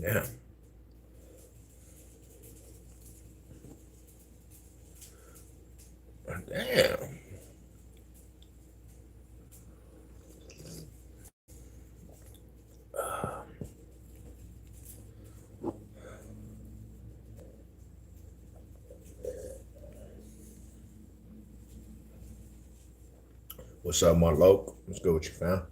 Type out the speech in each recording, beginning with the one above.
Yeah. Damn. What's up, my loc? What's good with you, fam?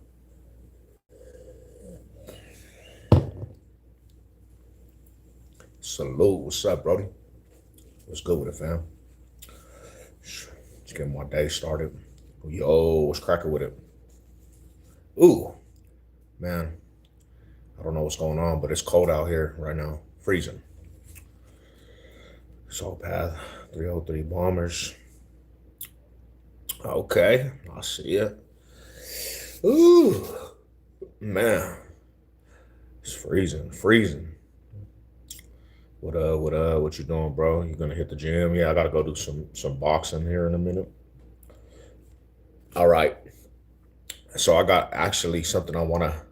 Salute. What's up, Brody? What's good with it, fam? Just getting my day started. Yo, what's cracking with it? Ooh, man. I don't know what's going on, but it's cold out here right now. Freezing. Soul Path, 303 Bombers. Okay, I see it. Ooh, man. It's freezing, freezing. What you doing, bro? You gonna hit the gym? Yeah, I gotta go do some boxing here in a minute. All right. So I got actually something I wanna.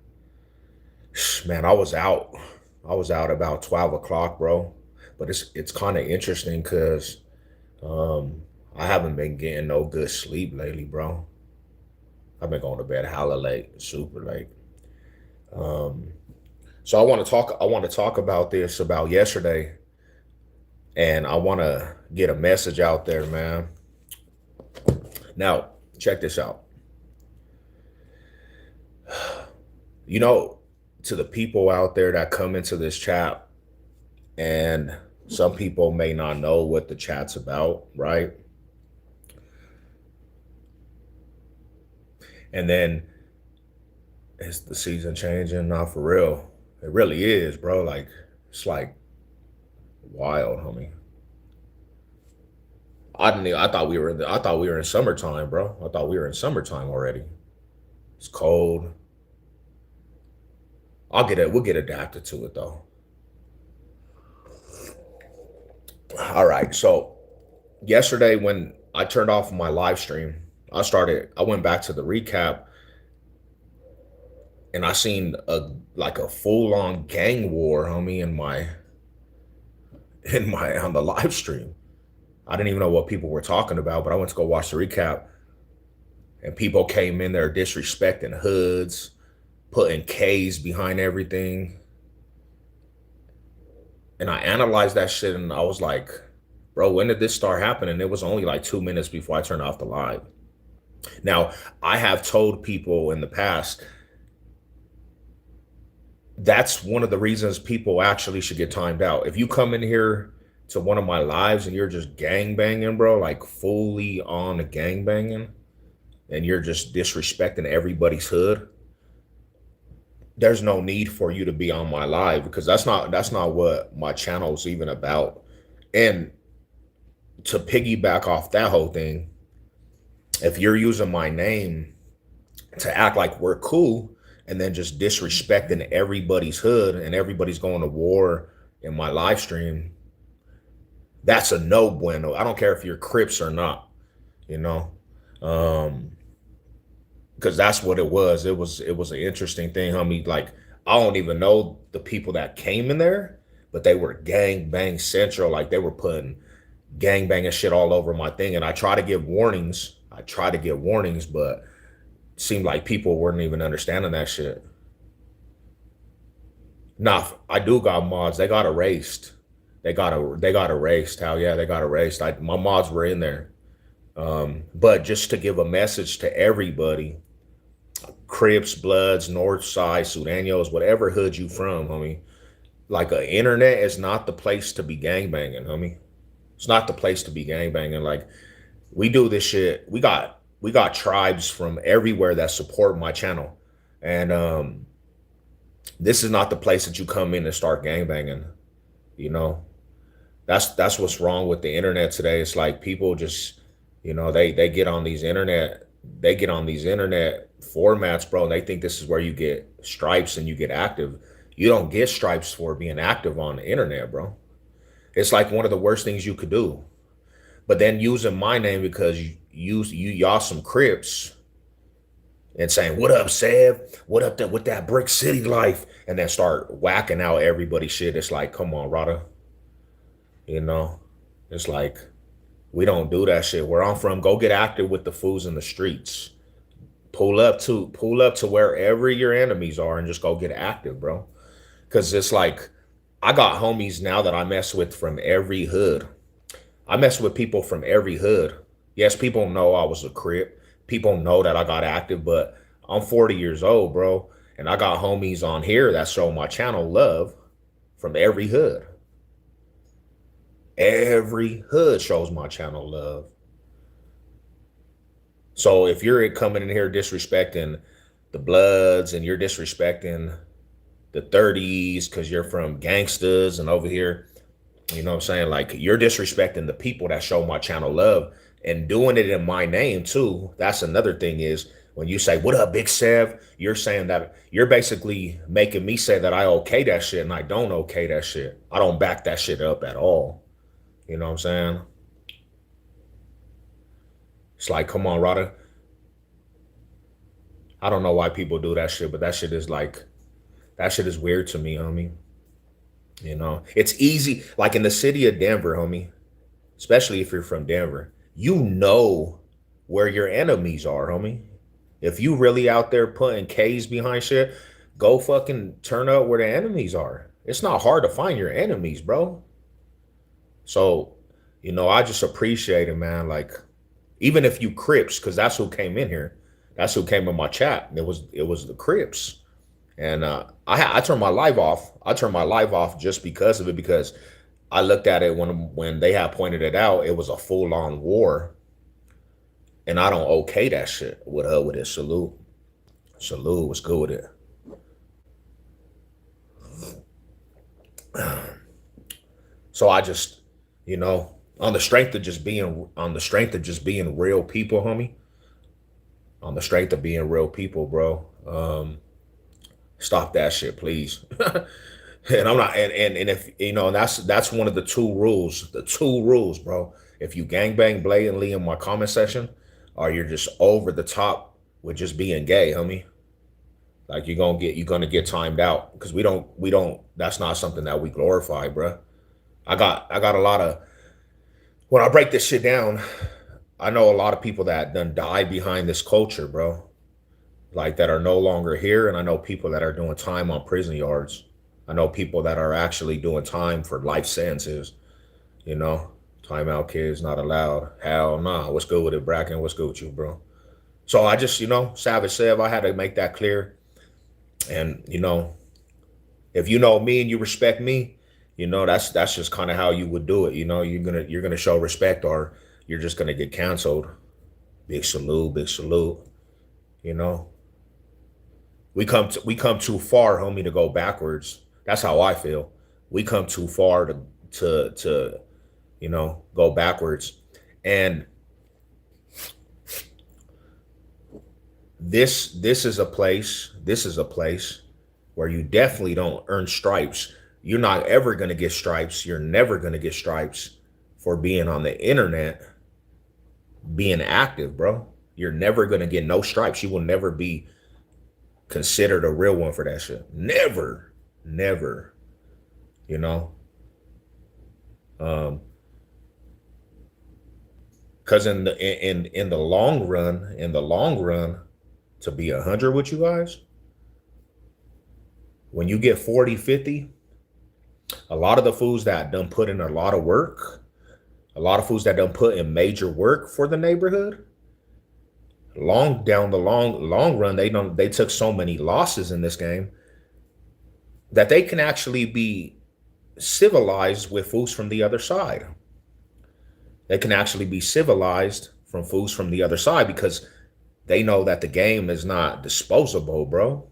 Man, I was out. I was out about 12 o'clock, bro. But it's kind of interesting because um I haven't been getting no good sleep lately, bro. I've been going to bed hella late, super late. Um, so I want to talk about this about yesterday, and I want to get a message out there, man. Now, check this out. You know, to the people out there that come into this chat, and some people may not know what the chat's about, right? And then is the season changing? Not for real. It really is, bro. Like it's like wild, homie. I didn't. I thought we were in. I thought we were in summertime, bro. I thought we were in summertime already. It's cold. I'll get it. We'll get adapted to it though. All right. So yesterday when I turned off my live stream, I started. I went back to the recap and I seen a like a full on gang war, homie, in my on the live stream. I didn't even know what people were talking about, but I went to go watch the recap, and people came in there disrespecting hoods, putting K's behind everything. And I analyzed that shit and I was like, bro, when did this start happening? It was only like 2 minutes before I turned off the live. Now, I have told people in the past that's one of the reasons people actually should get timed out. If you come in here to one of my lives and you're just gang banging, bro, like fully on gang banging, and you're just disrespecting everybody's hood, there's no need for you to be on my live because that's not what my channel is even about. And to piggyback off that whole thing, if you're using my name to act like we're cool and then just disrespecting everybody's hood and everybody's going to war in my live stream, that's a no bueno. I don't care if you're Crips or not, you know. Um, because that's what it was. It was an interesting thing, homie. Like I don't even know the people that came in there, but they were gang bang central. Like they were putting gang banging shit all over my thing. And I try to give warnings. I try to get warnings, but it seemed like people weren't even understanding that shit. Nah, I do got mods. They got erased. They got erased. Hell yeah, they got erased. My mods were in there. But just to give a message to everybody, Crips, Bloods, North Side, Sudanos, whatever hood you from, homie. Like a internet is not the place to be gangbanging, homie. It's not the place to be gangbanging. Like we do this shit. We got tribes from everywhere that support my channel, and this is not the place that you come in and start gangbanging. You know, that's what's wrong with the internet today. It's like people just, they get on these internet formats, bro, and they think this is where you get stripes and you get active. You don't get stripes for being active on the internet, bro. It's like one of the worst things you could do. But then using my name because y'all some Crips and saying, "What up, Sev? What up with that Brick City life?" And then start whacking out everybody's shit. It's like, come on, Rada. You know, it's like we don't do that shit. Where I'm from, go get active with the fools in the streets. Pull up to wherever your enemies are and just go get active, bro. Cause it's like I got homies now that I mess with from every hood. I mess with people from every hood. Yes, people know I was a Crip. People know that I got active, but I'm 40 years old, bro. And I got homies on here that show my channel love from every hood. Every hood shows my channel love. So if you're coming in here disrespecting the Bloods and you're disrespecting the 30s because you're from gangsters and over here, you know what I'm saying? Like you're disrespecting the people that show my channel love and doing it in my name too. That's another thing is when you say, "What up, Big Sev?" You're saying that you're basically making me say that I okay that shit and I don't okay that shit. I don't back that shit up at all. You know what I'm saying? It's like, come on, Rada. I don't know why people do that shit, but that shit is like, that shit is weird to me, homie. You know, it's easy. Like in the city of Denver, homie, especially if you're from Denver, you know where your enemies are, homie. If you really out there putting K's behind shit, go fucking turn up where the enemies are. It's not hard to find your enemies, bro. So, you know, I just appreciate it, man. Like, even if you Crips, because that's who came in here. That's who came in my chat. It was the Crips. And I turned my live off. I turned my live off just because of it, because I looked at it when they had pointed it out. It was a full on war, and I don't okay that shit with her with it. Salute was good with it. So I just, you know, on the strength of just being real people, homie. On the strength of being real people, bro. Stop that shit, please. And I'm not, and if you know, and that's one of the two rules. The two rules, bro. If you gangbang blatantly in my comment section, or you're just over the top with just being gay, homie. Like you're gonna get timed out because we don't. That's not something that we glorify, bro. I got a lot of when I break this shit down. I know a lot of people that done died behind this culture, bro. Like that are no longer here, and I know people that are doing time on prison yards. I know people that are actually doing time for life sentences. You know, timeout kids not allowed. Hell nah. What's good with it, Bracken? What's good with you, bro? So I just, Savage Sev, I had to make that clear. And if you know me and you respect me, that's just kind of how you would do it. You're gonna show respect, or you're just gonna get canceled. Big salute, big salute. You know, we come too far, homie, to go backwards. That's how I feel. We come too far to go backwards. And this is a place where you definitely don't earn stripes. You're not ever going to get stripes. You're never going to get stripes for being on the internet, being active, bro. You're never going to get no stripes. You will never be considered a real one for that shit. Never. Never. You know? Because in the long run, to be 100 with you guys, when you get 40, 50, a lot of the fools that done put in a lot of work, a lot of fools that done put in major work for the neighborhood, long down the long run, they took so many losses in this game that they can actually be civilized with fools from the other side. They can actually be civilized from fools from the other side because they know that the game is not disposable, bro.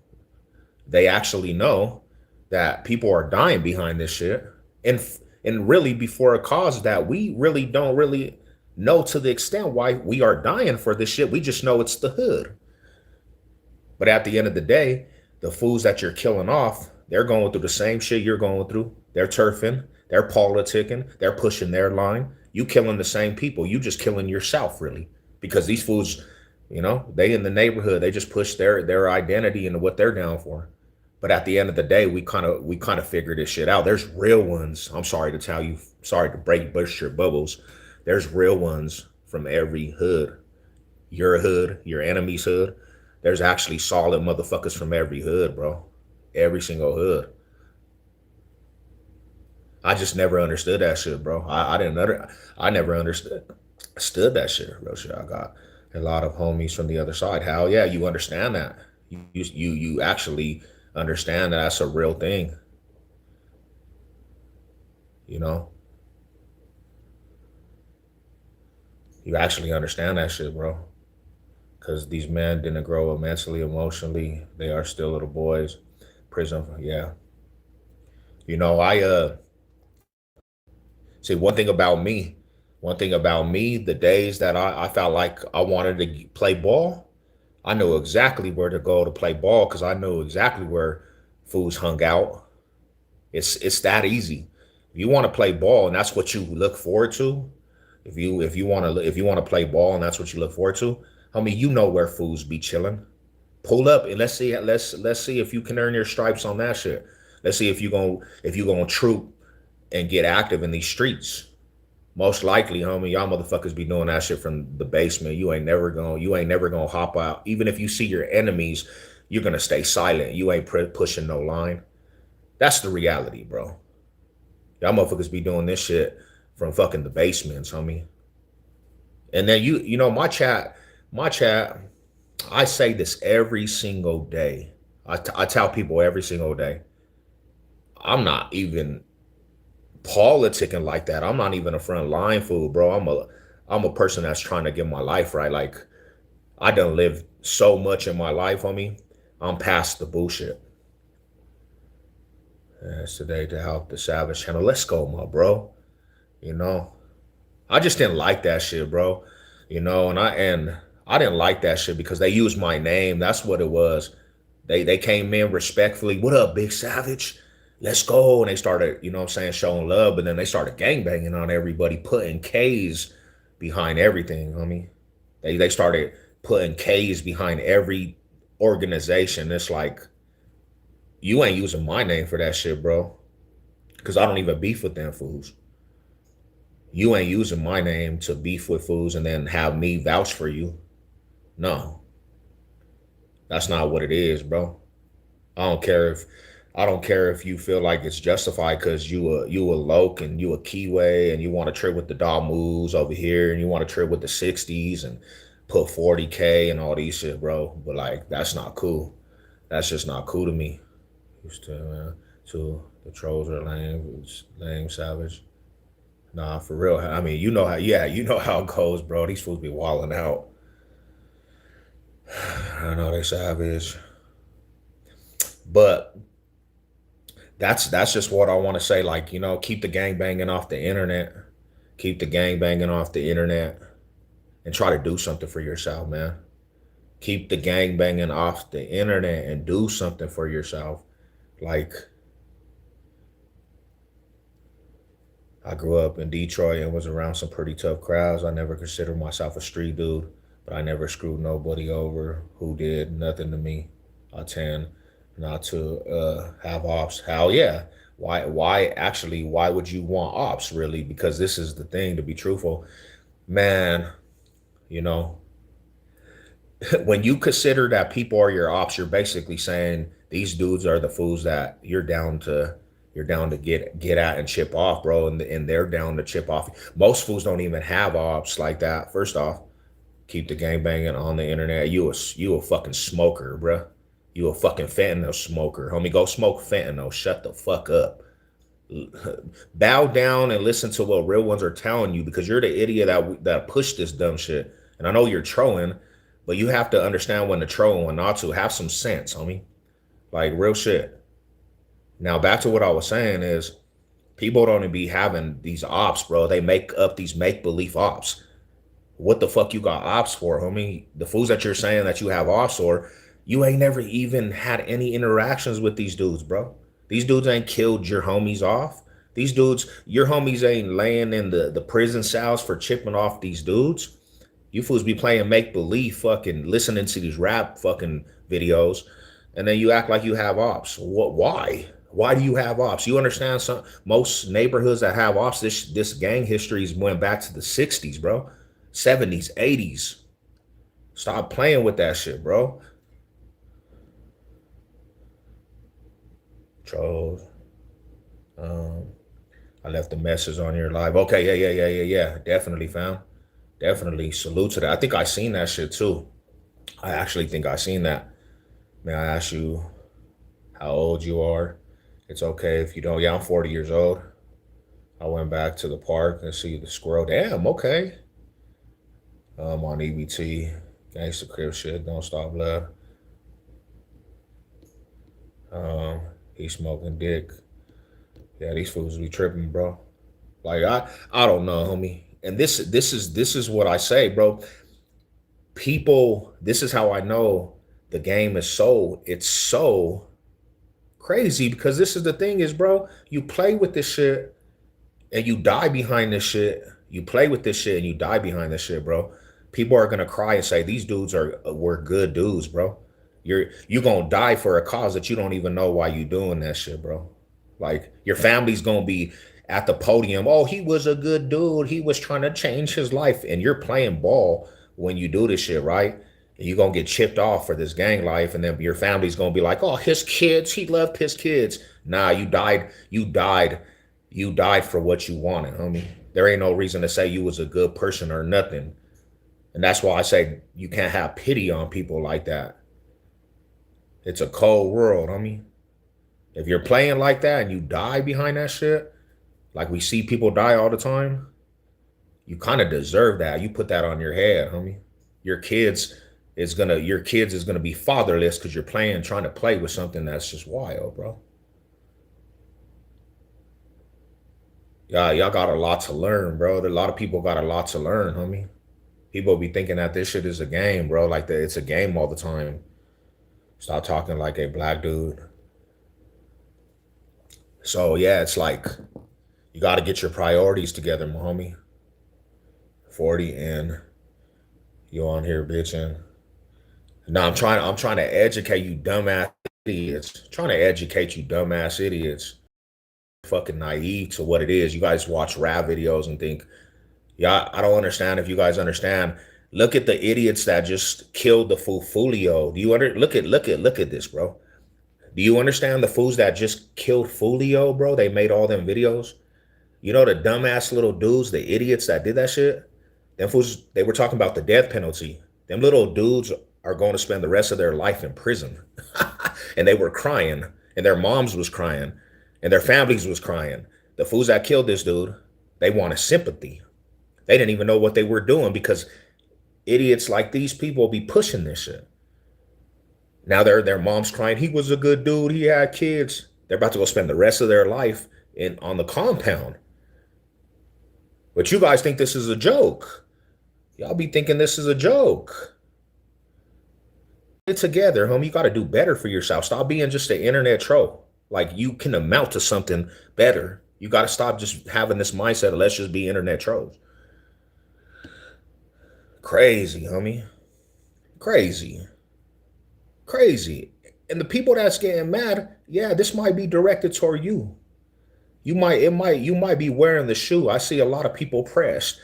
They actually know that people are dying behind this shit, and really before a cause that we really don't really know to the extent why we are dying for this shit. We just know it's the hood. But at the end of the day, the fools that you're killing off, they're going through the same shit you're going through. They're turfing, they're politicking, they're pushing their line. You killing the same people. You just killing yourself, really, because these fools You know, they in the neighborhood, they just push their identity into what they're down for. But at the end of the day, we kind of figure this shit out. There's real ones. I'm sorry to tell you, sorry to burst your bubbles. There's real ones from every hood. Your hood, your enemy's hood. There's actually solid motherfuckers from every hood, bro. Every single hood. I just never understood that shit, bro. I never understood that shit, real shit. I got a lot of homies from the other side. Hell yeah, you understand that. You actually understand that that's a real thing, you know? You actually understand that shit, bro. Cause these men didn't grow up mentally, emotionally. They are still little boys. Prison, yeah. You know, I see one thing about me, the days that I felt like I wanted to play ball, I knew exactly where to go to play ball because I knew exactly where fools hung out. It's that easy. If you want to play ball and that's what you look forward to, if you want to play ball and that's what you look forward to, homie, you know where fools be chilling. Pull up and let's see if you can earn your stripes on that shit. Let's see if you gonna troop and get active in these streets. Most likely, homie, y'all motherfuckers be doing that shit from the basement. You ain't never gonna hop out. Even if you see your enemies, you're gonna stay silent. You ain't pushing no line. That's the reality, bro. Y'all motherfuckers be doing this shit from fucking the basements, homie. And then you know my chat. I say this every single day. I tell people every single day. I'm not even politicking like that. I'm not even a front line fool, bro. I'm a person that's trying to get my life right. Like I done lived so much in my life, homie. I'm past the bullshit. It's today to help the Savage channel. Let's go, my bro. You know, I just didn't like that shit, bro. You know, and I didn't like that shit because they used my name. That's what it was. They came in respectfully. What up, Big Savage? Let's go. And they started, you know what I'm saying, showing love. But then they started gangbanging on everybody, putting K's behind everything, homie. They started putting K's behind every organization. It's like you ain't using my name for that shit, bro. Cause I don't even beef with them fools. You ain't using my name to beef with fools and then have me vouch for you. No, that's not what it is, bro. I don't care if I don't care if you feel like it's justified because you a Loke and you a Keyway and you want to trip with the dog moves over here and you want to trip with the 60s and put 40K and all these shit, bro. But like that's not cool. That's just not cool to me. Used to the trolls are lame, it's lame savage. Nah, for real. I mean, you know how yeah, you know how it goes, bro. These fools be walling out. I know they savage. But that's just what I want to say. Like, you know, keep the gang banging off the internet. Keep the gang banging off the internet and try to do something for yourself, man. Keep the gang banging off the internet and do something for yourself. Like, I grew up in Detroit and was around some pretty tough crowds. I never considered myself a street dude, but I never screwed nobody over who did nothing to me. I tend not to have ops. Hell yeah. Why would you want ops really? Because this is the thing, to be truthful. Man, you know, when you consider that people are your ops, you're basically saying these dudes are the fools that you're down to get at and chip off, bro, and they're down to chip off. Most fools don't even have ops like that. First off, keep the gang banging on the internet. You a fucking smoker, bro. You a fucking fentanyl smoker, homie. Go smoke fentanyl. Shut the fuck up. Bow down and listen to what real ones are telling you because you're the idiot that pushed this dumb shit. And I know you're trolling, but you have to understand when to troll and when not to. Have some sense, homie. Like real shit. Now back to what I was saying is people don't be having these ops, bro. They make up these make believe ops. What the fuck you got ops for, homie? The fools that you're saying that you have ops for, you ain't never even had any interactions with these dudes, bro. These dudes ain't killed your homies off. These dudes, your homies ain't laying in the prison cells for chipping off these dudes. You fools be playing make believe, fucking listening to these rap fucking videos, and then you act like you have ops. What? Why? Why do you have ops? You understand? Some most neighborhoods that have ops, this gang histories went back to the '60s, bro, '70s, '80s. Stop playing with that shit, bro. Trolls. Um, I left a message on your live. Okay, yeah. Definitely, fam. Definitely. Salute to that. I think I seen that shit too. I actually think I seen that. May I ask you how old you are? It's okay if you don't. Yeah, I'm 40 years old. I went back to the park and see the squirrel. Damn, okay. On EBT. Gangsta crib shit. Don't stop love. Um, he smoking dick. Yeah, these fools be tripping, bro. Like I don't know, homie. And this is what I say, bro. People, this is how I know the game is so crazy because this is the thing is, bro, you play with this shit and you die behind this shit. You play with this shit and you die behind this shit, bro. People are gonna cry and say these dudes are were good dudes, bro. You gonna die for a cause that you don't even know why you doing that shit, bro. Like your family's gonna be at the podium. Oh, he was a good dude. He was trying to change his life, and you're playing ball when you do this shit, right? And you're gonna get chipped off for this gang life, and then your family's gonna be like, "Oh, his kids. He loved his kids." Nah, you died. You died for what you wanted, homie. There ain't no reason to say you was a good person or nothing. And that's why I say you can't have pity on people like that. It's a cold world, homie. If you're playing like that and you die behind that shit, like we see people die all the time, you kind of deserve that. You put that on your head, homie. Your kids your kids is gonna be fatherless because you're playing, trying to play with something that's just wild, bro. Yeah, y'all got a lot to learn, bro. A lot of people got a lot to learn, homie. People be thinking that this shit is a game, bro. Like that it's a game all the time. Stop talking like a black dude. So yeah, it's like you got to get your priorities together, my homie. 40 and you on here bitching. No, I'm trying to educate you dumbass idiots. Trying to educate you dumbass idiots. Fucking naive to what it is. You guys watch rap videos and think, yeah, I don't understand if you guys understand. Look at the idiots that just killed the fool Fulio. Do you look at this, bro? Do you understand the fools that just killed Fulio, bro? They made all them videos. You know the dumbass little dudes, the idiots that did that shit? Them fools, they were talking about the death penalty. Them little dudes are going to spend the rest of their life in prison. And they were crying, and their moms was crying, and their families was crying. The fools that killed this dude, they wanted sympathy. They didn't even know what they were doing because idiots like these people be pushing this shit. Now their mom's crying. He was a good dude. He had kids. They're about to go spend the rest of their life in on the compound. But you guys think this is a joke. Y'all be thinking this is a joke. Get together, homie. You got to do better for yourself. Stop being just an internet troll. Like you can amount to something better. You got to stop just having this mindset of let's just be internet trolls. Crazy, homie. Crazy. Crazy. And the people that's getting mad, yeah, this might be directed toward you. You might be wearing the shoe. I see a lot of people pressed.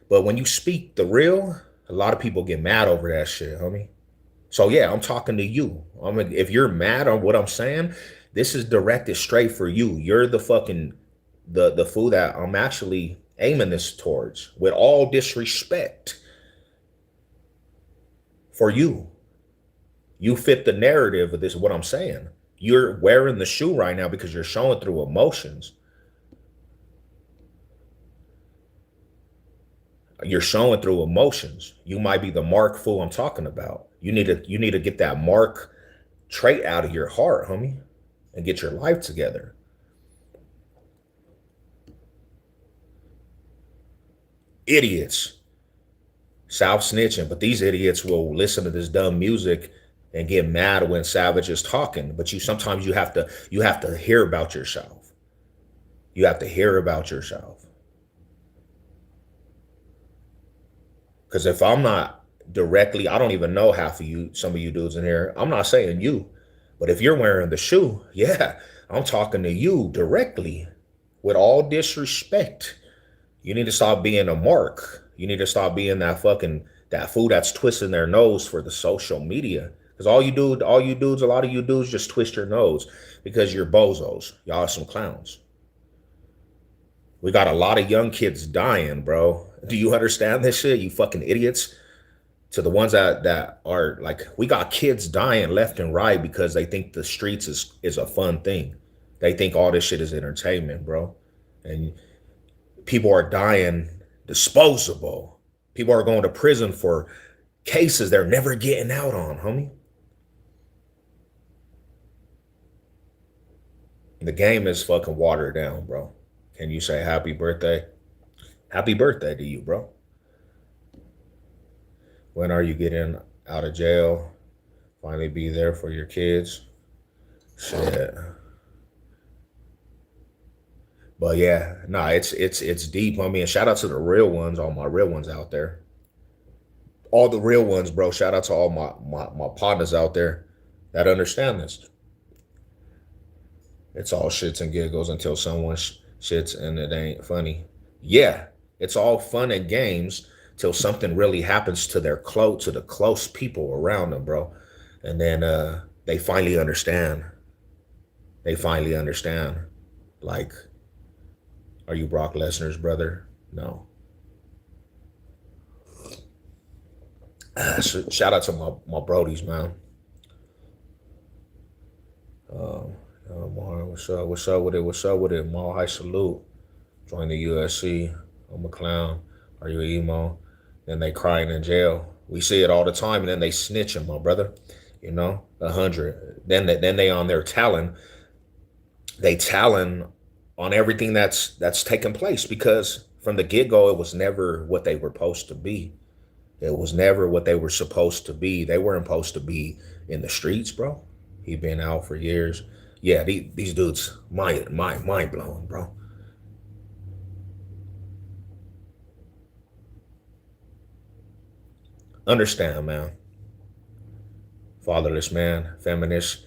But when you speak the real, a lot of people get mad over that shit, homie. So yeah, I'm talking to you. If you're mad on what I'm saying, this is directed straight for you. You're the fucking the fool that I'm actually aiming this towards with all disrespect for you. You fit the narrative of this, what I'm saying. You're wearing the shoe right now because you're showing through emotions. You're showing through emotions. You might be the mark fool I'm talking about. You need to get that mark trait out of your heart, homie, and get your life together. Idiots. South snitching, but these idiots will listen to this dumb music and get mad when Savage is talking. But sometimes you have to hear about yourself. You have to hear about yourself. Because if I'm not directly, I don't even know half of you, some of you dudes in here. I'm not saying you, but if you're wearing the shoe, yeah, I'm talking to you directly with all disrespect. You need to stop being a mark. You need to stop being that fool that's twisting their nose for the social media. Because all you dudes, a lot of you dudes just twist your nose because you're bozos. Y'all are some clowns. We got a lot of young kids dying, bro. Do you understand this shit? You fucking idiots. To the ones that are like, we got kids dying left and right because they think the streets is a fun thing. They think all this shit is entertainment, bro. And people are dying disposable. People are going to prison for cases they're never getting out on, homie. The game is fucking watered down, bro. Can you say happy birthday? Happy birthday to you, bro. When are you getting out of jail? Finally be there for your kids. Shit. But yeah, nah, it's deep, homie. And shout out to the real ones, all my real ones out there. All the real ones, bro. Shout out to all my partners out there that understand this. It's all shits and giggles until someone shits and it ain't funny. Yeah, it's all fun and games till something really happens to to the close people around them, bro. And then they finally understand. They finally understand. Like, are you Brock Lesnar's brother? No. So shout out to my Brodies, man. Um, what's up? What's up with it? What's up with it? Mall High salute. Join the USC. I'm a clown. Are you emo? Then they crying in jail. We see it all the time, and then they snitching, my brother. You know, 100. Then they on their talent. They talent on everything that's taken place because from the get go, it was never what they were supposed to be. It was never what they were supposed to be. They weren't supposed to be in the streets, bro. He been out for years. Yeah, these dudes, mind blowing, bro. Understand, man. Fatherless man, feminist.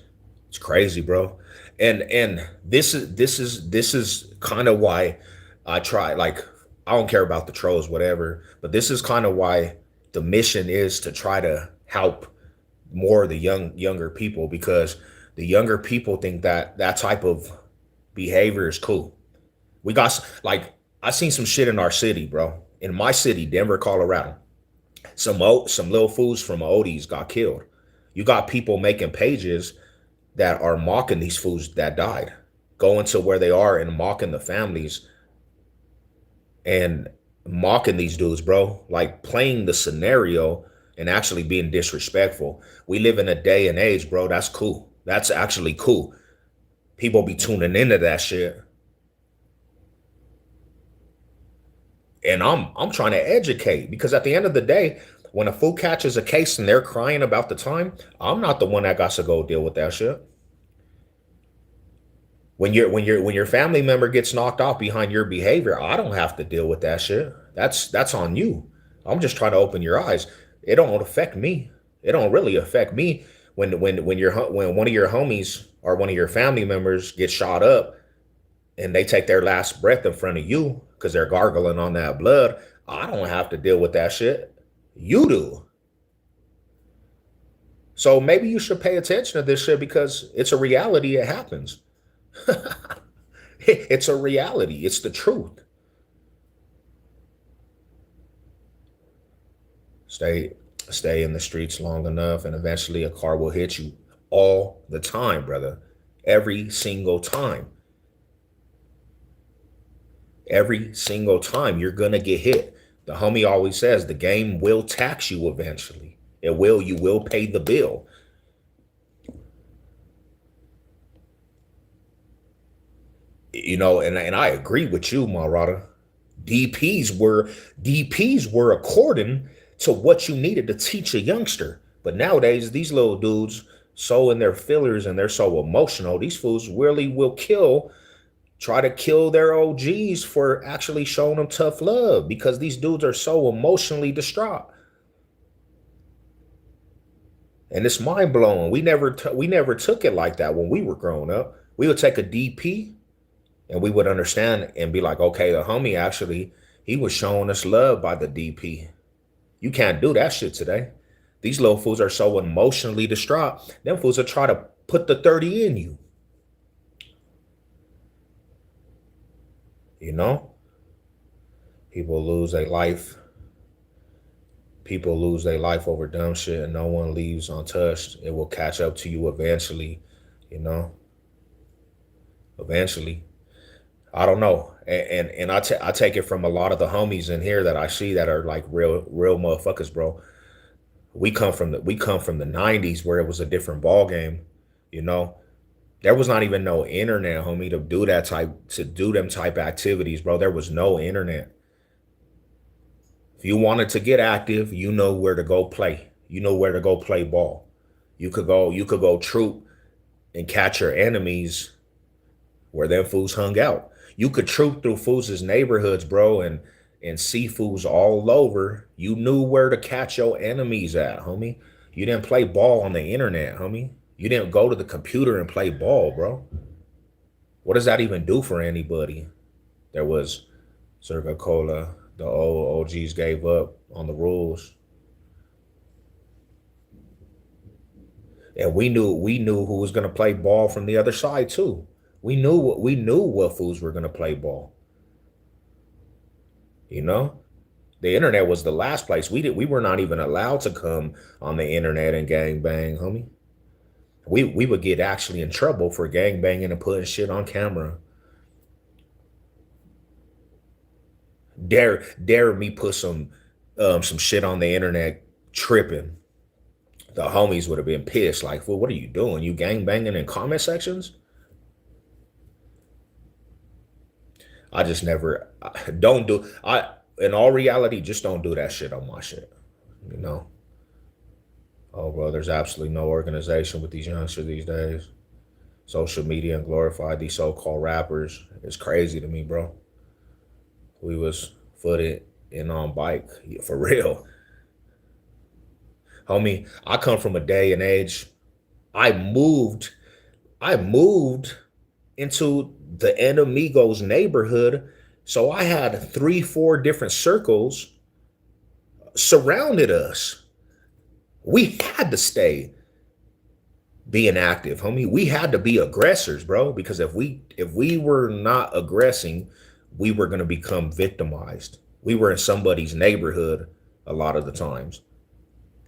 It's crazy, bro. And this is kind of why I try. Like, I don't care about the trolls, whatever. But this is kind of why the mission is to try to help more of the younger people because the younger people think that that type of behavior is cool. We got like I seen some shit in our city, bro. In my city, Denver, Colorado. Some little fools from Odie's got killed. You got people making pages that are mocking these fools that died, going to where they are and mocking the families and mocking these dudes, bro. Like playing the scenario and actually being disrespectful. We live in a day and age, bro. That's cool. That's actually cool. People be tuning into that shit. And I'm trying to educate because at the end of the day, when a fool catches a case and they're crying about the time, I'm not the one that got to go deal with that shit. When your family member gets knocked off behind your behavior, I don't have to deal with that shit. That's on you. I'm just trying to open your eyes. It don't affect me. It don't really affect me when one of your homies or one of your family members gets shot up and they take their last breath in front of you because they're gargling on that blood. I don't have to deal with that shit. You do. So maybe you should pay attention to this shit because it's a reality. It happens. It's a reality. It's the truth. Stay stay in the streets long enough and eventually a car will hit you all the time, brother. Every single time. Every single time you're gonna get hit. The homie always says the game will tax you eventually. It will. You will pay the bill. You know, and I agree with you, Marada. DPs were according to what you needed to teach a youngster. But nowadays, these little dudes so in their fillers and they're so emotional, these fools really will try to kill their OGs for actually showing them tough love because these dudes are so emotionally distraught. And it's mind blowing. We never took it like that when we were growing up. We would take a DP and we would understand and be like, okay, the homie actually he was showing us love by the DP. You can't do that shit today. These little fools are so emotionally distraught. Them fools will try to put the 30 in you. You know, people lose their life. People lose their life over dumb shit, and no one leaves untouched. It will catch up to you eventually. You know, eventually. I don't know, and I take it from a lot of the homies in here that I see that are like real motherfuckers, bro. We come from the '90s where it was a different ball game. You know, there was not even no internet, homie, to do them type activities, bro. There was no internet. If you wanted to get active, you know where to go play. You know where to go play ball. You could go troop and catch your enemies where them fools hung out. You could troop through fools' neighborhoods, bro, and see fools all over. You knew where to catch your enemies at, homie. You didn't play ball on the internet, homie. You didn't go to the computer and play ball, bro. What does that even do for anybody? There was Circa Cola. The old OGs gave up on the rules, and we knew who was gonna play ball from the other side too. We knew what fools were gonna play ball. You know, the internet was the last place we were not even allowed to come on the internet and gang bang, homie. We would get actually in trouble for gang banging and putting shit on camera. Dare me put some shit on the internet tripping. The homies would have been pissed. Like, well, what are you doing? You gang banging in comment sections? I just never don't do I in all reality, just don't do that shit on my shit. You know? Oh bro, there's absolutely no organization with these youngsters these days. Social media and glorify these so-called rappers. It's crazy to me, bro. We was footed and on bike. Yeah, for real. Homie, I come from a day and age. I moved, I moved into the Enemigos neighborhood. So I had three, four different circles surrounded us. We had to stay being active, homie. We had to be aggressors, bro, because if we were not aggressing, we were going to become victimized. We were in somebody's neighborhood a lot of the times,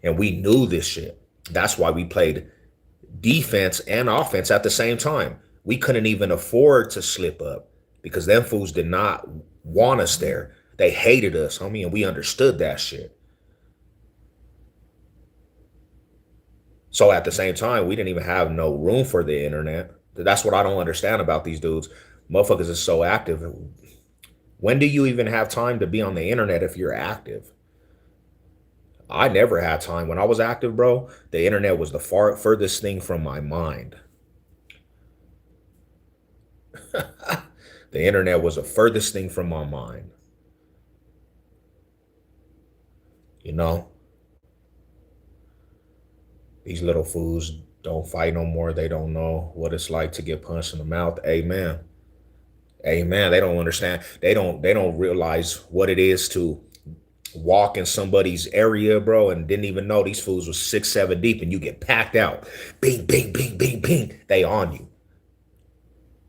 and we knew this shit. That's why we played defense and offense at the same time. We couldn't even afford to slip up because them fools did not want us there. They hated us, homie, and we understood that shit. So at the same time, we didn't even have no room for the internet. That's what I don't understand about these dudes. Motherfuckers is so active. When do you even have time to be on the internet if you're active? I never had time. When I was active, bro, the internet was the furthest thing from my mind. The internet was the furthest thing from my mind. You know, these little fools don't fight no more. They don't know what it's like to get punched in the mouth. Amen. Amen. They don't understand. They don't realize what it is to walk in somebody's area, bro, and didn't even know these fools was 6, 7 deep, and you get packed out. Bing, bing, bing, bing, bing. They on you.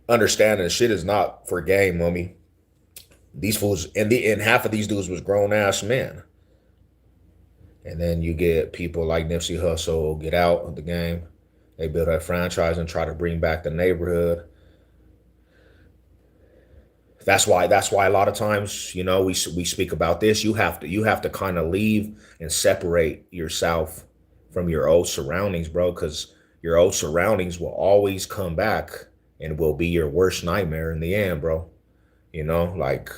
Understanding the shit is not for game, mommy. These fools and half of these dudes was grown ass men. And then you get people like Nipsey Hussle get out of the game. They build a franchise and try to bring back the neighborhood. That's why a lot of times, you know, we speak about this. You have to kind of leave and separate yourself from your old surroundings, bro, because your old surroundings will always come back and will be your worst nightmare in the end, bro. You know, like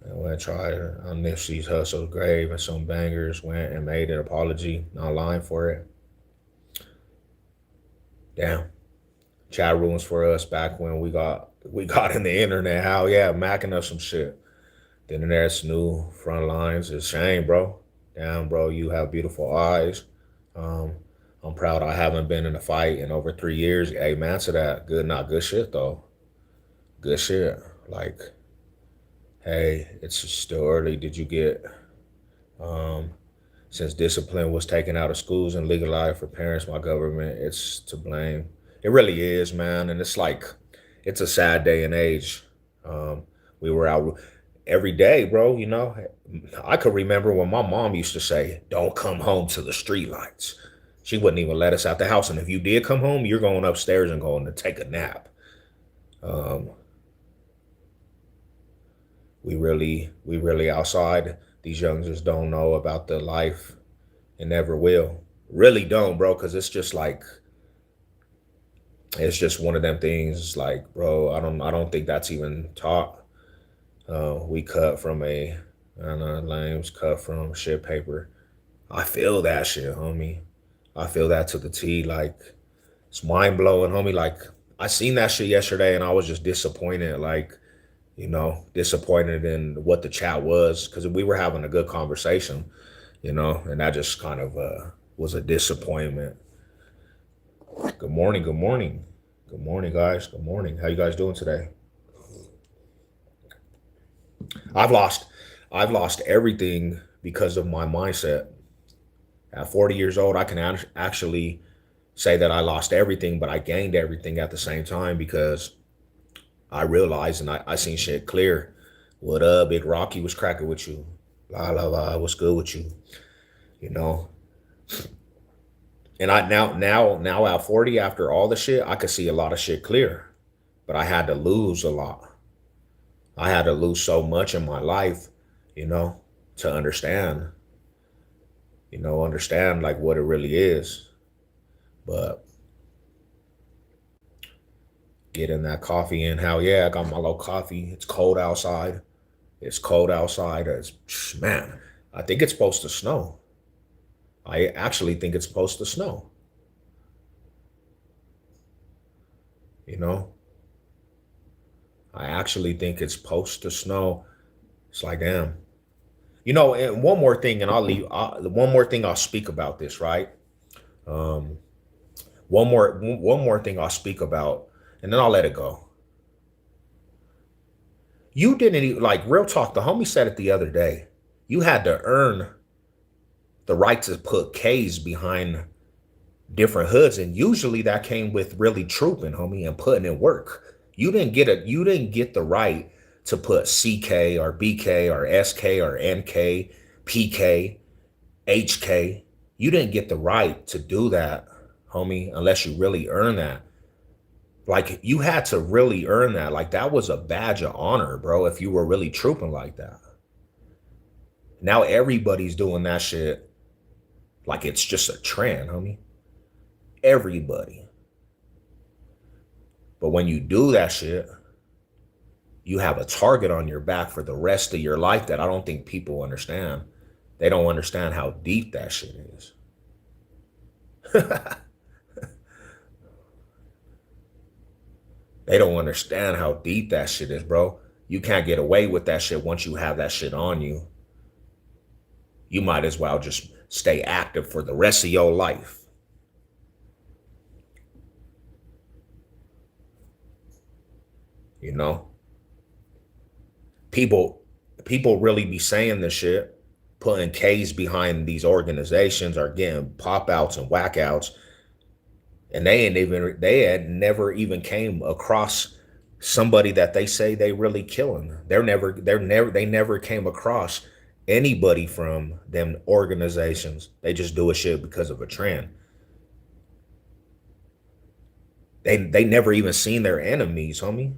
I went to try on Nipsey's Hussle's grave and some bangers went and made an apology online for it. Damn. Chat rooms for us back when we got in the internet. Hell yeah, macking up some shit. The internet's new front lines. It's a shame, bro. Damn, bro, you have beautiful eyes. Um, I'm proud I haven't been in a fight in over 3 years. Hey, man, to that. Good, not good shit, though. Good shit. Like, hey, it's still early. Did you get, um, since discipline was taken out of schools and legalized for parents, my government, it's to blame. It really is, man. And it's like, it's a sad day and age. Um, we were out every day, bro. You know, I could remember when my mom used to say, "Don't come home to the street lights." She wouldn't even let us out the house, and if you did come home, you're going upstairs and going to take a nap. Um, we really outside. These youngsters don't know about the life and never will. Really don't, bro, because it's just one of them things. Like, bro, I don't think that's even taught. We cut from I don't know, lames cut from shit paper. I feel that shit, homie. I feel that to the T. Like, it's mind blowing, homie. Like, I seen that shit yesterday and I was just disappointed. Like, disappointed in what the chat was because we were having a good conversation, and that just kind of was a disappointment. Good morning, good morning. Good morning, guys. Good morning. How you guys doing today? I've lost I've lost everything because of my mindset. At 40 years old, I can actually say that I lost everything, but I gained everything at the same time because I realized and I seen shit clear. What up, Big Rocky was cracking with you. La la la, what's good with you? You know. And I now at 40, after all the shit, I could see a lot of shit clear. But I had to lose a lot. I had to lose so much in my life, you know, to understand like what it really is. But getting that coffee in, hell yeah, I got my little coffee. It's cold outside. It's cold outside. Man, I think it's supposed to snow. I actually think it's supposed to snow. You know, I actually think it's supposed to snow. It's like, damn. And one more thing, and I'll leave. One more thing I'll speak about this, right? Um, one more thing I'll speak about, and then I'll let it go. You didn't even, like, real talk. The homie said it the other day. You had to earn the right to put K's behind different hoods, and usually that came with really trooping, homie, and putting in work. You didn't get the right to put CK or BK or SK or NK, PK, HK. You didn't get the right to do that, homie, unless you really earn that. Like, you had to really earn that. Like, that was a badge of honor, bro, if you were really trooping like that. Now everybody's doing that shit like it's just a trend, homie. Everybody. But when you do that shit, you have a target on your back for the rest of your life that I don't think people understand. They don't understand how deep that shit is. They don't understand how deep that shit is, bro. You can't get away with that shit once you have that shit on you. You might as well just stay active for the rest of your life. You know? People people really be saying this shit, putting K's behind these organizations or getting pop outs and whack outs, and they had never even came across somebody that they say they really killing. They never came across anybody from them organizations. They just do a shit because of a trend. They never even seen their enemies, homie.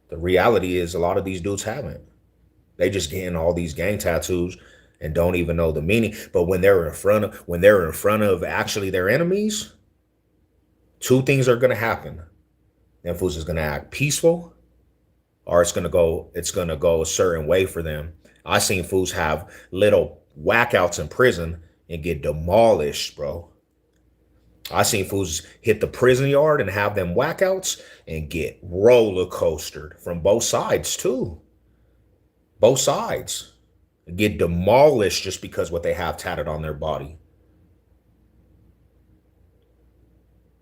The reality is a lot of these dudes haven't. They just getting all these gang tattoos and don't even know the meaning. But when they're in front of actually their enemies, two things are gonna happen. Them fools is gonna act peaceful, or it's gonna go a certain way for them. I seen fools have little whackouts in prison and get demolished, bro. I seen fools hit the prison yard and have them whackouts and get roller coastered from both sides too. Both sides. get demolished just because what they have tatted on their body.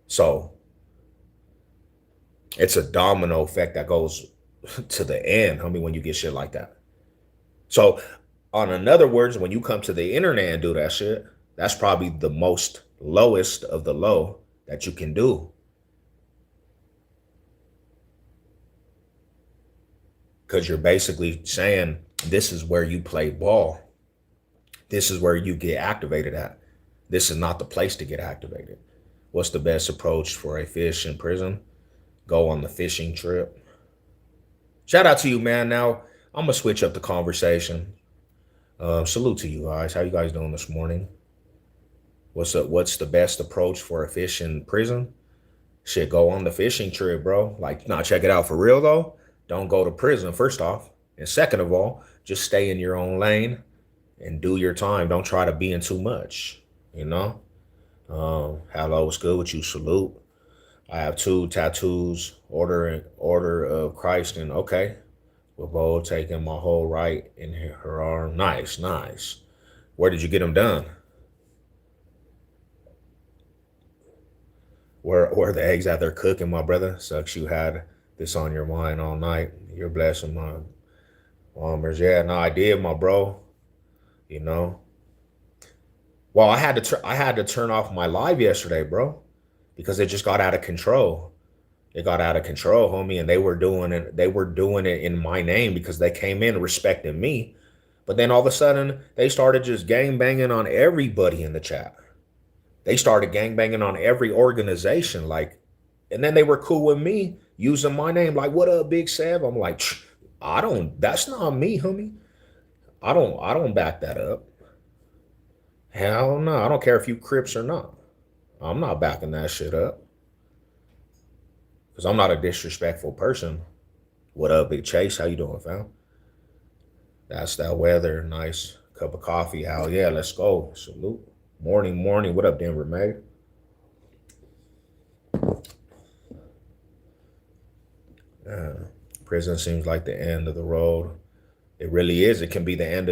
So it's a domino effect that goes to the end, homie, when you get shit like that. So, on another words, when you come to the internet and do that shit, that's probably the most lowest of the low that you can do. Because you're basically saying this is where you play ball. This is where you get activated at. This is not the place to get activated. What's the best approach for a fish in prison? Go on the fishing trip. Shout out to you, man. Now I'm gonna switch up the conversation. Salute to you guys. How you guys doing this morning? What's up? What's the best approach for a fish in prison? Shit, go on the fishing trip, bro. Like, nah, check it out for real though. Don't go to prison, first off. And second of all, just stay in your own lane and do your time. Don't try to be in too much, you know? Hello, what's good with you? Salute. I have two tattoos, order of Christ, and okay. We're both taking my whole right in her arm. Nice, nice. Where did you get them done? Where the eggs out there cooking, my brother? Sucks you had this on your mind all night. You're blessing my bombers. Yeah, no, I did, my bro. You know. Well, I had to turn off my live yesterday, bro, because it just got out of control. It got out of control, homie, and they were doing it. They were doing it in my name because they came in respecting me. But then all of a sudden, they started just gang banging on everybody in the chat. They started gang banging on every organization, like, and then they were cool with me using my name, like, "What up, Big Sav?" I'm like, I don't. That's not me, homie. I don't back that up. Hell no. I don't care if you Crips or not. I'm not backing that shit up because I'm not a disrespectful person. What up, Big Chase? How you doing, fam? That's that weather. Nice cup of coffee. Hell yeah, let's go. Salute. Morning, morning. What up, Denver, mate? Prison seems like the end of the road. It really is. It can be the end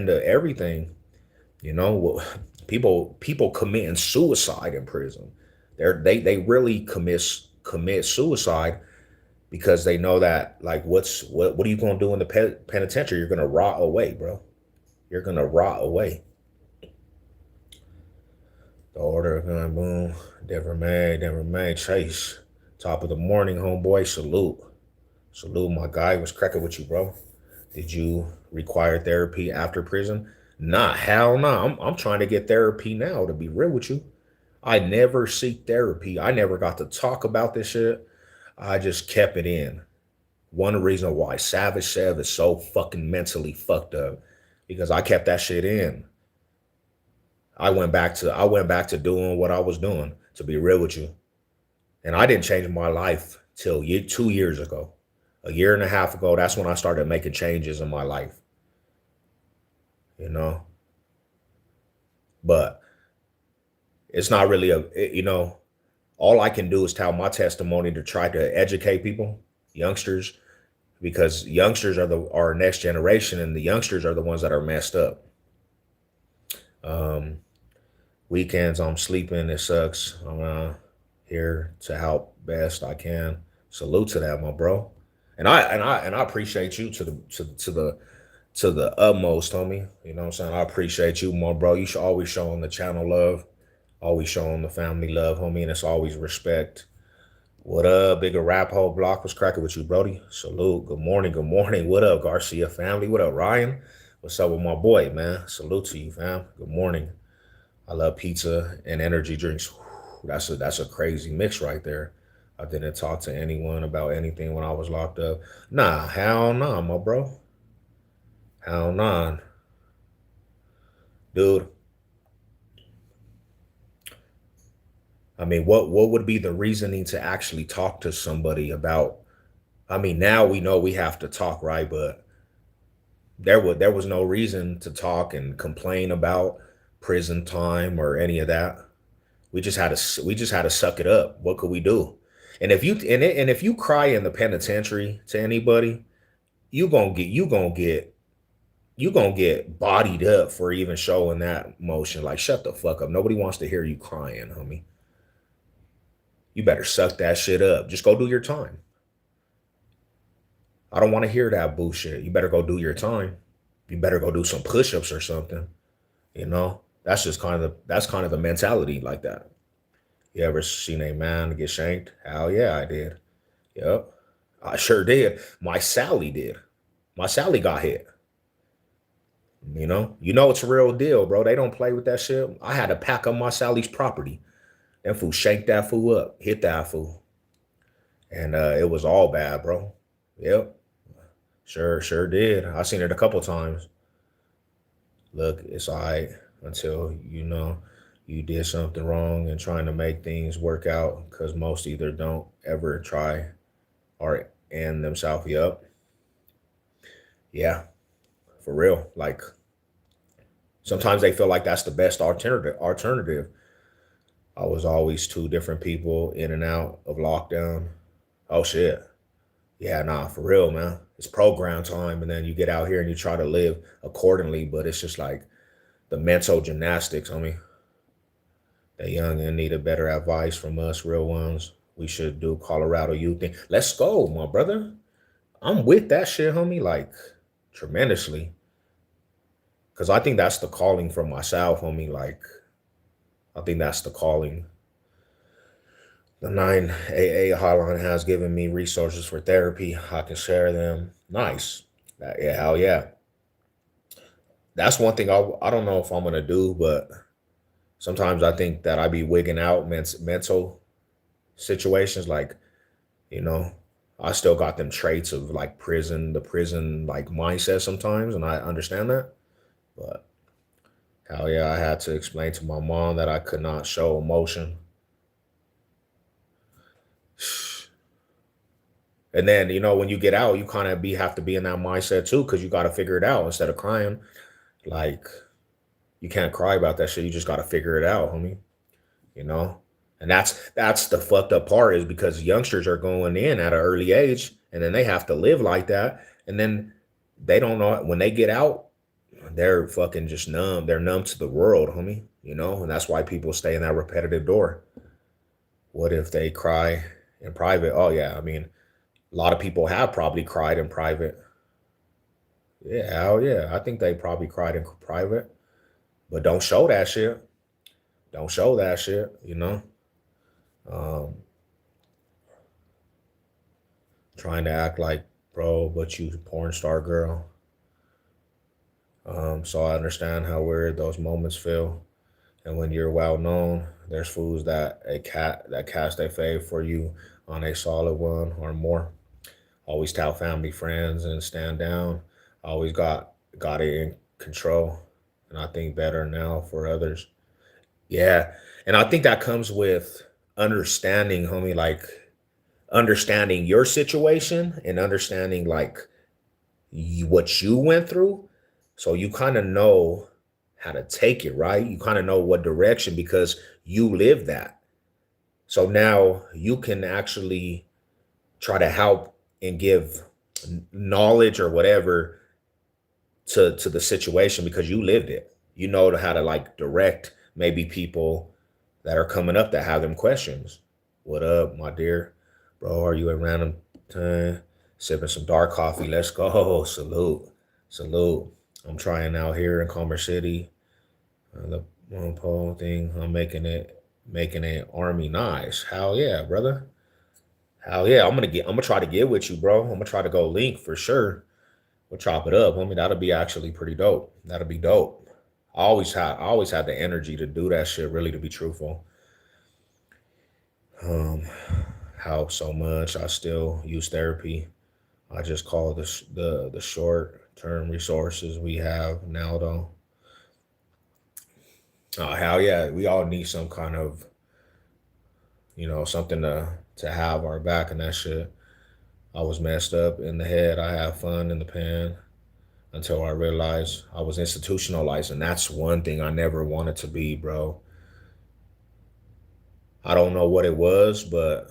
of everything. You know, people committing suicide in prison. They really commit suicide because they know that, like, what are you gonna do in the penitentiary? You're gonna rot away, bro. You're gonna rot away. The order of gun, boom. Denver May, Chase. Top of the morning, homeboy. Salute. Salute, my guy. What's cracking with you, bro? Did you require therapy after prison? Nah, hell no. I'm trying to get therapy now, to be real with you. I never seek therapy. I never got to talk about this shit. I just kept it in. One reason why Savage Sev is so fucking mentally fucked up because I kept that shit in. I went back to doing what I was doing, to be real with you. And I didn't change my life till 2 years ago. A year and a half ago, that's when I started making changes in my life. You know? But it's not really all I can do is tell my testimony to try to educate people, youngsters, because youngsters are our next generation, and the youngsters are the ones that are messed up. Weekends I'm sleeping, it sucks. I'm here to help best I can. Salute to that, my bro. And I appreciate you to the utmost, homie. You know what I'm saying? I appreciate you, my bro. You should always show on the channel love, always showing the family love, homie, and it's always respect. What up, bigger rap hole block? What's cracking with you, Brody? Salute. Good morning. Good morning. What up, Garcia family? What up, Ryan? What's up with my boy, man? Salute to you, fam. Good morning. I love pizza and energy drinks. That's a crazy mix right there. I didn't talk to anyone about anything when I was locked up. Nah, hell nah, my bro. Hell nah. Dude. I mean, what would be the reasoning to actually talk to somebody about? I mean, now we know we have to talk, right? But there was no reason to talk and complain about prison time or any of that. We just had to suck it up. What could we do? And if you cry in the penitentiary to anybody, you gonna get you gonna get bodied up for even showing that emotion. Like, shut the fuck up. Nobody wants to hear you crying, homie. You better suck that shit up. Just go do your time. I don't want to hear that bullshit. You better go do your time. You better go do some push-ups or something. You know, that's kind of the mentality like that. You ever seen a man get shanked? Hell yeah, I did. Yep, I sure did. My Sally did. My Sally got hit. You know it's a real deal, bro. They don't play with that shit. I had to pack up my Sally's property. That fool shanked that fool up, hit that fool, and it was all bad, bro. Yep, sure did. I seen it a couple times. Look, it's all right until you know you did something wrong and trying to make things work out because most either don't ever try or end themselves up. Yeah, for real. Like sometimes they feel like that's the best alternative. I was always two different people in and out of lockdown. Oh shit. Yeah, nah, for real, man. It's program time, and then you get out here and you try to live accordingly, but it's just like the mental gymnastics, homie. That young and needed better advice from us, real ones. We should do Colorado youth thing. Let's go, my brother. I'm with that shit, homie, like tremendously. Cause I think that's the calling for myself, homie. Like, I think that's the calling. The 9AA hotline has given me resources for therapy. I can share them. Nice. Yeah, hell yeah. That's one thing I don't know if I'm gonna do, but sometimes I think that I be wigging out mental situations. Like, you know, I still got them traits of like the prison like mindset sometimes, and I understand that. But hell yeah, I had to explain to my mom that I could not show emotion. And then, when you get out, you kind of be have to be in that mindset too, because you got to figure it out instead of crying. Like, you can't cry about that shit. You just got to figure it out, homie. You know, and that's the fucked up part is because youngsters are going in at an early age, and then they have to live like that, and then they don't know when they get out, they're fucking just numb. They're numb to the world, homie. And that's why people stay in that repetitive door. What if they cry in private? Oh yeah, I mean, a lot of people have probably cried in private. Yeah, hell yeah. I think they probably cried in private, but don't show that shit. Don't show that shit. Um, Trying to act like, bro, but you porn star girl. So I understand how weird those moments feel. And when you're well known, there's fools that cast a fave for you on a solid one or more. Always tell family, friends, and stand down. Always got it in control, and I think better now for others. Yeah, and I think that comes with understanding, homie. Like understanding your situation and understanding like what you went through, so you kind of know how to take it, right? You kind of know what direction because you live that. So now you can actually try to help and give knowledge or whatever to the situation because you lived it. You know how to like direct maybe people that are coming up that have them questions. What up, my dear? Bro, are you at random time? Sipping some dark coffee. Let's go. Salute. Salute. I'm trying out here in Commerce City. The one pole thing. I'm making it army nice. Hell yeah, brother. Hell yeah. I'm gonna try to get with you, bro. I'm gonna try to go link for sure. We'll chop it up. I mean, that'll be actually pretty dope. That'll be dope. I always had the energy to do that shit, really, to be truthful. Um, help so much. I still use therapy. I just call the short term resources we have now though. Oh hell yeah. We all need some kind of, something to have our back and that shit. I was messed up in the head. I had fun in the pan until I realized I was institutionalized. And that's one thing I never wanted to be, bro. I don't know what it was, but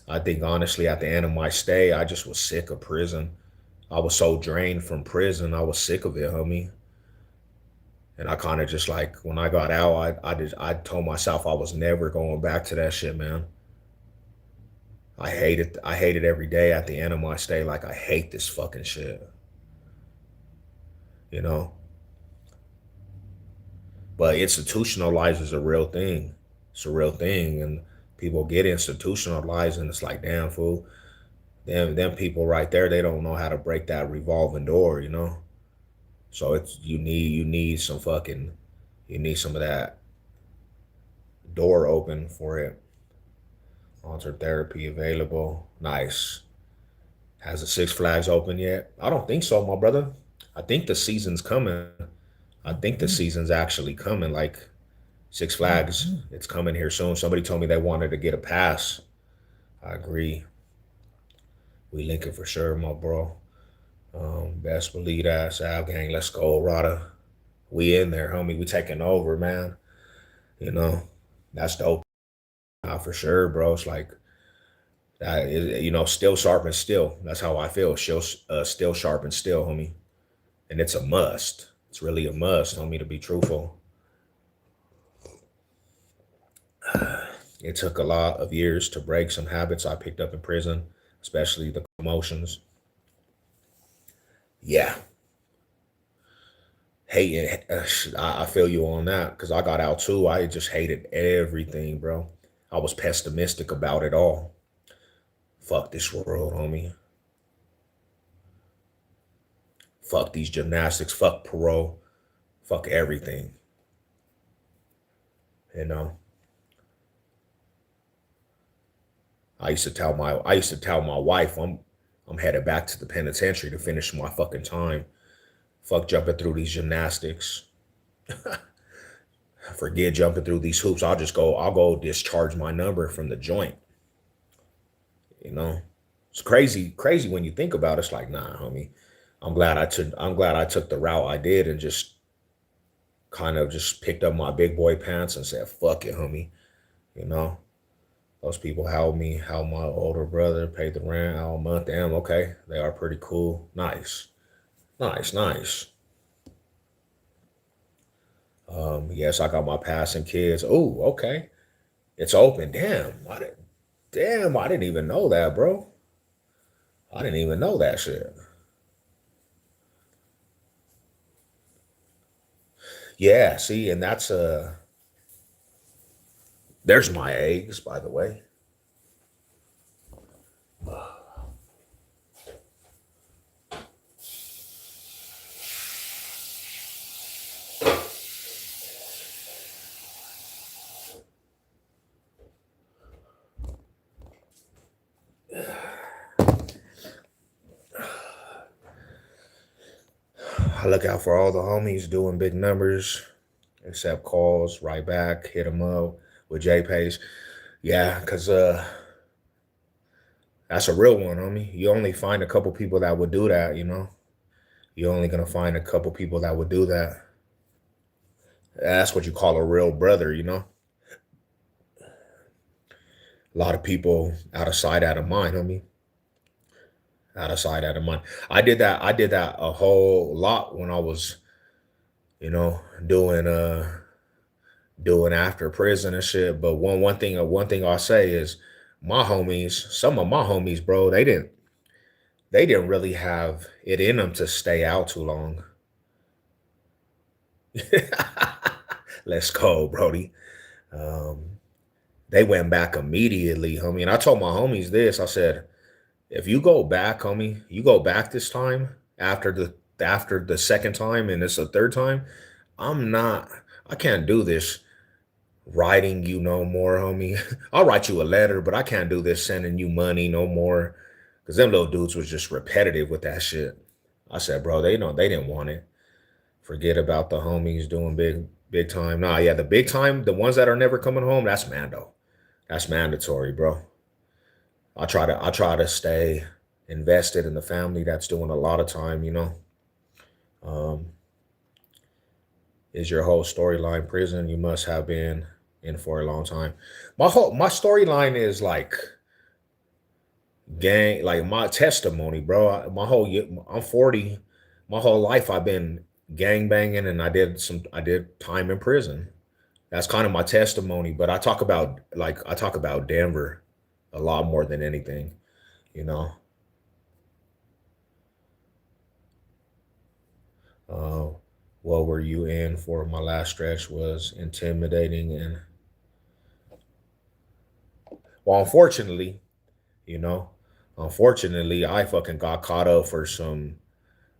I think honestly, at the end of my stay, I just was sick of prison. I was so drained from prison. I was sick of it, homie. And I kind of just like when I got out, I told myself I was never going back to that shit, man. I hate it every day at the end of my stay. Like I hate this fucking shit, you know. But institutionalized is a real thing. It's a real thing, and people get institutionalized, and it's like, damn fool, them people right there, they don't know how to break that revolving door, you know. So it's you need some fucking you need some of that door open for it. Altered therapy available. Nice. Has the Six Flags open yet? I don't think so, my brother. I think the season's coming. I think the season's actually coming. Like Six Flags, it's coming here soon. Somebody told me they wanted to get a pass. I agree. We linking for sure, my bro. Best believe that. Sav gang, let's go, Rada. We in there, homie. We taking over, man. You know, that's dope. For sure, bro. It's like that is, still sharp and still. That's how I feel. Still sharp and still, homie. And it's a must. It's really a must, homie, to be truthful. It took a lot of years to break some habits I picked up in prison, especially the emotions. Yeah, hating. I feel you on that because I got out too. I just hated everything, bro. I was pessimistic about it all. Fuck this world, homie. Fuck these gymnastics. Fuck parole. Fuck everything. You know. I used to tell my wife I'm headed back to the penitentiary to finish my fucking time. Fuck jumping through these gymnastics. Forget jumping through these hoops. I'll go discharge my number from the joint. You know? It's crazy when you think about it. It's like, nah, homie. I'm glad I took the route I did and just kind of just picked up my big boy pants and said, fuck it, homie. You know? Those people helped my older brother, paid the rent all month. Damn, okay. They are pretty cool. Nice. Nice, nice. Yes, I got my passing kids. Oh, okay. It's open. I didn't even know that, bro. I didn't even know that shit. Yeah, see, and that's there's my eggs, by the way. I look out for all the homies doing big numbers, accept calls, write back, hit them up with JPays. Yeah, cause that's a real one, homie. You only find a couple people that would do that, you know. You're only gonna find a couple people that would do that. That's what you call a real brother, you know. A lot of people out of sight, out of mind, homie. Out of sight, out of mind. I did that a whole lot when I was, doing doing after prison and shit. But one thing I'll say is some of my homies, bro, they didn't really have it in them to stay out too long. Let's go, Brody. Um, they went back immediately, homie. And I told my homies this. I said, if you go back, homie, you go back this time after the second time and it's the third time, I'm not I can't do this writing you no more, homie. I'll write you a letter, but I can't do this sending you money no more. Cause them little dudes was just repetitive with that shit. I said, bro, they didn't want it. Forget about the homies doing big time. Nah, yeah, the big time, the ones that are never coming home, that's Mando. That's mandatory, bro. I try to stay invested in the family that's doing a lot of time, you know. Um, is your whole storyline prison? You must have been in for a long time. My storyline is like, gang, like my testimony, bro. I'm 40. My whole life I've been gang banging, and I did time in prison. That's kind of my testimony. But I talk about Denver a lot more than anything. You know, uh, what were you in for? My last stretch was intimidating, and well, you know, unfortunately, I fucking got caught up for some.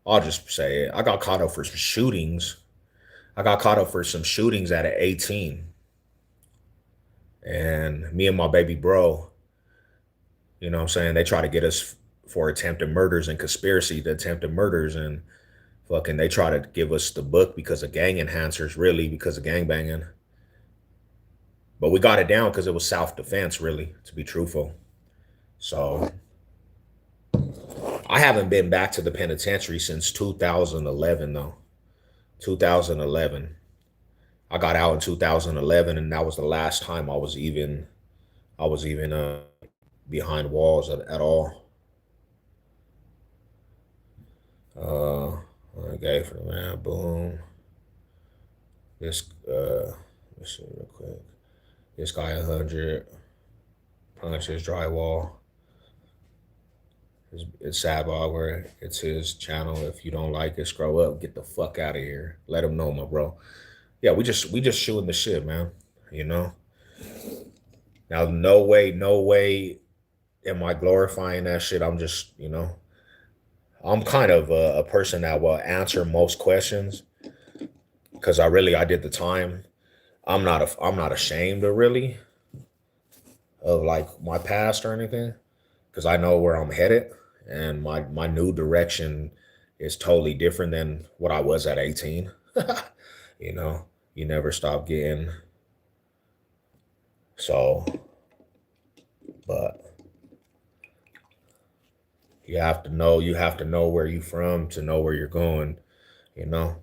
I'll just say it. I got caught up for some shootings. I got caught up for some shootings at 18. And me and my baby bro, you know what I'm saying? They try to get us for attempted murders and conspiracy to attempted murders. And fucking, they try to give us the book because of gang enhancers, really, because of gang banging. But we got it down because it was self defense, really, to be truthful. So I haven't been back to the penitentiary since 2011, though. 2011. I got out in 2011, and that was the last time I was even behind walls at all. Uh, okay, for the man, boom. This let's see real quick. This guy 100 punches drywall. It's Sabah where it's his channel. If you don't like it, scroll up. Get the fuck out of here. Let him know, my bro. Yeah, we just shooting the shit, man. You know. Now, no way am I glorifying that shit. I'm just, I'm kind of a person that will answer most questions because I did the time. I'm not ashamed of really of like my past or anything because I know where I'm headed and my new direction is totally different than what I was at 18. you know, you never stop getting so, but you have to know where you're from to know where you're going, you know.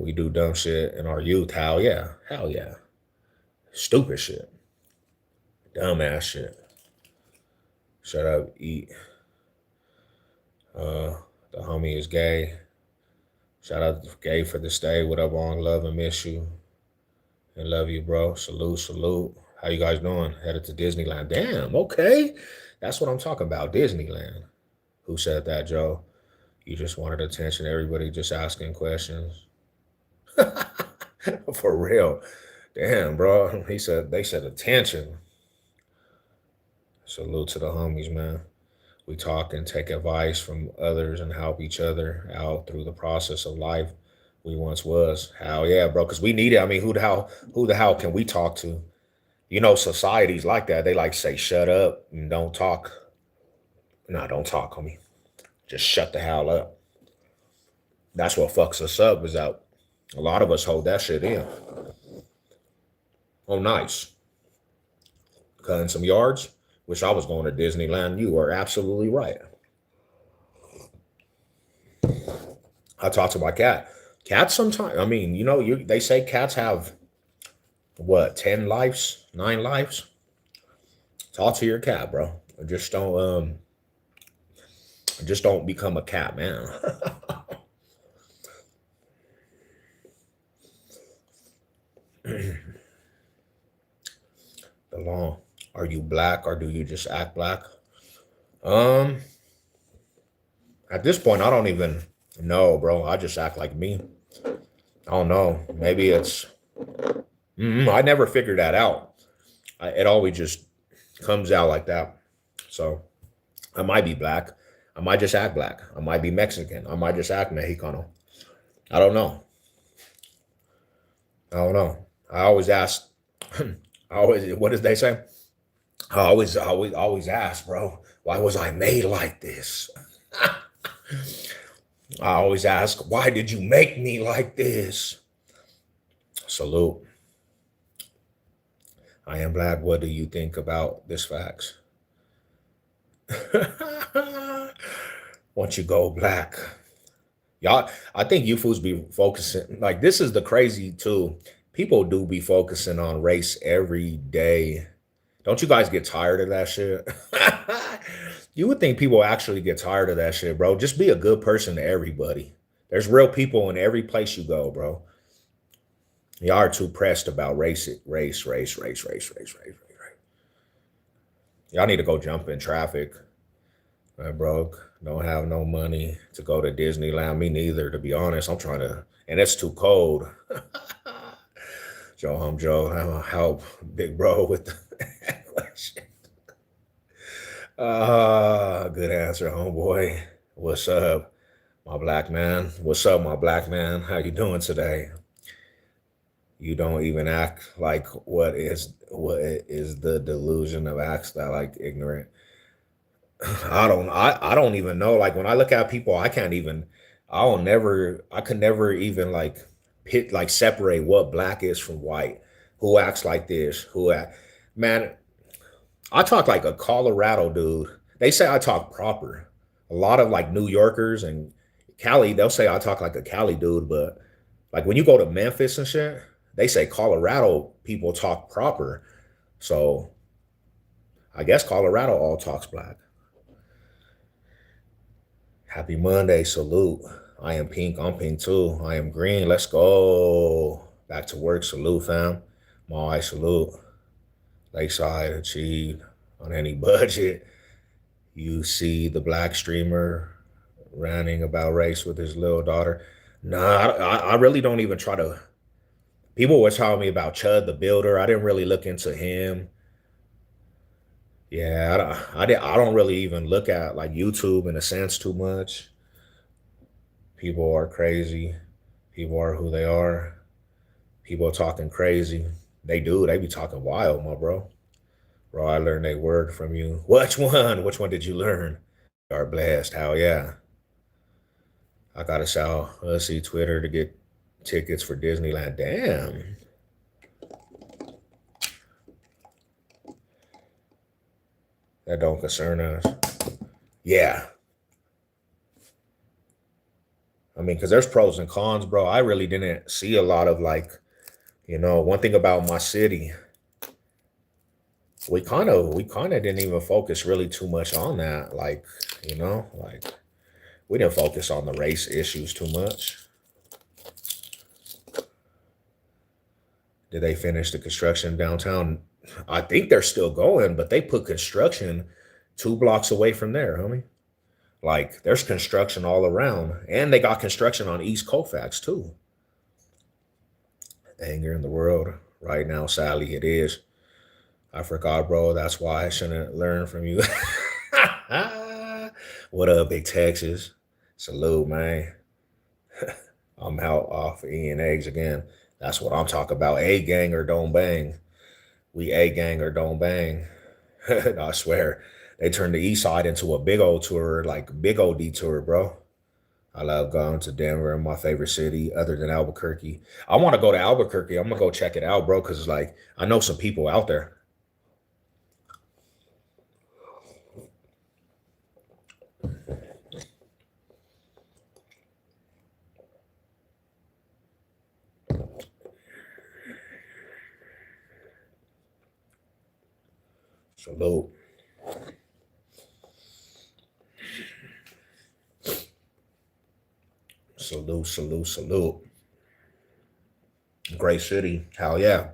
We do dumb shit in our youth. Hell yeah, stupid shit, dumbass shit. Shut up, eat. Uh, the homie is gay. Shout out to Gay for the stay. What up, on love and miss you and love you, bro. Salute, salute. How you guys doing? Headed to Disneyland. Damn, okay. That's what I'm talking about. Disneyland. Who said that, Joe? You just wanted attention. Everybody just asking questions. For real. Damn, bro. They said attention. Salute to the homies, man. We talk and take advice from others and help each other out through the process of life we once was. Hell yeah, bro. Because we need it. I mean, who the hell can we talk to? You know, societies like that. They like to say, shut up and don't talk. No, don't talk, homie. Just shut the hell up. That's what fucks us up is that a lot of us hold that shit in. Oh, nice. Cutting some yards. Wish I was going to Disneyland. You are absolutely right. I talk to my cat. Cats sometimes, I mean, they say cats have what, 10 lives, 9 lives? Talk to your cat, bro. Just don't become a cat, man. The law. Are you black or do you just act black? Um, at this point, I don't even know, bro. I just act like me. I don't know. Maybe it's. I never figured that out. It always just comes out like that. So I might be black. I might just act black. I might be Mexican. I might just act Mexicano. I don't know. I don't know. I always ask. I always. What did they say? Always ask, bro. Why was I made like this? I always ask, why did you make me like this? Salute. I am black. What do you think about this facts? Once you go black, y'all, I think you fools be focusing like this is the crazy too. People do be focusing on race every day. Don't you guys get tired of that shit? You would think people actually get tired of that shit, bro. Just be a good person to everybody. There's real people in every place you go, bro. Y'all are too pressed about race. Y'all need to go jump in traffic. I broke. Don't have no money to go to Disneyland. Me neither, to be honest. I'm trying to, and it's too cold. Joe, I'll help big bro with the question. Good answer, homeboy. What's up, my black man? What's up, my black man? How you doing today? You don't even act like what is the delusion of acts that like ignorant. I don't even know. Like when I look at people, I could never even like pit like separate what black is from white. Who acts like this? Man, I talk like a Colorado dude. They say I talk proper. A lot of like New Yorkers and Cali, they'll say I talk like a Cali dude, but like when you go to Memphis and shit, they say Colorado people talk proper. So I guess Colorado all talks black. Happy Monday, salute. I am pink, I'm pink too. I am green, let's go. Back to work, salute, fam. My salute. Lakeside achieved on any budget. You see the black streamer ranting about race with his little daughter. Nah, I really don't even try to. People were telling me about Chud the Builder. I didn't really look into him. Yeah, I don't really even look at like YouTube in a sense too much. People are crazy. People are who they are. People are talking crazy. They be talking wild, my bro. Bro, I learned a word from you. Which one? Which one did you learn? You are blessed. Hell yeah. I gotta sell. Let's see, Twitter to get tickets for Disneyland. Damn. That don't concern us. Yeah. I mean, because there's pros and cons, bro. I really didn't see a lot of like, one thing about my city, we kind of didn't even focus really too much on that. Like we didn't focus on the race issues too much. Did they finish the construction downtown? I think they're still going, but they put construction 2 blocks away from there, homie. Like there's construction all around, and they got construction on East Colfax too. Anger in the world right now, sadly, it is. I forgot, bro. That's why I shouldn't learn from you. What up, Big Texas? Salute, man. I'm out off eating eggs again. That's what I'm talking about. A gang or don't bang. We a gang or don't bang. I swear. They turned the east side into a big old tour, like big old detour, bro. I love going to Denver, my favorite city, other than Albuquerque. I want to go to Albuquerque. I'm gonna go check it out, bro, because like I know some people out there. Salute. Salute. Great city. Hell yeah.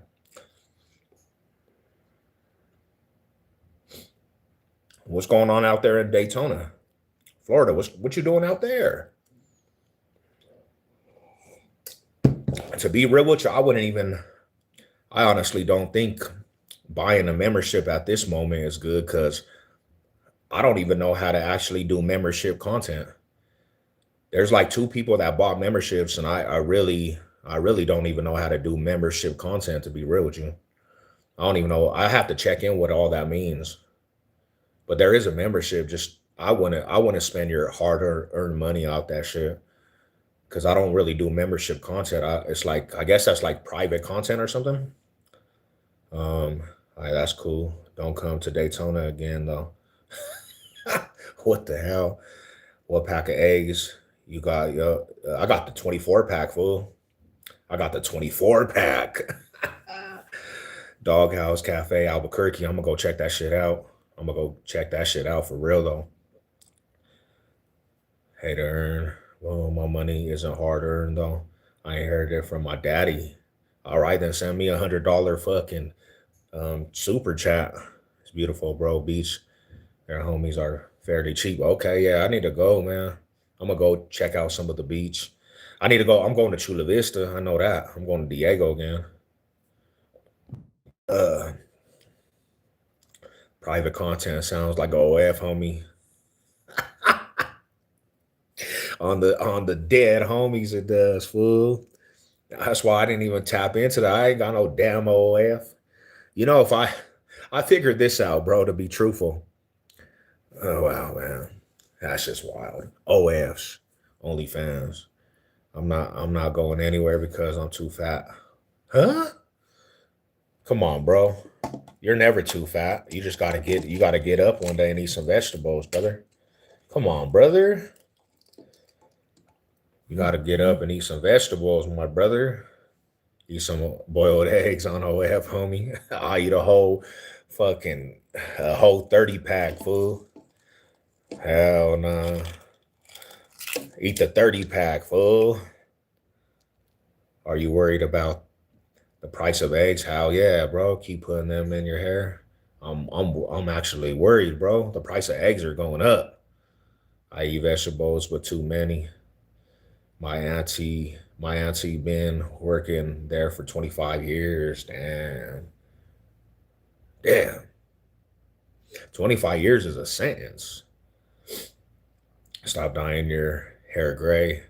What's going on out there in Daytona, Florida? What you doing out there? To be real with you, I honestly don't think buying a membership at this moment is good because I don't even know how to actually do membership content. There's like 2 people that bought memberships, and I really don't even know how to do membership content, to be real with you. I don't even know. I have to check in what all that means. But there is a membership. Just I wanna spend your hard earned money out that shit because I don't really do membership content. It's like I guess that's like private content or something. Um, all right, that's cool. Don't come to Daytona again though. What the hell? What pack of eggs you got? Yo, I got the 24 pack, fool. I got the 24 pack. Doghouse Cafe, Albuquerque. I'm gonna go check that shit out. I'm gonna go check that shit out for real though. Hey to earn. Well, my money isn't hard earned though. I inherited it from my daddy. All right, then send me $100 fucking super chat. It's beautiful, bro. Beach. Their homies are fairly cheap. Okay, yeah, I need to go, man. I'm gonna go check out some of the beach. I need to go. I'm going to Chula Vista. I know that. I'm going to Diego again. Uh, Private content sounds like a OF, homie. On the dead homies, it does, fool. That's why I didn't even tap into that. I ain't got no damn OF. You know, if I figured this out, bro, to be truthful. Oh wow, man. That's just wild. OFs, OnlyFans. I'm not going anywhere because I'm too fat. Huh? Come on, bro. You're never too fat. You gotta get up one day and eat some vegetables, brother. Come on, brother. You gotta get up and eat some vegetables, my brother. Eat some boiled eggs on OF, homie. I eat fucking a whole 30 pack, fool. Hell nah. Eat the 30 pack, fool. Are you worried about the price of eggs? Hell yeah, bro. Keep putting them in your hair. I'm actually worried, bro. The price of eggs are going up. I eat vegetables, but too many. My auntie been working there for 25 years. Damn. Damn. 25 years is a sentence. Stop dyeing your hair gray.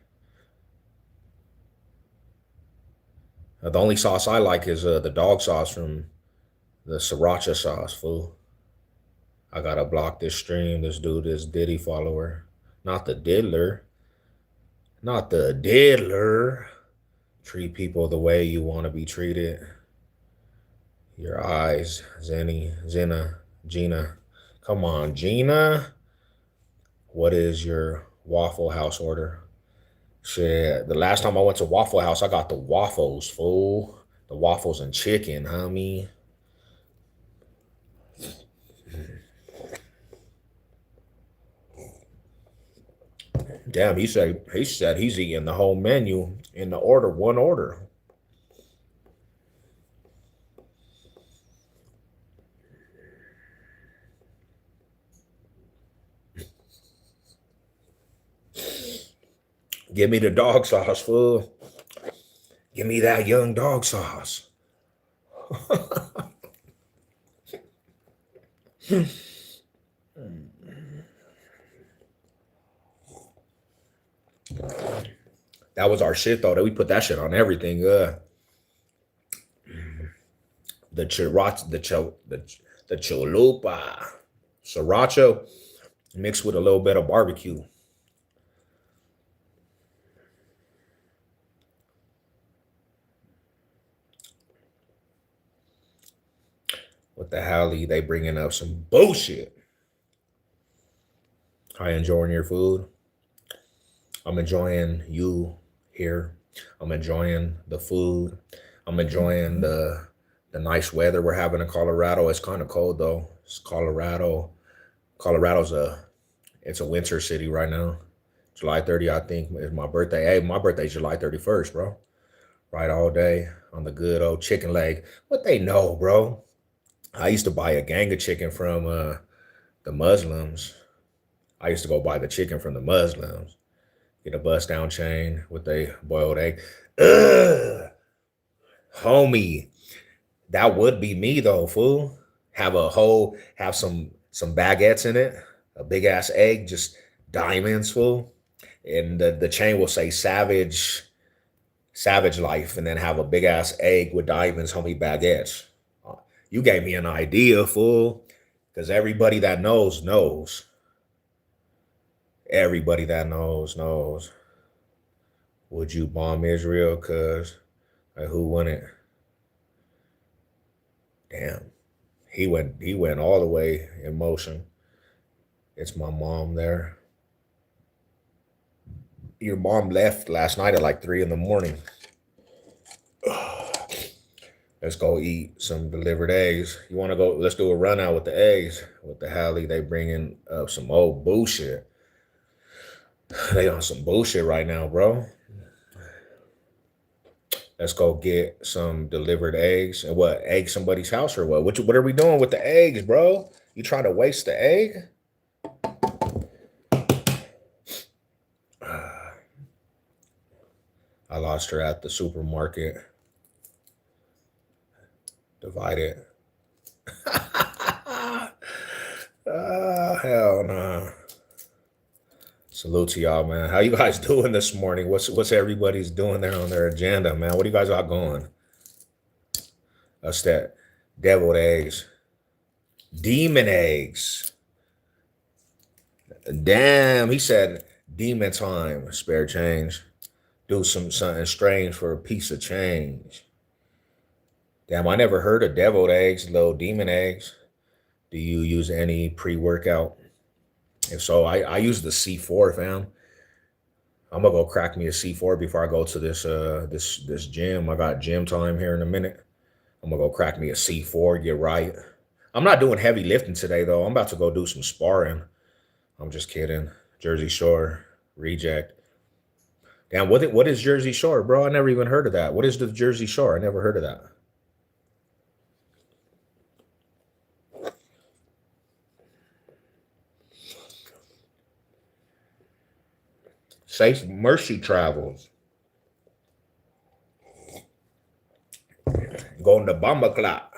The only sauce I like is the dog sauce from the sriracha sauce, fool. I gotta block this stream. This dude is Diddy follower. Not the diddler. Not the diddler. Treat people the way you want to be treated. Your eyes, Gina. Come on, Gina. What is your Waffle House order? Shit, the last time I went to Waffle House, I got the waffles, fool. The waffles and chicken, homie. Damn, he said he's eating the whole menu in the order, one order. Give me the dog sauce, fool. Give me that young dog sauce. That was our shit though. That we put that shit on everything. The chirach, the chalupa, sriracha mixed with a little bit of barbecue. What the hell are they bringing up some bullshit? I enjoying your food. I'm enjoying you here. I'm enjoying the food. I'm enjoying the nice weather we're having in Colorado. It's kind of cold though. It's Colorado. Colorado's it's a winter city right now. July 30, I think, is my birthday. Hey, my birthday's July 31st, bro. Right all day on the good old chicken leg. What they know, bro? I used to buy a gang of chicken from the Muslims. I used to go buy the chicken from the Muslims. Get a bust down chain with a boiled egg. Ugh, homie, that would be me though, fool. Have some baguettes in it, a big ass egg, just diamonds, fool. And the chain will say savage life, and then have a big ass egg with diamonds, homie, baguettes. You gave me an idea, fool. Because everybody that knows. Everybody that knows. Would you bomb Israel? Cause like, who wouldn't? Damn. He went all the way in motion. It's my mom there. Your mom left last night at like 3 in the morning. Let's go eat some delivered eggs. You want to go? Let's do a run out with the eggs. What the hell? They bringing up some old bullshit. They on some bullshit right now, bro. Let's go get some delivered eggs. And what? Egg somebody's house or what? What are we doing with the eggs, bro? You trying to waste the egg? I lost her at the supermarket. Divided. Hell no. Salute to y'all, man. How you guys doing this morning? What's everybody's doing there on their agenda, man? What do you guys got going? That's that deviled eggs. Demon eggs. Damn, he said demon time. Spare change. Do something strange for a piece of change. Damn, I never heard of deviled eggs, little demon eggs. Do you use any pre-workout? If so, I use the C4, fam. I'm gonna go crack me a C4 before I go to this gym. I got gym time here in a minute. I'm gonna go crack me a C4, get right. I'm not doing heavy lifting today though. I'm about to go do some sparring. I'm just kidding. Jersey Shore, reject. Damn, what is Jersey Shore, bro? I never even heard of that. What is the Jersey Shore? I never heard of that. Safe Mercy Travels. Going to Bomba Clot.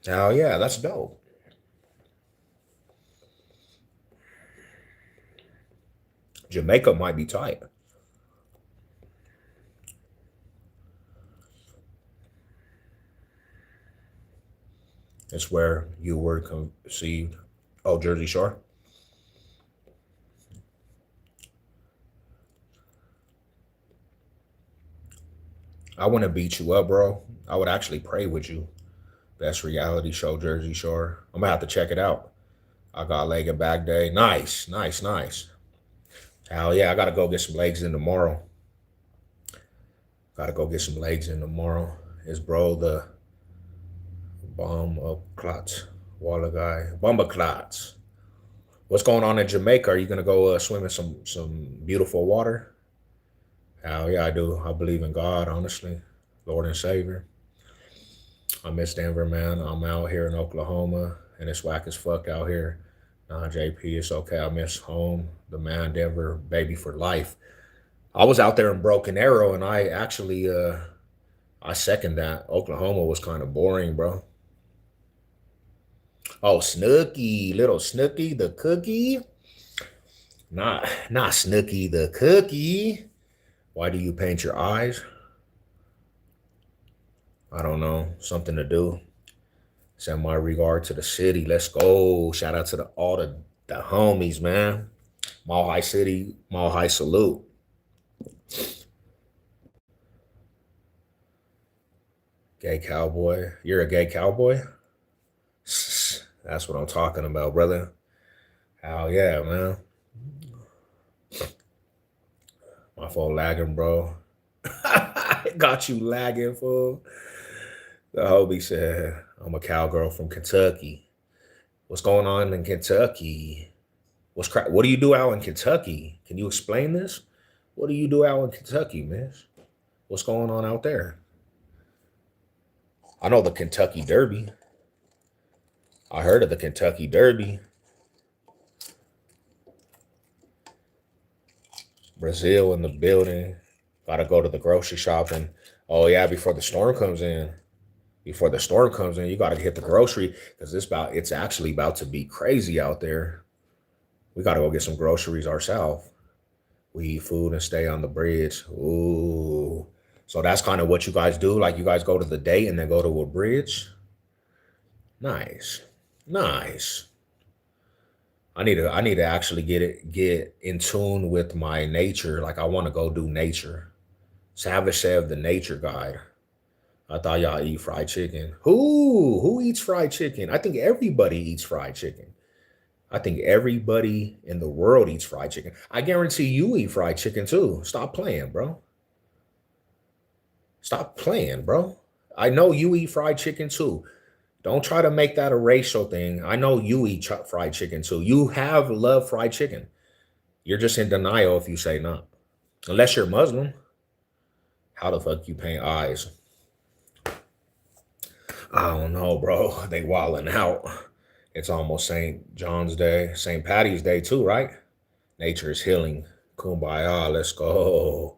Hell yeah, that's dope. Jamaica might be tight. It's where you were conceived. Oh, Jersey Shore. I want to beat you up, bro. I would actually pray with you. Best reality show, Jersey Shore. I'm gonna have to check it out. I got leg and back day. Nice, nice, nice. Hell yeah, I gotta go get some legs in tomorrow. Gotta go get some legs in tomorrow. Is bro the bomb of clots? Water guy. Bomba clots. What's going on in Jamaica? Are you gonna go swim in some beautiful water? Hell yeah, I do. I believe in God, honestly. Lord and Savior. I miss Denver, man. I'm out here in Oklahoma, and it's whack as fuck out here. Nah, JP, it's okay. I miss home. The man, Denver, baby for life. I was out there in Broken Arrow, and I actually, I second that. Oklahoma was kind of boring, bro. Oh, Snooky, little Snooky, the cookie. Not Snooky, the cookie. Why do you paint your eyes? I don't know. Something to do. Send my regard to the city. Let's go. Shout out to all the homies, man. Mile High City, Mile High salute. Gay cowboy. You're a gay cowboy? That's what I'm talking about, brother. Hell yeah, man. My phone lagging, bro. Got you lagging, fool. The homie said, I'm a cowgirl from Kentucky. What's going on in Kentucky? What do you do out in Kentucky? Can you explain this? What do you do out in Kentucky, miss? What's going on out there? I know the Kentucky Derby. I heard of the Kentucky Derby. Brazil in the building. Gotta go to the grocery shop and oh yeah, before the storm comes in. Before the storm comes in, you gotta hit the grocery because it's actually about to be crazy out there. We gotta go get some groceries ourselves. We eat food and stay on the bridge. Ooh. So that's kind of what you guys do. Like you guys go to the date and then go to a bridge. Nice. Nice. I need to actually get in tune with my nature. Like I want to go do nature. Savage said the nature guide. I thought y'all eat fried chicken. Who eats fried chicken? I think everybody eats fried chicken. I think everybody in the world eats fried chicken. I guarantee you eat fried chicken too. Stop playing, bro. Stop playing, bro. I know you eat fried chicken too. Don't try to make that a racial thing. I know you eat fried chicken too. You have love fried chicken. You're just in denial if you say no. Unless you're Muslim. How the fuck you paint eyes? I don't know, bro. They wilding out. It's almost St. John's Day, St. Patty's Day too, right? Nature is healing. Kumbaya, let's go.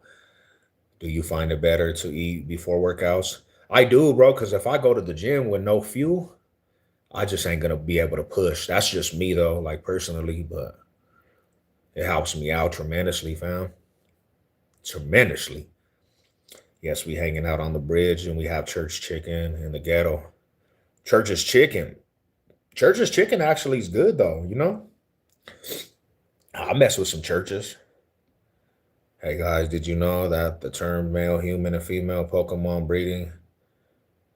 Do you find it better to eat before workouts? I do, bro, because if I go to the gym with no fuel, I just ain't gonna be able to push. That's just me though, like personally, but it helps me out tremendously, fam. Tremendously. Yes, we hanging out on the bridge and we have church chicken in the ghetto. Church's chicken. Church's chicken actually is good though, you know? I mess with some churches. Hey guys, did you know that the term male human and female Pokemon breeding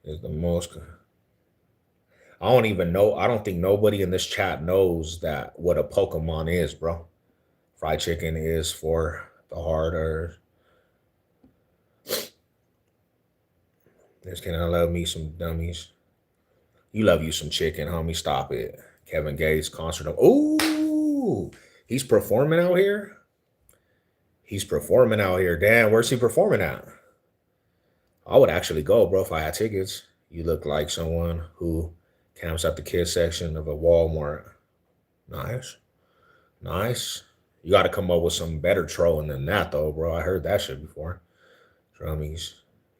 is the most? I don't even know. I don't think nobody in this chat knows that what a Pokemon is, bro. Fried chicken is for the heart or just can I love me some dummies. You love you some chicken, homie. Stop it. Kevin Gates concert. Ooh, he's performing out here. He's performing out here. Damn, where's he performing at? I would actually go, bro, if I had tickets. You look like someone who camps at the kids section of a Walmart. Nice. Nice. You got to come up with some better trolling than that, though, bro. I heard that shit before. Drummies.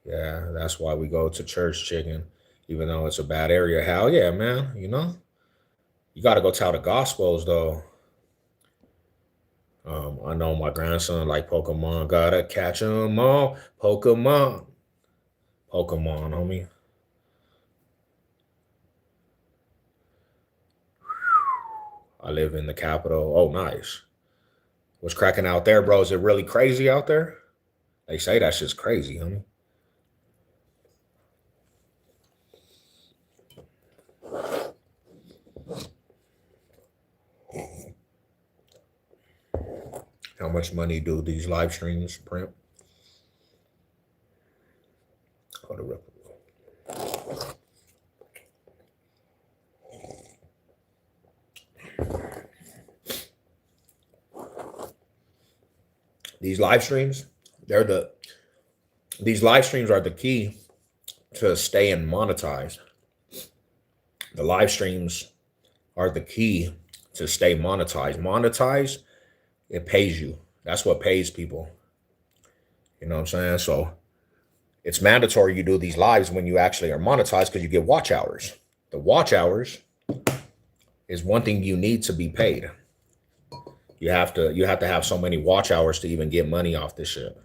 Yeah, that's why we go to church chicken, even though it's a bad area. Hell yeah, man. You know? You got to go tell the gospels, though. I know my grandson like Pokemon. Gotta catch 'em all. Pokemon. Pokemon, homie. I live in the capital. Oh, nice. What's cracking out there, bro? Is it really crazy out there? They say that shit's crazy, homie. How much money do these live streams print? These live streams, these live streams are the key to staying monetized. The live streams are the key to stay monetized. Monetized, it pays you. That's what pays people. You know what I'm saying? So it's mandatory you do these lives when you actually are monetized because you get watch hours. The watch hours is one thing you need to be paid. You have to have so many watch hours to even get money off this shit.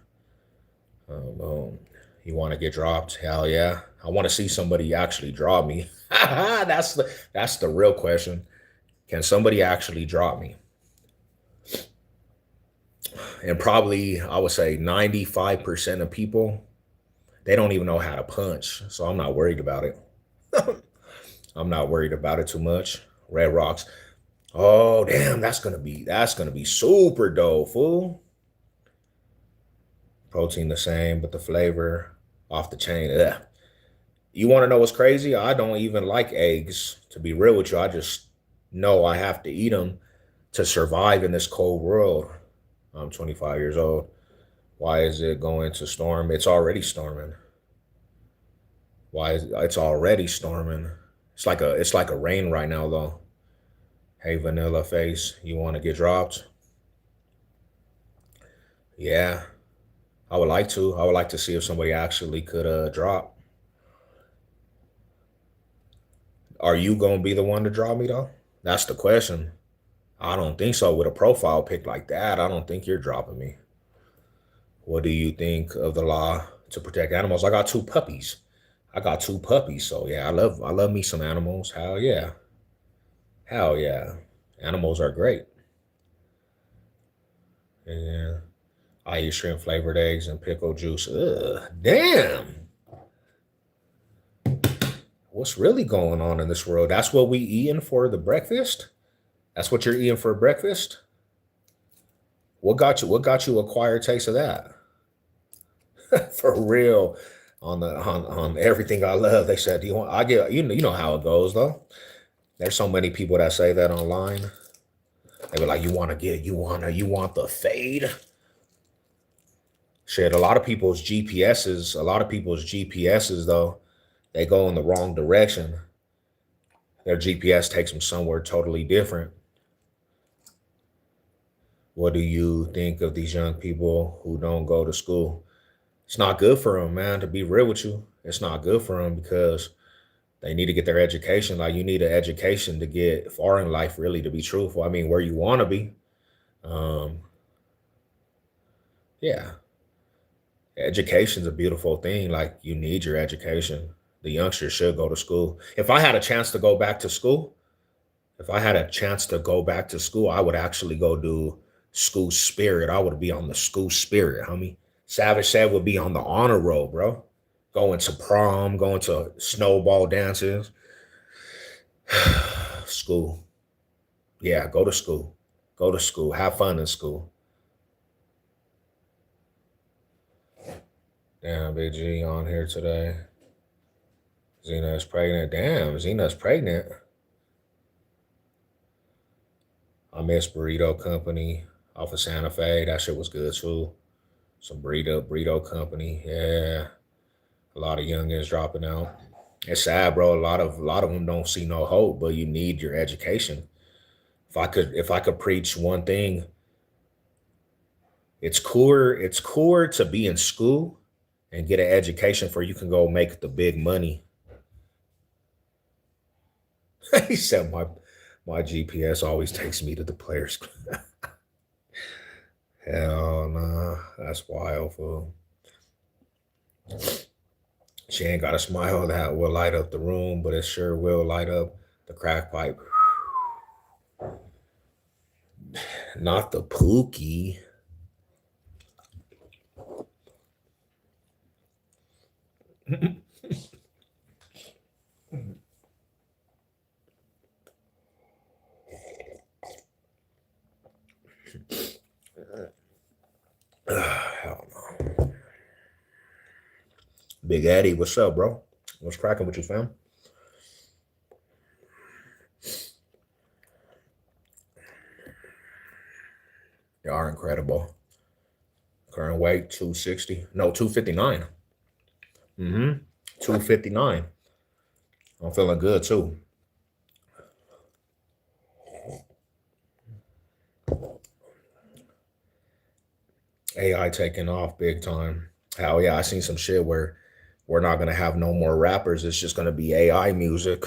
You want to get dropped? Hell yeah. I want to see somebody actually drop me. that's the real question. Can somebody actually drop me? And probably I would say 95% of people, they don't even know how to punch. So I'm not worried about it. I'm not worried about it too much. Red Rocks. Oh damn, that's gonna be super dope, fool. Protein the same, but the flavor off the chain. Ugh. You want to know what's crazy? I don't even like eggs. To be real with you, I just know I have to eat them to survive in this cold world. I'm 25 years old. Why is it going to storm? It's already storming. Why is it's already storming? It's like a rain right now though. Hey vanilla face, you want to get dropped? Yeah, I would like to. I would like to see if somebody actually could drop. Are you gonna be the one to drop me though? That's the question. I don't think so. With a profile pic like that, I don't think you're dropping me. What do you think of the law to protect animals? I got two puppies. So yeah, I love me some animals. Hell yeah. Hell yeah. Animals are great. Yeah. I eat shrimp flavored eggs and pickle juice. Ugh, damn. What's really going on in this world? That's what we eating for the breakfast? That's what you're eating for breakfast? What got you acquired taste of that? For real. On everything I love. They said, "Do you want?" I get you know how it goes though. There's so many people that say that online. They were like, "You want to get? You want the fade?" Shit, a lot of people's GPSs though, they go in the wrong direction. Their GPS takes them somewhere totally different. What do you think of these young people who don't go to school? It's not good for them, man. To be real with you, it's not good for them because they need to get their education. Like you need an education to get far in life, really, to be truthful. I mean, where you want to be. Um, yeah, education's a beautiful thing. Like you need your education. The youngsters should go to school. If I had a chance to go back to school, if I had a chance to go back to school, I would actually go do school spirit. I would be on the school spirit, homie. Savage said would be on the honor roll, bro. Going to prom, going to snowball dances. School. Yeah, go to school. Go to school. Have fun in school. Damn, Big G on here today. Xena is pregnant. Damn, Xena's pregnant. I miss Burrito Company off of Santa Fe. That shit was good too. Some burrito company. Yeah. A lot of youngins dropping out. It's sad, bro. A lot of them don't see no hope, but you need your education. If I could preach one thing, it's cooler to be in school and get an education for you can go make the big money. He said my GPS always takes me to the players. Hell nah. That's wild, fool. She ain't got a smile that will light up the room, but it sure will light up the crack pipe. Not the pookie. Hell no. Big Eddie, what's up, bro? What's cracking with you, fam? You are incredible. Current weight 260. No, 259. Mm-hmm. 259. I'm feeling good too. AI taking off big time. Hell yeah, I seen some shit where we're not gonna have no more rappers. It's just gonna be AI music.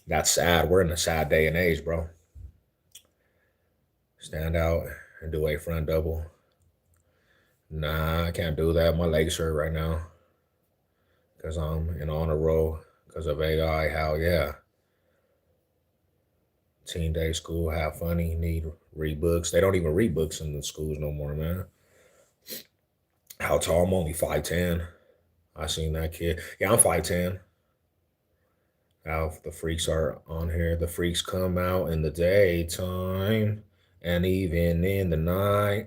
That's sad. We're in a sad day and age, bro. Stand out and do a front double. Nah, I can't do that. My legs hurt right now because I'm in on a roll because of AI. Hell yeah. Teen day school, have funny, need read books. They don't even read books in the schools no more, man. How tall? I'm only 5'10". I seen that kid. Yeah, I'm 5'10". How the freaks are on here. The freaks come out in the daytime and even in the night.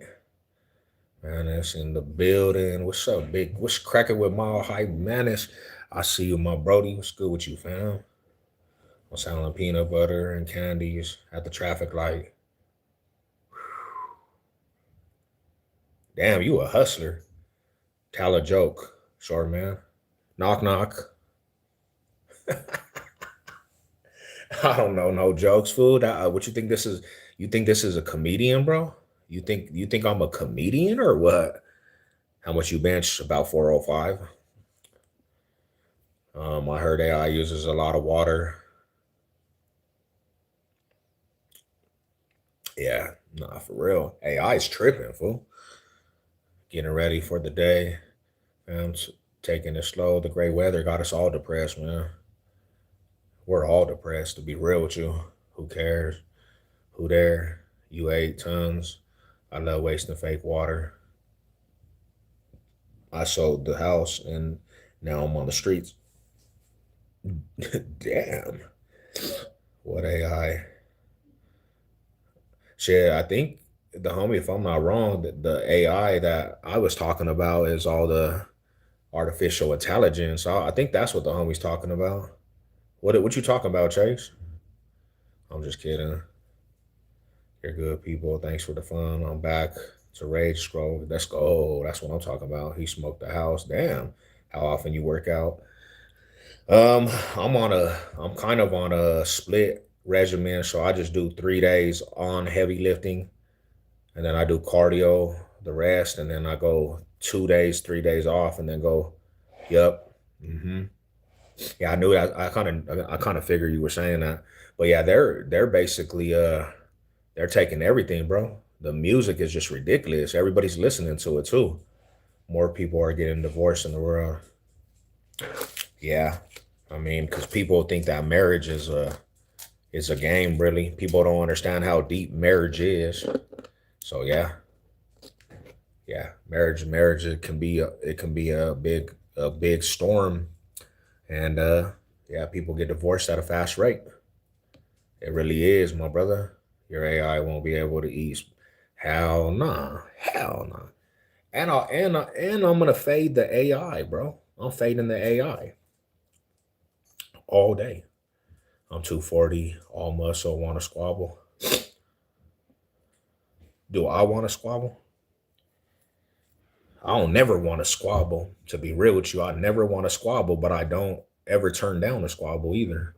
Man, that's in the building. What's up, big? What's cracking with Mile High Menace? I see you, my Brody. What's good with you, fam? I'm selling peanut butter and candies at the traffic light. Damn, you a hustler. Tell a joke, short man. Knock knock. I don't know no jokes, fool. What you think this is? You think this is a comedian, bro? You think I'm a comedian or what? How much you bench? About 405. I heard AI uses a lot of water. Yeah, nah, for real. AI is tripping, fool. Getting ready for the day. Taking it slow. The great weather got us all depressed, man. We're all depressed, to be real with you. Who cares? Who there? You ate tons. I love wasting fake water. I sold the house and now I'm on the streets. Damn. What AI? Shit, I think the homie, if I'm not wrong, the AI that I was talking about is all the artificial intelligence. I think that's what the homie's talking about. What you talking about, Chase? I'm just kidding. You're good people. Thanks for the fun. I'm back to Rage Scroll. Let's go. That's what I'm talking about. He smoked the house. Damn. How often you work out? Um, I'm kind of on a split regimen, so I just do 3 days on heavy lifting, and then I do cardio the rest, and then I go 2 days, 3 days off, and then go. Yep. Hmm. Yeah, I knew that. I kind of figured you were saying that, but yeah, they're basically they're taking everything, bro. The music is just ridiculous. Everybody's listening to it too. More people are getting divorced in the world. Yeah, I mean, because people think that marriage is a game. Really, people don't understand how deep marriage is. So yeah, yeah, marriage it can be a big storm, and yeah, people get divorced at a fast rate. It really is, my brother. Your AI won't be able to eat. Hell nah, hell nah. And I'm gonna fade the AI, bro. I'm fading the AI all day. I'm 240, all muscle, want to squabble. Do I want to squabble? I don't never want to squabble. To be real with you, I never want to squabble, but I don't ever turn down a squabble either.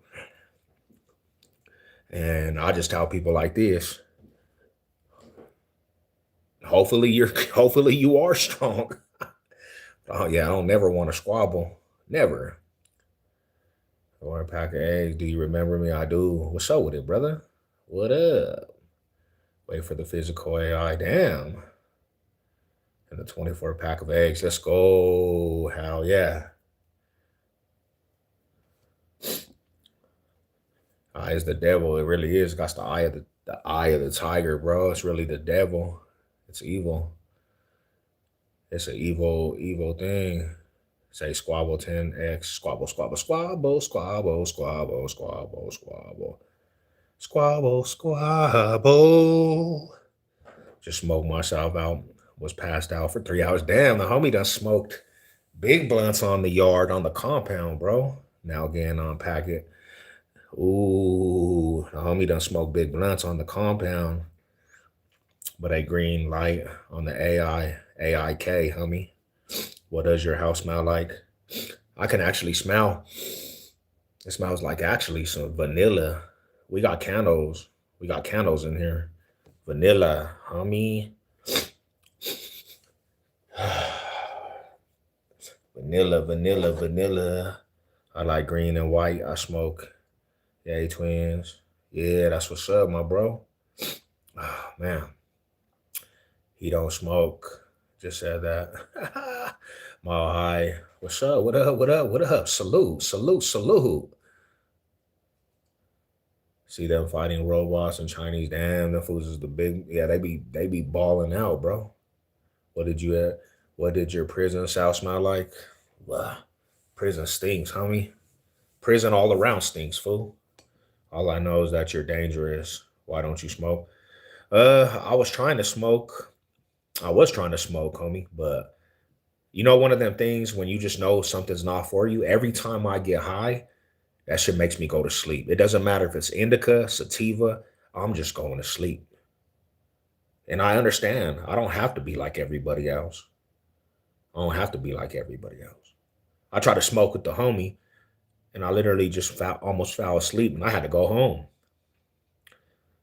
And I just tell people like this. Hopefully you are strong. Oh yeah, I don't never want to squabble. Never. Or a pack of eggs. Do you remember me? I do. What's up with it, brother? What up? Wait for the physical AI. Damn. And the 24 pack of eggs. Let's go. Hell yeah. Eye is the devil. It really is. Got the eye of the tiger, bro. It's really the devil. It's evil. It's an evil thing. Say squabble 10x. Squabble, squabble, squabble, squabble, squabble, squabble, squabble. Squabble, squabble. Just smoked myself out. Was passed out for 3 hours. Damn, the homie done smoked big blunts on the yard, on the compound, bro. Now again, unpack it. Ooh, the homie done smoked big blunts on the compound, but a green light on the AIK, homie. What does your house smell like? I can actually smell. It smells like actually some vanilla. We got candles. We got candles in here. Vanilla, homie. Vanilla, vanilla, vanilla. I like green and white. I smoke. Yay, twins. Yeah, that's what's up, my bro. Oh, man, he don't smoke. Just said that. Mile high. What's up? What up? What up? What up? Salute, salute, salute. See them fighting robots and Chinese. Damn, them fools is the big. Yeah, they be balling out, bro. What did you at? What did your prison cell smell like? Wow, prison stinks, homie. Prison all around stinks, fool. All I know is that you're dangerous. Why don't you smoke? I was trying to smoke. I was trying to smoke, homie, but one of them things when you just know something's not for you. Every time I get high, that shit makes me go to sleep. It doesn't matter if it's indica, sativa. I'm just going to sleep. And I understand. I don't have to be like everybody else. I don't have to be like everybody else. I tried to smoke with the homie, and I literally just almost fell asleep, and I had to go home.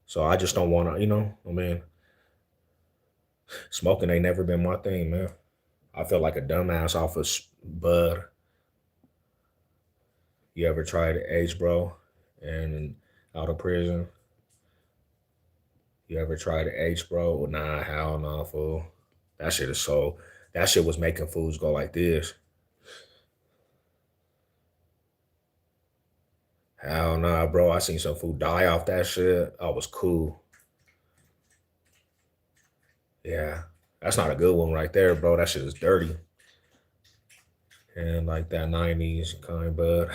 So I just don't want to, I mean, smoking ain't never been my thing, man. I feel like a dumbass off of bud. You ever tried H, bro? And out of prison, you ever tried H, bro? Nah, hell no, fool. That shit is so. That shit was making fools go like this. Hell nah, bro. I seen some food die off that shit. I was cool. Yeah, that's not a good one right there, bro. That shit is dirty. And like that 90s kind, bud.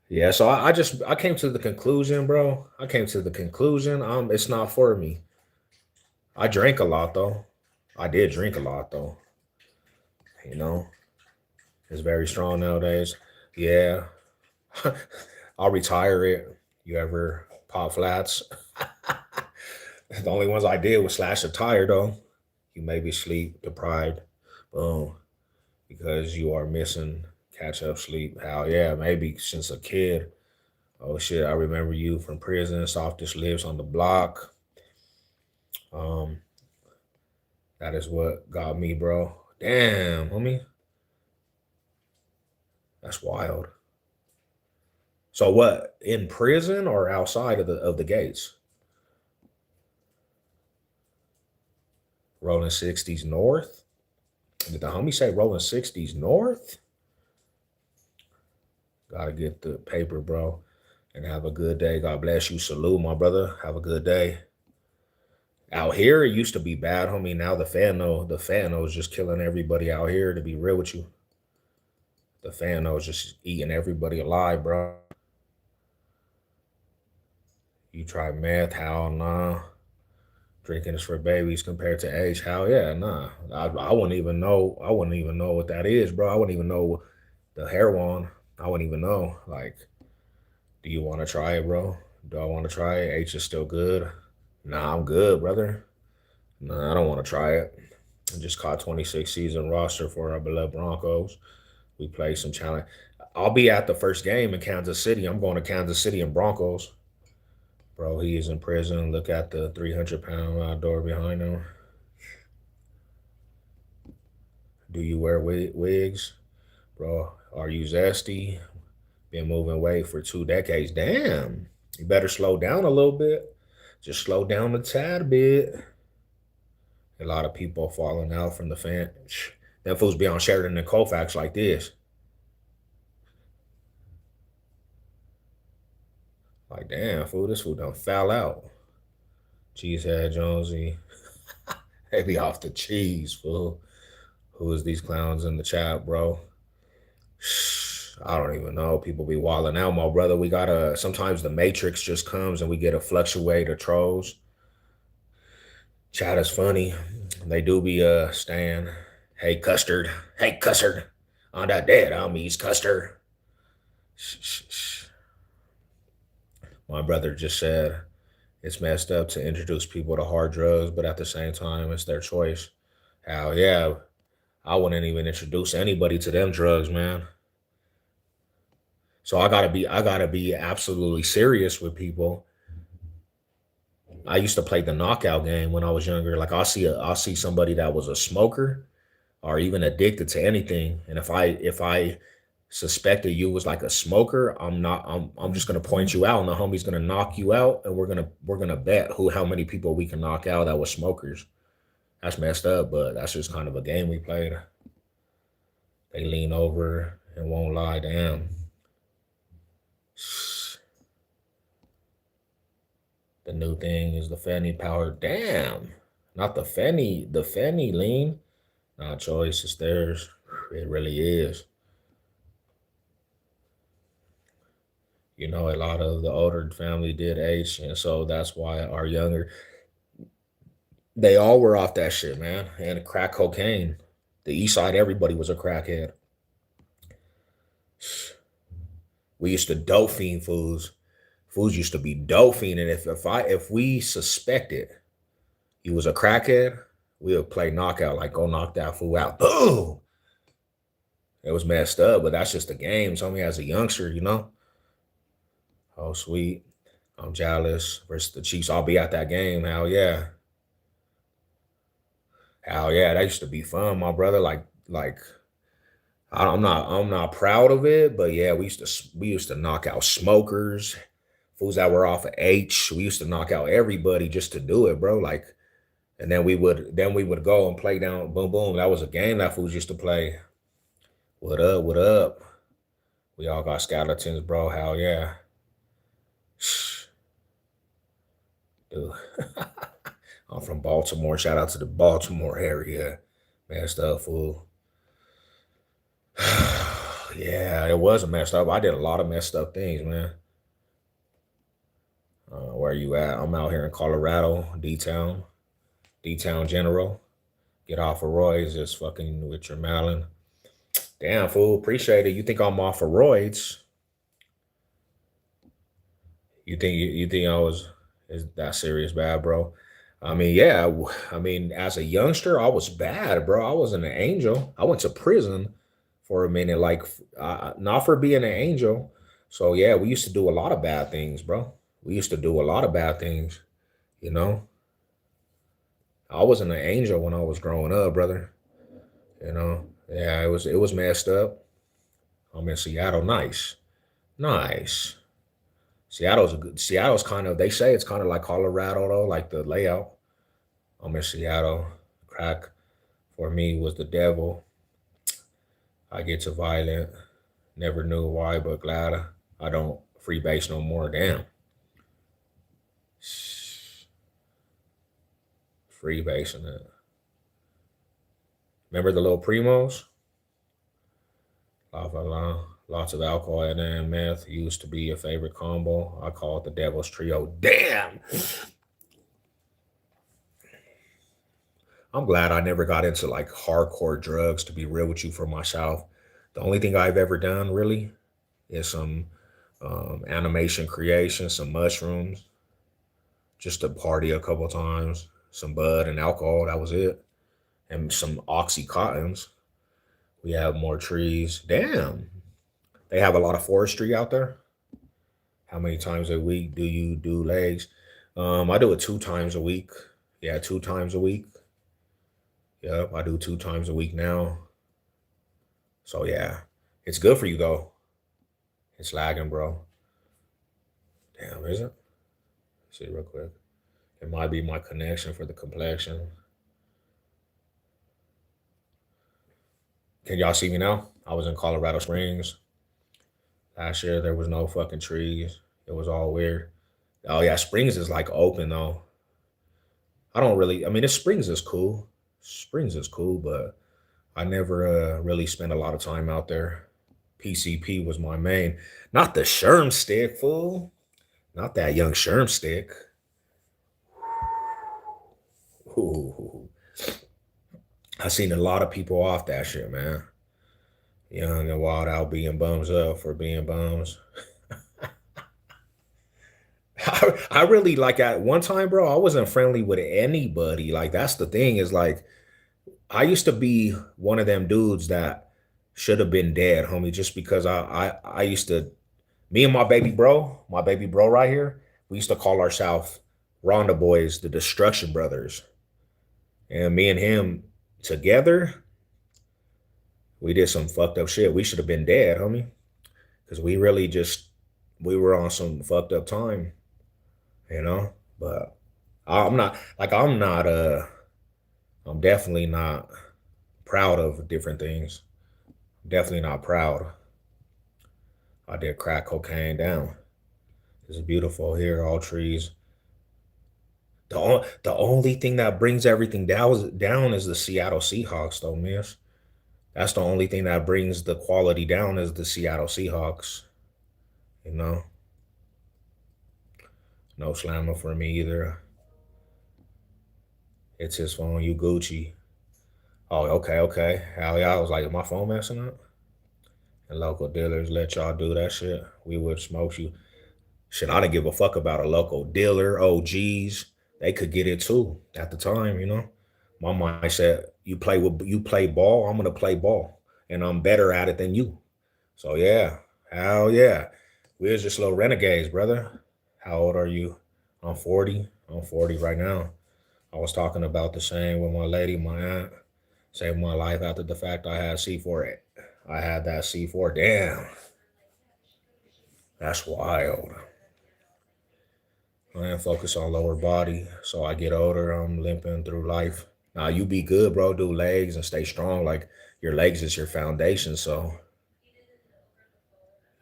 Yeah, so I came to the conclusion, bro. I came to the conclusion, it's not for me. I drank a lot though. I did drink a lot though. You know, it's very strong nowadays. Yeah, I'll retire it. You ever pop flats? The only ones I did was slash a tire though. You may be sleep deprived. Boom. Because you are missing catch up sleep. How yeah, maybe since a kid. Oh shit, I remember you from prison, softest lips on the block. Um, that is what got me, bro. Damn, homie. That's wild. So what? In prison or outside of the gates? Rolling 60s north? Did the homie say rolling 60s north? Gotta get the paper, bro. And have a good day. God bless you. Salute, my brother. Have a good day. Out here, it used to be bad, homie. Now the Fano is just killing everybody out here. To be real with you, the Fano is just eating everybody alive, bro. You try meth, how nah. Drinking is for babies compared to age, how yeah, nah. I wouldn't even know. I wouldn't even know what that is, bro. I wouldn't even know the heroin. I wouldn't even know. Like, do you want to try it, bro? Do I want to try it? H is still good. Nah, I'm good, brother. Nah, I don't want to try it. I just caught 26 season roster for our beloved Broncos. We played some challenge. I'll be at the first game in Kansas City. I'm going to Kansas City and Broncos. Bro, he is in prison. Look at the 300-pound outdoor behind him. Do you wear wigs? Bro, are you zesty? Been moving weight for 2 decades. Damn. You better slow down a little bit. Just slow down a tad bit. A lot of people falling out from the fan. Them fools be on Sheridan and Colfax like this. Like, damn, fool, this fool done foul out. Cheesehead Jonesy. They be off the cheese, fool. Who is these clowns in the chat, bro? I don't even know. People be wilding out, my brother. We gotta sometimes the matrix just comes and we get a fluctuate of trolls. Chat is funny. They do be staying. Hey custard. Hey custard. On that dead homies, custard. Shh, shh, shh. My brother just said it's messed up to introduce people to hard drugs, but at the same time, it's their choice. How yeah, I wouldn't even introduce anybody to them drugs, man. So I gotta be absolutely serious with people. I used to play the knockout game when I was younger. Like I'll see somebody that was a smoker or even addicted to anything, and if I suspected you was like a smoker, I'm just gonna point you out, and the homie's gonna knock you out, and we're gonna bet who how many people we can knock out that was smokers. That's messed up, but that's just kind of a game we played. They lean over and won't lie. Damn. The new thing is the Fanny power. Damn. Not the Fanny. The Fanny lean. Not choice. It's theirs. It really is. You know, a lot of the older family did age, and so that's why our younger, they all were off that shit, man. And crack cocaine. The east side, everybody was a crackhead. We used to dope fiend fools. Fools used to be dope fiend, and if we suspected he was a crackhead, we would play knockout, like go knock that fool out. Boom. It was messed up, but that's just the game. So me as a youngster, you know. Oh sweet. I'm jealous versus the Chiefs. I'll be at that game. Hell yeah. Hell yeah. That used to be fun, my brother. Like I'm not proud of it, but yeah, we used to knock out smokers, fools that were off of H. We used to knock out everybody just to do it, bro. Like, and then we would go and play down boom boom. That was a game that fools used to play. What up? What up? We all got skeletons, bro. Hell yeah. Dude. I'm from Baltimore. Shout out to the Baltimore area. Messed up, fool. Yeah, it was a messed up. I did a lot of messed up things, man. Where you at? I'm out here in Colorado, D Town, D Town General. Get off of roids, just fucking with your Malin. Damn, fool. Appreciate it. You think I'm off of roids? You think I was is that serious bad, bro? I mean, yeah. I mean, as a youngster, I was bad, bro. I wasn't an angel. I went to prison for a minute, like not for being an angel. So yeah, we used to do a lot of bad things, bro. We used to do a lot of bad things. You know, I wasn't an angel when I was growing up, brother. Yeah, it was messed up. I'm in Seattle. Nice, nice. Seattle's kind of, they say it's kind of like Colorado though, like the layout. I'm in Seattle. Crack for me was the devil. I get too violent. Never knew why, but glad I don't free base no more. Damn. Free basing it. Remember the little primos? La la la. Lots of alcohol and meth used to be a favorite combo. I call it the devil's trio. Damn. I'm glad I never got into like hardcore drugs, to be real with you, for myself. The only thing I've ever done really is some animation creation, some mushrooms, just to party a couple times, some bud and alcohol. That was it. And some oxycontins. We have more trees. Damn. They have a lot of forestry out there. How many times a week do you do legs? I do it 2 times a week. Yeah, 2 times a week. Yep, I do 2 times a week now. So yeah, it's good for you though. It's lagging, bro. Damn, is it? See real quick. It might be my connection for the complexion. Can y'all see me now? I was in Colorado Springs last year. There was no fucking trees. It was all weird. Oh yeah, Springs is like open though. I don't really. I mean, this Springs is cool. Springs is cool, but I never really spent a lot of time out there. PCP was my main, not the Sherm stick, fool. Not that young Sherm stick. Ooh, I seen a lot of people off that shit, man. Young and wild out being bums up for being bums. I really like at one time, bro. I wasn't friendly with anybody. Like that's the thing is like I used to be one of them dudes that should have been dead, homie, just because I used to, me and my baby bro right here, we used to call ourselves Ronda Boys, the Destruction Brothers. And me and him together, we did some fucked up shit. We should have been dead, homie. Because we really just, we were on some fucked up time, you know? But I'm not, like, I'm definitely not proud of different things. Definitely not proud. I did crack cocaine down. It's beautiful here, all trees. The only thing that brings everything down is the Seattle Seahawks, though, miss. That's the only thing that brings the quality down is the Seattle Seahawks. You know, no slammer for me either. It's his phone. You Gucci. Oh, okay, okay. Hell yeah, I was like, is my phone messing up? And local dealers let y'all do that shit. We would smoke you. Shit, I didn't give a fuck about a local dealer, OGs. They could get it too at the time, you know. My mind said, you play ball, I'm gonna play ball. And I'm better at it than you. So yeah, hell yeah. We're just little renegades, brother. How old are you? I'm 40. I'm 40 right now. I was talking about the same with my lady, my aunt. Saved my life after the fact I had C4. I had that C4. Damn, that's wild. I am focused on lower body. So I get older, I'm limping through life. Now you be good, bro. Do legs and stay strong. Like your legs is your foundation. So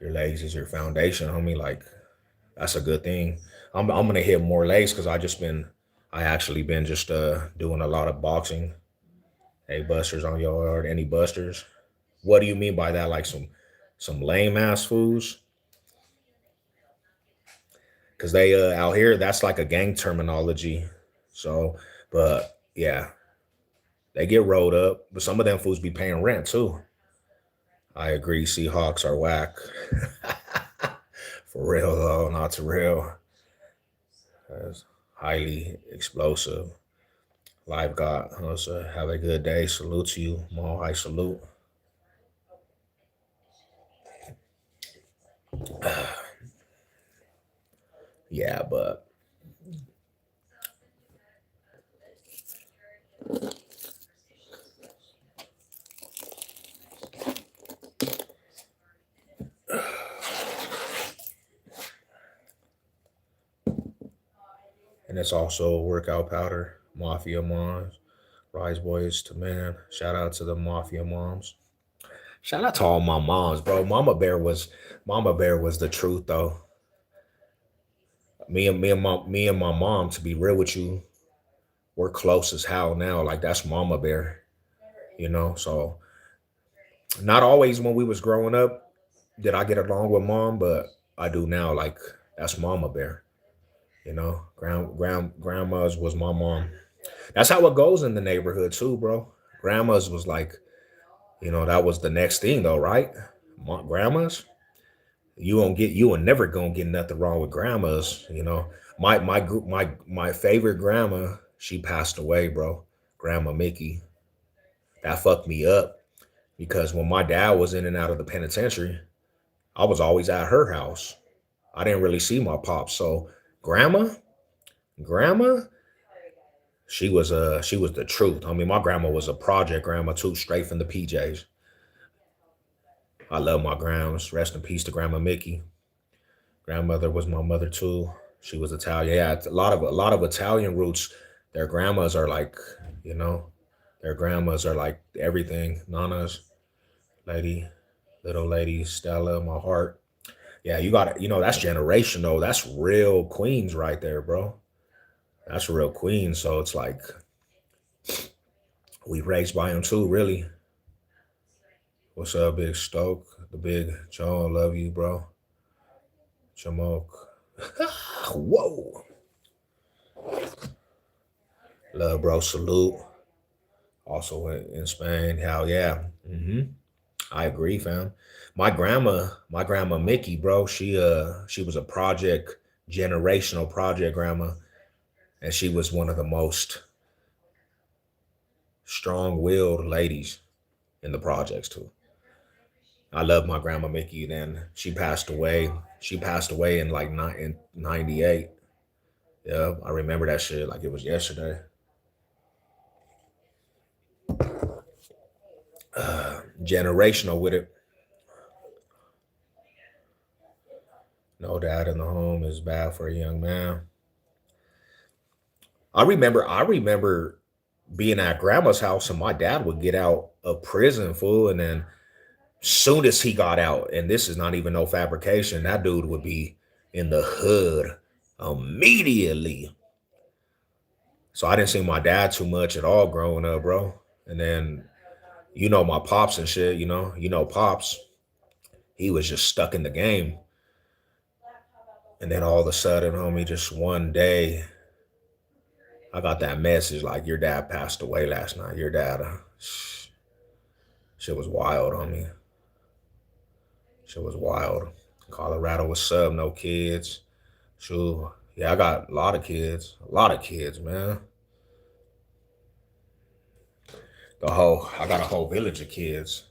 your legs is your foundation, homie. Like that's a good thing. I'm gonna hit more legs because I actually been just doing a lot of boxing. Hey busters on your yard. Any busters? What do you mean by that? Like some lame ass fools? Because they out here that's like a gang terminology. So, but yeah, They get rolled up, but some of them fools be paying rent too. I agree. Seahawks are whack. For real though, not to real. That's highly explosive. Live God, so have a good day. Salute to you. More high salute. Yeah, but and it's also workout powder, Mafia Moms, Rise Boys to Man. Shout out to the Mafia Moms. Shout out to all my moms, bro. Mama Bear was the truth though. Me and my mom, to be real with you, we're close as hell now. Like that's Mama Bear, you know. So not always when we was growing up did I get along with mom, but I do now. Like that's Mama Bear, you know. Grandma's was my mom. That's how it goes in the neighborhood too, bro. Grandma's was like, you know, that was the next thing though, right? Grandma's, you will never gonna get nothing wrong with grandmas, you know. My favorite grandma, she passed away, bro. Grandma Mickey. That fucked me up because when my dad was in and out of the penitentiary, I was always at her house. I didn't really see my pops. So grandma, grandma, she was the truth. I mean, my grandma was a project grandma too, straight from the PJs. I love my grandmas. Rest in peace to Grandma Mickey. Grandmother was my mother too. She was Italian. Yeah, it's a lot of Italian roots. Their grandmas are like, you know, their grandmas are like everything. Nanas, lady, little lady, Stella, my heart. Yeah, you got to, you know, that's generational. That's real queens right there, bro. That's real queens. So it's like we raised by them too, really. What's up, Big Stoke? The Big John, love you, bro. Jamoke. Whoa. Love, bro. Salute. Also in Spain. Hell yeah. I agree, fam. My grandma Mickey, bro, she was a project, generational project grandma, and she was one of the most strong-willed ladies in the projects too. I love my grandma Mickey. Then she passed away. She passed away in like in 98. Yeah, I remember that shit like it was yesterday. Generational with it. No dad in the home is bad for a young man. I remember being at grandma's house and my dad would get out of prison full, and then soon as he got out, and this is not even no fabrication, that dude would be in the hood immediately. So I didn't see my dad too much at all growing up, bro. And then you know my pops and shit, you know pops, he was just stuck in the game. And then all of a sudden, homie, just one day, I got that message like your dad passed away last night. Your dad, shit was wild, homie. Shit was wild. Colorado, what's up? No kids. Sure. Yeah, I got a lot of kids. A lot of kids, man. I got a whole village of kids.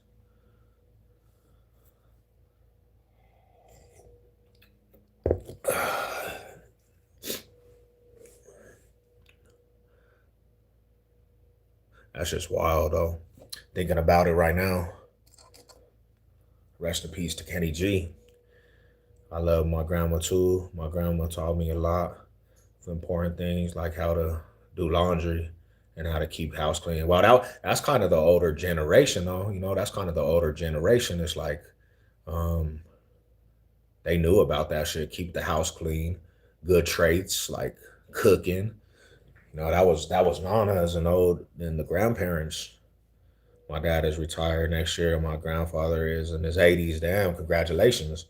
That's just wild, though. Thinking about it right now. Rest in peace to Kenny G. I love my grandma too. My grandma taught me a lot of important things like how to do laundry and how to keep house clean. Well, that's kind of the older generation, though. You know, that's kind of the older generation. It's like um, they knew about that shit. Keep the house clean. Good traits like cooking. You know, that was Nana's and the grandparents. My dad is retired next year. My grandfather is in his 80s. Damn, congratulations.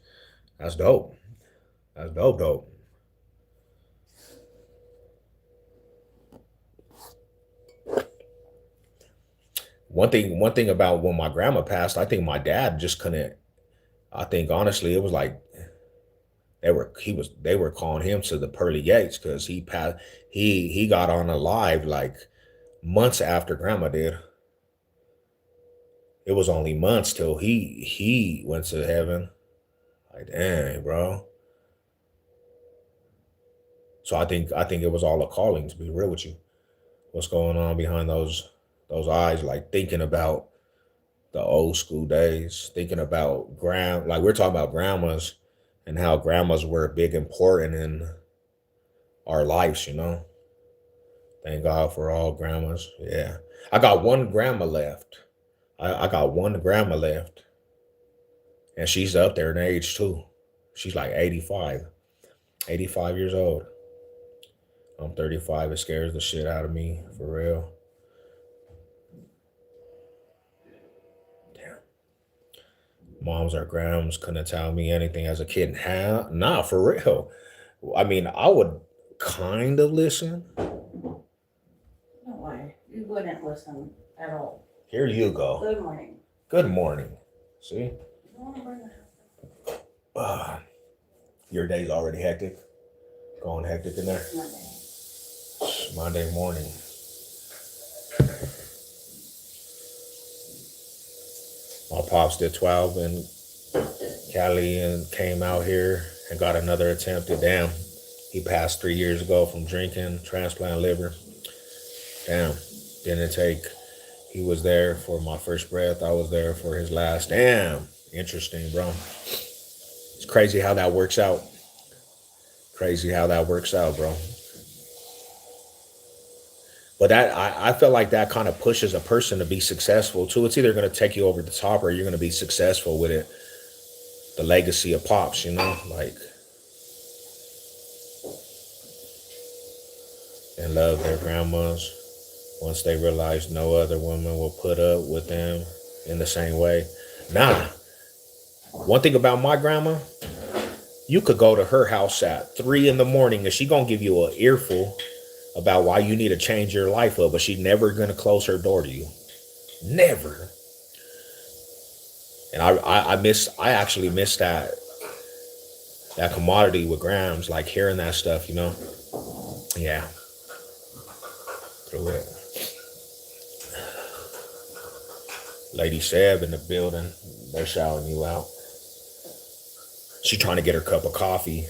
That's dope. That's dope. One thing about when my grandma passed, I think my dad just couldn't. I think honestly, it was like they were calling him to the pearly gates because he passed. He got on alive like months after grandma did. It was only months till he went to heaven. Like dang, bro. So I think it was all a calling, to be real with you. What's going on behind those eyes? Like thinking about the old school days, thinking about like we're talking about grandmas and how grandmas were big important in our lives, you know. Thank God for all grandmas. Yeah. I got one grandma left. I got one grandma left. And she's up there in age too. She's like 85, 85 years old. I'm 35. It scares the shit out of me, for real. Damn. Moms or grams couldn't tell me anything as a kid. Nah, for real. I mean, I would kind of listen. No way. You wouldn't listen at all. Here you go. Good morning. Good morning. See? You want to bring the Uh, your day's already hectic. Going hectic in there. Monday. It's Monday morning. My pops did 12 in Cali and came out here and got another attempt at damn. He passed 3 years ago from drinking, transplant liver. Damn. Didn't take. He was there for my first breath. I was there for his last. Damn. Interesting, bro. It's crazy how that works out. Crazy how that works out, bro. But I feel like that kind of pushes a person to be successful too. It's either going to take you over the top or you're going to be successful with it. The legacy of pops, you know, like and love their grandmas once they realize no other woman will put up with them in the same way. Nah. One thing about my grandma, you could go to her house at 3 in the morning and she gonna give you an earful about why you need to change your life up, but she's never gonna close her door to you. Never. And I actually miss that commodity with Grams, like hearing that stuff, you know. Yeah. Through it. Lady Seb in the building. They're shouting you out. She trying to get her cup of coffee.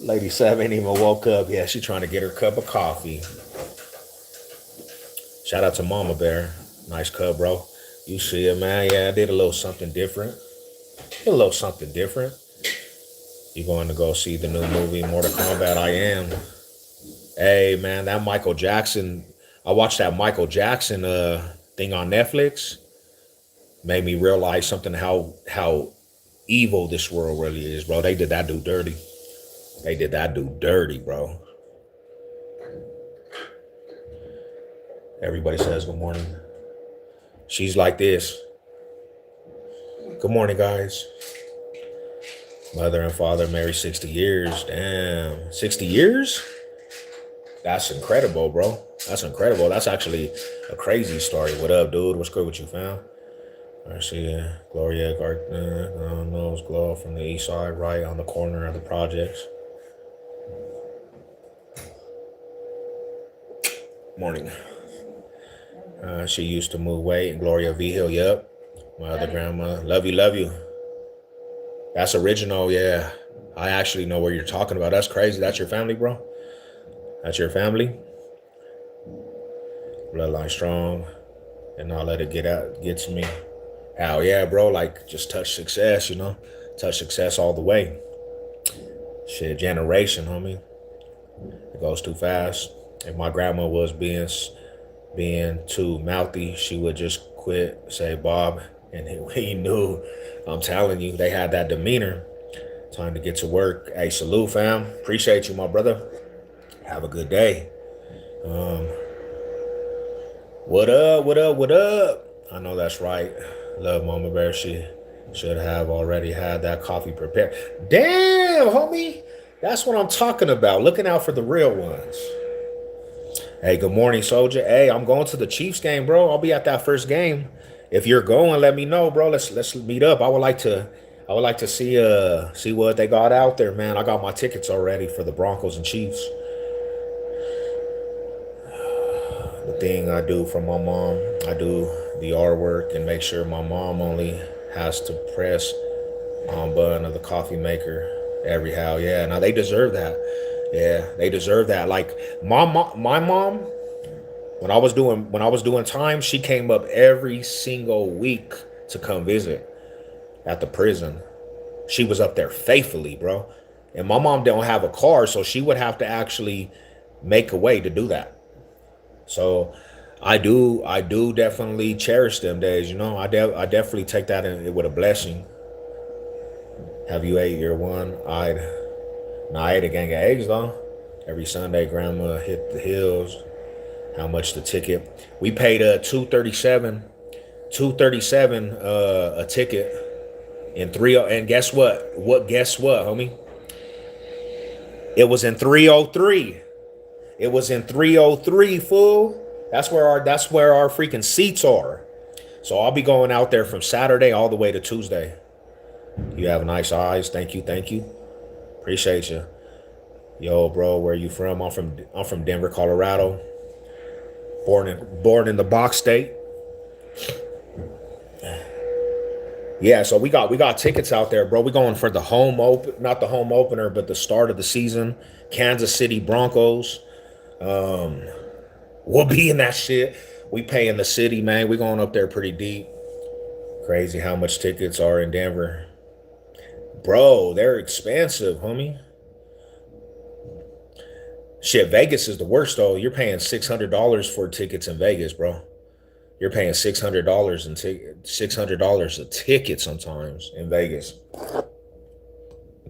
Lady Seb ain't even woke up. Yeah, she trying to get her cup of coffee. Shout out to Mama Bear. Nice cup, bro. You see it, man. Yeah, I did a little something different. Did a little something different. You going to go see the new movie, Mortal Kombat? I am. Hey, man, that Michael Jackson. I watched that Michael Jackson thing on Netflix. Made me realize something how evil this world really is, bro. They did that dude dirty. They did that dude dirty, bro. Everybody says good morning. She's like this. Good morning, guys. Mother and father married 60 years. Damn. 60 years? That's incredible, bro. That's incredible. That's actually a crazy story. What up, dude? What's good with you, fam? I see Gloria Gardner, nose glow from the east side, right on the corner of the projects. Morning. She used to move weight. Gloria V Hill, yep. My other grandma. Love you, love you. That's original, yeah. I actually know what you're talking about. That's crazy. That's your family, bro? That's your family? Bloodline strong. And not let it get to me. Hell yeah, bro. Like, just touch success, you know? Touch success all the way. Shit, generation, homie. It goes too fast. If my grandma was being too mouthy, she would just quit, say Bob, and he knew. I'm telling you, they had that demeanor. Time to get to work. Hey, salute, fam. Appreciate you, my brother. Have a good day. What up, what up, what up? I know that's right. Love Mama Bear. She should have already had that coffee prepared. Damn, homie. That's what I'm talking about. Looking out for the real ones. Hey, good morning, soldier. Hey, I'm going to the Chiefs game, bro. I'll be at that first game. If you're going, let me know, bro. Let's meet up. I would like to see what they got out there, man. I got my tickets already for the Broncos and Chiefs. The thing I do for my mom, I do the artwork and make sure my mom only has to press on button of the coffee maker every how. Yeah, now they deserve that. Yeah, they deserve that. Like my mom, when I was doing time, she came up every single week to come visit at the prison. She was up there faithfully, bro. And my mom don't have a car, so she would have to actually make a way to do that. So I do definitely cherish them days. I definitely take that with a blessing. Have you ate your one? I ate a gang of eggs though. Every Sunday, Grandma hit the hills. How much the ticket? We paid 237 a ticket in three. And guess what? Guess what, homie? It was in 303. It was in 303, fool. That's where our freaking seats are. So I'll be going out there from Saturday all the way to Tuesday. You have nice eyes. Thank you, thank you. Appreciate you. Yo, bro, where you from? I'm from Denver, Colorado. Born in the box state. Yeah, so we got tickets out there, bro. We going for the home open, not the home opener, but the start of the season. Kansas City Broncos. We'll be in that shit. We pay in the city, man. We going up there pretty deep. Crazy how much tickets are in Denver, bro. They're expensive, homie. Shit, Vegas is the worst though. You're paying $600 for tickets in Vegas, bro. You're paying $600 a ticket sometimes in Vegas.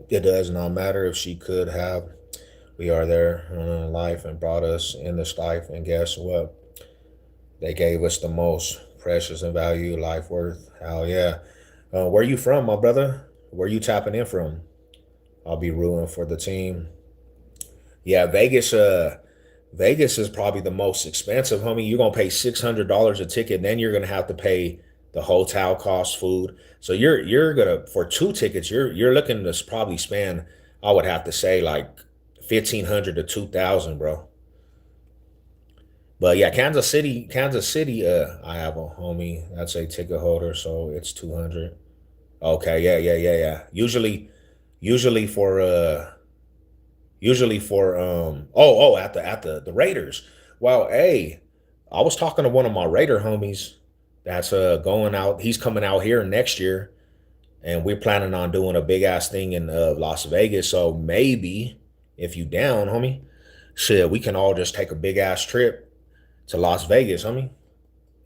It does not matter if she could have. We are there in life and brought us in this life, and guess what? They gave us the most precious and value life worth. Hell yeah. Where you from, my brother? Where you tapping in from? I'll be rooting for the team. Yeah, Vegas. Vegas is probably the most expensive, homie. You're gonna pay $600 a ticket, and then you're gonna have to pay the hotel cost, food. So you're gonna for two tickets, you're looking to probably spend, I would have to say like 1,500 to 2,000, bro. But yeah, Kansas City. I have a homie that's a ticket holder, so it's 200. Okay, yeah, yeah, yeah, yeah. Usually for at the Raiders. Well, hey, I was talking to one of my Raider homies that's going out. He's coming out here next year, and we're planning on doing a big ass thing in Las Vegas. So maybe if you down, homie, shit, we can all just take a big ass trip to Las Vegas, homie.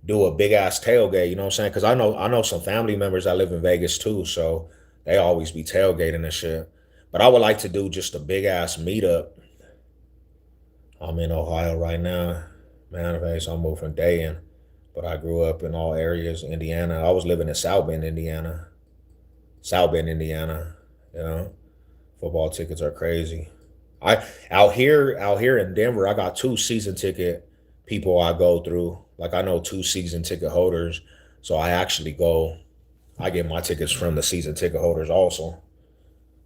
Do a big ass tailgate. You know what I'm saying? Because I know some family members that live in Vegas too, so they always be tailgating and shit. But I would like to do just a big ass meetup. I'm in Ohio right now. Man, okay, so I moved from Dayton, but I grew up in all areas. Indiana. I was living in South Bend, Indiana. South Bend, Indiana. You know, football tickets are crazy. I out here in Denver, I got two season ticket people I go through. Like I know two season ticket holders, so I actually go. I get my tickets from the season ticket holders also.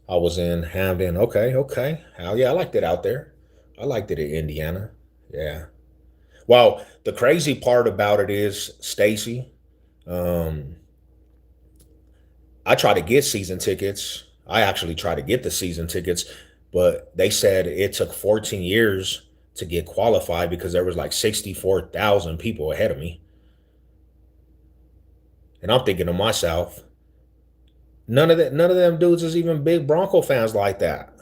I was in Hamden. Okay, okay. Hell yeah, I liked it out there. I liked it in Indiana. Yeah. Well, the crazy part about it is, Stacy, um, I try to get season tickets. I actually try to get the season tickets, but they said it took 14 years to get qualified because there was like 64,000 people ahead of me. And I'm thinking to myself, none of them dudes is even big Bronco fans like that.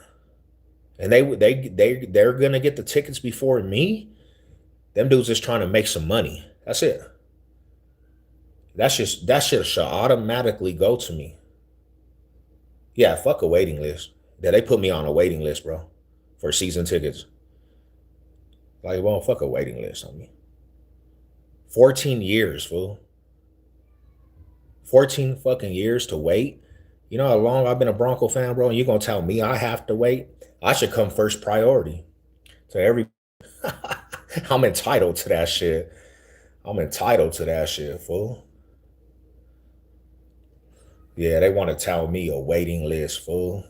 And they're gonna get the tickets before me. Them dudes is trying to make some money. That's it. That shit should automatically go to me. Yeah, fuck a waiting list. Yeah, they put me on a waiting list, bro, for season tickets. Like, well, fuck a waiting list on me. 14 years, fool. 14 fucking years to wait. You know how long I've been a Bronco fan, bro? And you gonna tell me I have to wait? I should come first priority to every. I'm entitled to that shit. I'm entitled to that shit, fool. Yeah, they want to tell me a waiting list, fool.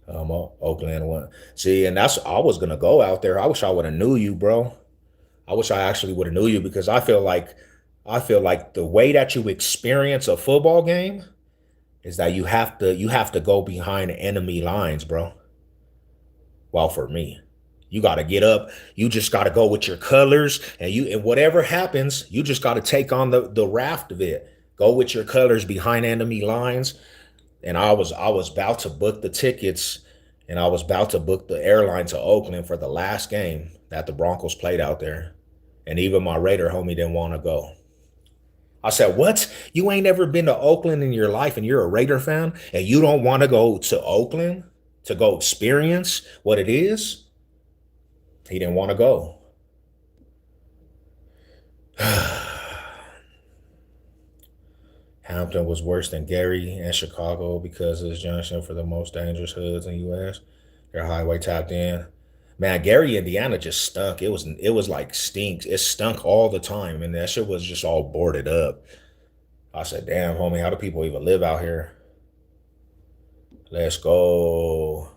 Oakland one. See, and that's I was gonna go out there. I wish I would have knew you, bro. I wish I actually would have knew you because I feel like the way that you experience a football game is that you have to go behind enemy lines, bro. Well, for me, you got to get up. You just got to go with your colors, and whatever happens, you just got to take on the raft of it. Go with your colors behind enemy lines. And I was about to book the tickets, and I was about to book the airline to Oakland for the last game that the Broncos played out there. And even my Raider homie didn't want to go. I said, "What? You ain't ever been to Oakland in your life, and you're a Raider fan, and you don't want to go to Oakland to go experience what it is?" He didn't want to go. Hampton was worse than Gary and Chicago because it's junction for the most dangerous hoods in the U.S. Their highway tapped in. Man, Gary, Indiana just stunk. It was like stinks. It stunk all the time, and that shit was just all boarded up. I said, "Damn, homie, how do people even live out here?" Let's go.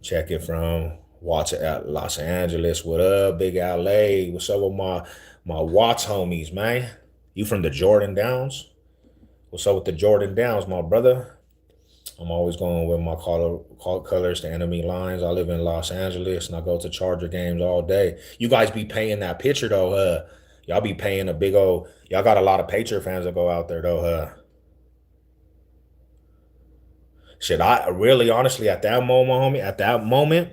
Check it from Watts at Los Angeles. What up, Big LA? What's up with my Watts homies, man? You from the Jordan Downs? What's up with the Jordan Downs, my brother? I'm always going with my colors to enemy lines. I live in Los Angeles and I go to Charger games all day. You guys be paying that pitcher though, huh? Y'all be paying a big old. Y'all got a lot of Patriot fans that go out there though, huh? Shit, I really honestly at that moment, homie, at that moment,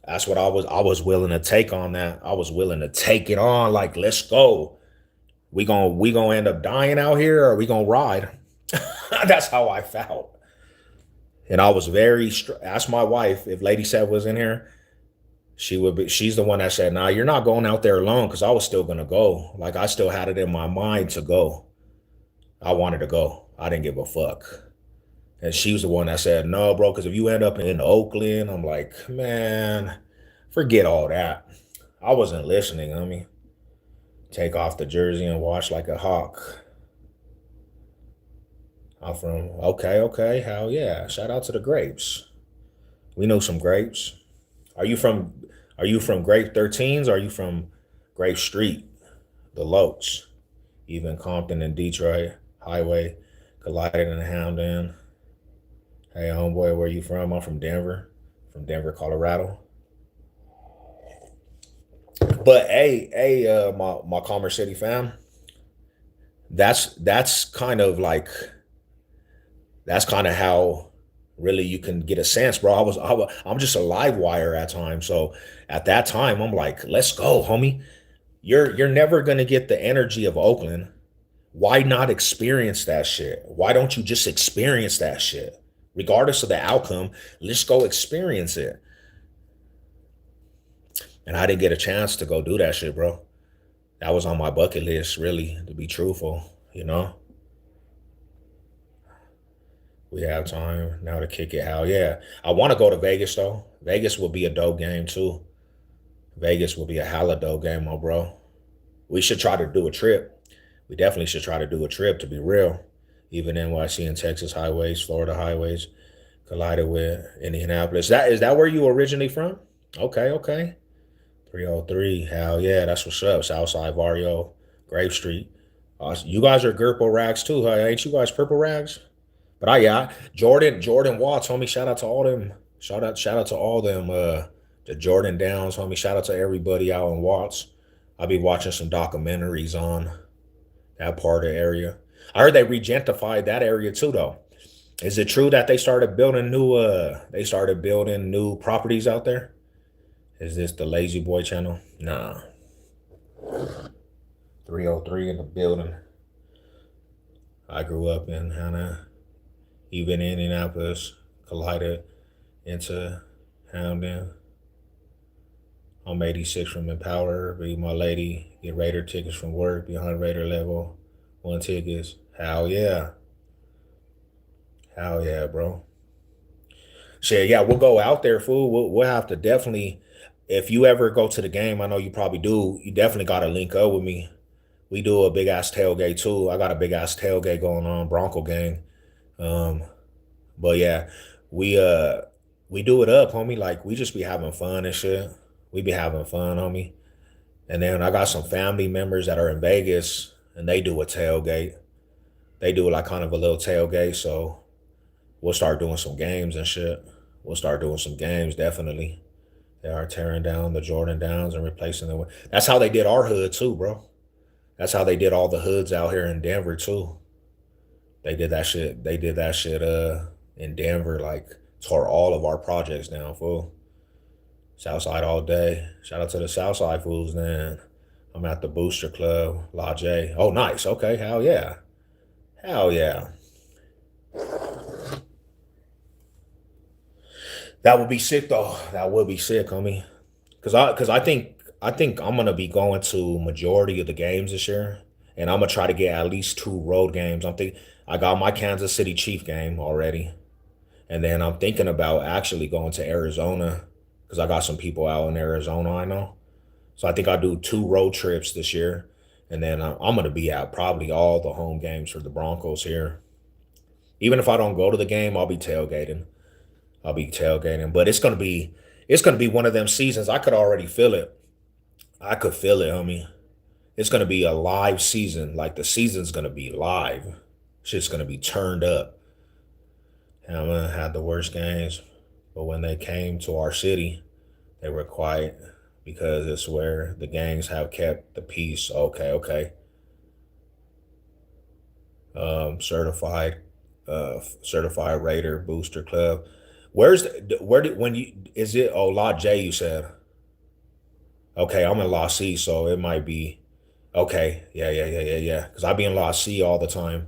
that's what I was willing to take on that. I was willing to take it on. Like, let's go. We gonna end up dying out here, or we gonna ride. That's how I felt. And I was ask my wife if Lady Seth was in here. She's the one that said, "Nah, you're not going out there alone," because I was still gonna go. Like I still had it in my mind to go. I wanted to go. I didn't give a fuck. And she was the one that said, "No, bro, because if you end up in Oakland," I'm like, "Man, forget all that." I wasn't listening. I mean, take off the jersey and watch like a hawk. I'm from okay, okay, hell yeah! Shout out to the grapes. We know some grapes. Are you from? Are you from Grape 13s? Or are you from Grape Street, the Loach, even Compton and Detroit Highway, collided in Hamden? Hey, homeboy, where you from? I'm from Denver, Colorado. But hey, my Commerce City fam, that's kind of like that's kind of how really you can get a sense, bro. I'm just a live wire at times, so at that time I'm like, let's go, homie. You're never gonna get the energy of Oakland. Why not experience that shit? Why don't you just experience that shit? Regardless of the outcome, let's go experience it. And I didn't get a chance to go do that shit, bro. That was on my bucket list, really, to be truthful. You know, we have time now to kick it. Hell yeah. I want to go to Vegas, though. Vegas will be a dope game, too. Vegas will be a hella dope game, my bro. We should try to do a trip. We definitely should try to do a trip, to be real. Even NYC and Texas highways, Florida highways collided with Indianapolis. That where you originally from? Okay, okay. 303. Hell yeah, that's what's up. Southside Barrio, Grave Street. You guys are Purple Rags too, huh? Ain't you guys Purple Rags? But yeah, Jordan Watts, homie. Shout out to all them. Shout out to all them. The Jordan Downs, homie. Shout out to everybody out in Watts. I'll be watching some documentaries on that part of the area. I heard they regentified that area too, though. Is it true that they started building new properties out there? Is this the Lazy Boy channel? Nah. 303 in the building. I grew up in Hannah, even Indianapolis, collided into Hamden. I'm 86 from Empower. Be my lady. Get Raider tickets from work. Behind Raider level. One tickets. Hell yeah. Hell yeah, bro. Shit, yeah, we'll go out there, fool. We'll have to definitely. if you ever go to the game, I know you probably do. You definitely got to link up with me. We do a big ass tailgate too. I got a big ass tailgate going on, Bronco gang. Um, but yeah, we uh we do it up, homie. Like we just be having fun and shit. We be having fun, homie. And then I got some family members that are in Vegas, and they do a tailgate. They do like kind of a little tailgate, so we'll start doing some games and shit. We'll start doing some games, definitely. They are tearing down the Jordan Downs and replacing them with. That's how they did our hood too, bro. That's how they did all the hoods out here in Denver too. They did that shit. They did that shit in Denver, like tore all of our projects down, fool. Southside all day. Shout out to the Southside fools, man. I'm at the Booster Club, La J. Oh, nice. Okay, hell yeah. Hell yeah. That would be sick though. That would be sick, homie. Cause I think I'm gonna be going to majority of the games this year, and I'm gonna try to get at least two road games. I got my Kansas City Chief game already, and then I'm thinking about actually going to Arizona because I got some people out in Arizona I know. So I think I'll do two road trips this year, and then I'm gonna be at probably all the home games for the Broncos here. Even if I don't go to the game, I'll be tailgating. I'll be tailgating, but it's gonna be one of them seasons. I could already feel it. I could feel it, homie. It's gonna be a live season. Like the season's gonna be live. Shit's gonna be turned up. And I'm gonna have the worst games. But when they came to our city, they were quiet because it's where the gangs have kept the peace. Okay, okay. Certified, certified Raider Booster Club. Where did when you is it? Oh, Lot J. You said. Okay, I'm in Lot C, so it might be okay. Yeah, yeah, yeah, yeah, yeah. Because I be in Lot C all the time.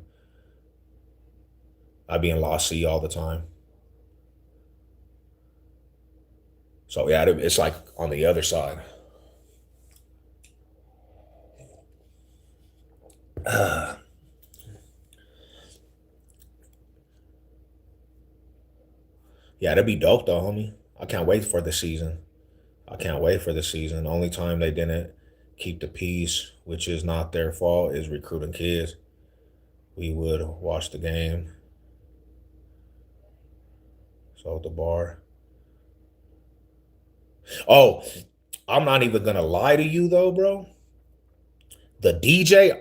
I be in Lot C all the time. So yeah, it's like on the other side. Yeah, that'd be dope though, homie. I can't wait for the season. I can't wait for the season. The only time they didn't keep the peace, which is not their fault, is recruiting kids. We would watch the game. So at the bar. Oh, I'm not even gonna lie to you though, bro. The DJ,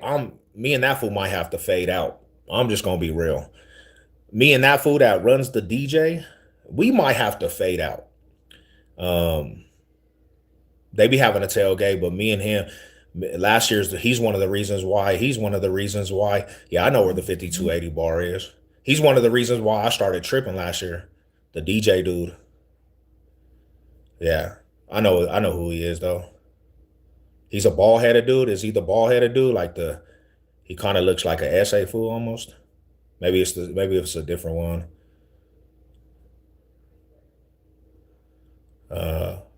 me and that fool might have to fade out. I'm just gonna be real. Me and that fool that runs the DJ, we might have to fade out. Um, they be having a tailgate, but me and him last year's he's one of the reasons why. He's one of the reasons why. Yeah, I know where the 5280 bar is. He's one of the reasons why I started tripping last year. The DJ dude. Yeah. I know who he is though. He's a bald headed dude. Is he the bald headed dude? Like the he kind of looks like an essay fool almost. Maybe it's a different one.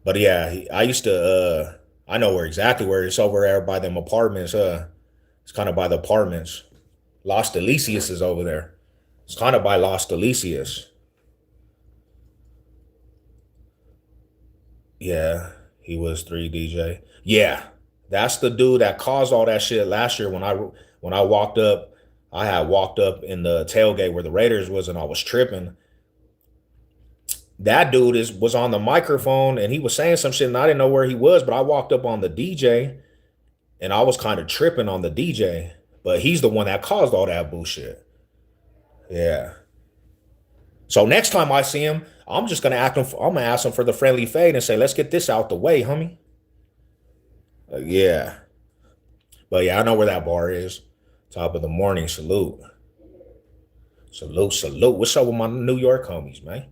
But yeah, I used to I know where exactly where it's over there by them apartments. It's kind of by the apartments. Los Delicious is over there. It's kind of by Los Delicious. Yeah, he was 3 DJ. Yeah, that's the dude that caused all that shit last year when I walked up. I had walked up in the tailgate where the Raiders was, and I was tripping. That dude was on the microphone and he was saying some shit, and I didn't know where he was, but I walked up on the DJ and I was kind of tripping on the DJ. But he's the one that caused all that bullshit. Yeah. So next time I see him, I'm just gonna I'm gonna ask him for the friendly fade and say, "Let's get this out the way, homie." Yeah, but yeah, I know where that bar is. Top of the morning, salute, salute, salute. What's up with my New York homies, man?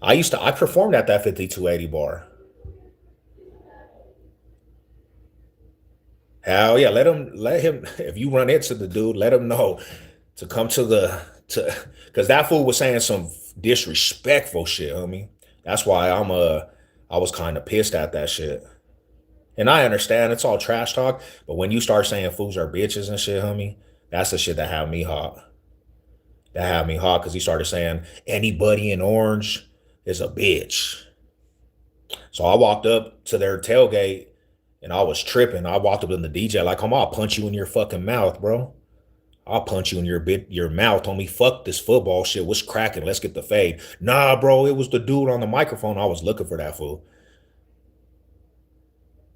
I performed at that 5280 bar. Hell yeah, let him. If you run into the dude, let him know to come to because that fool was saying some disrespectful shit, homie. That's why I was kind of pissed at that shit. And I understand it's all trash talk, but when you start saying fools are bitches and shit, homie, that's the shit that had me hot. That had me hot because he started saying anybody in orange is a bitch. So I walked up to their tailgate and I was tripping. I walked up to the DJ like, "Come on, I'll punch you in your fucking mouth, bro. I'll punch you in your mouth, homie. Fuck this football shit. What's cracking? Let's get the fade." Nah, bro, it was the dude on the microphone. I was looking for that fool.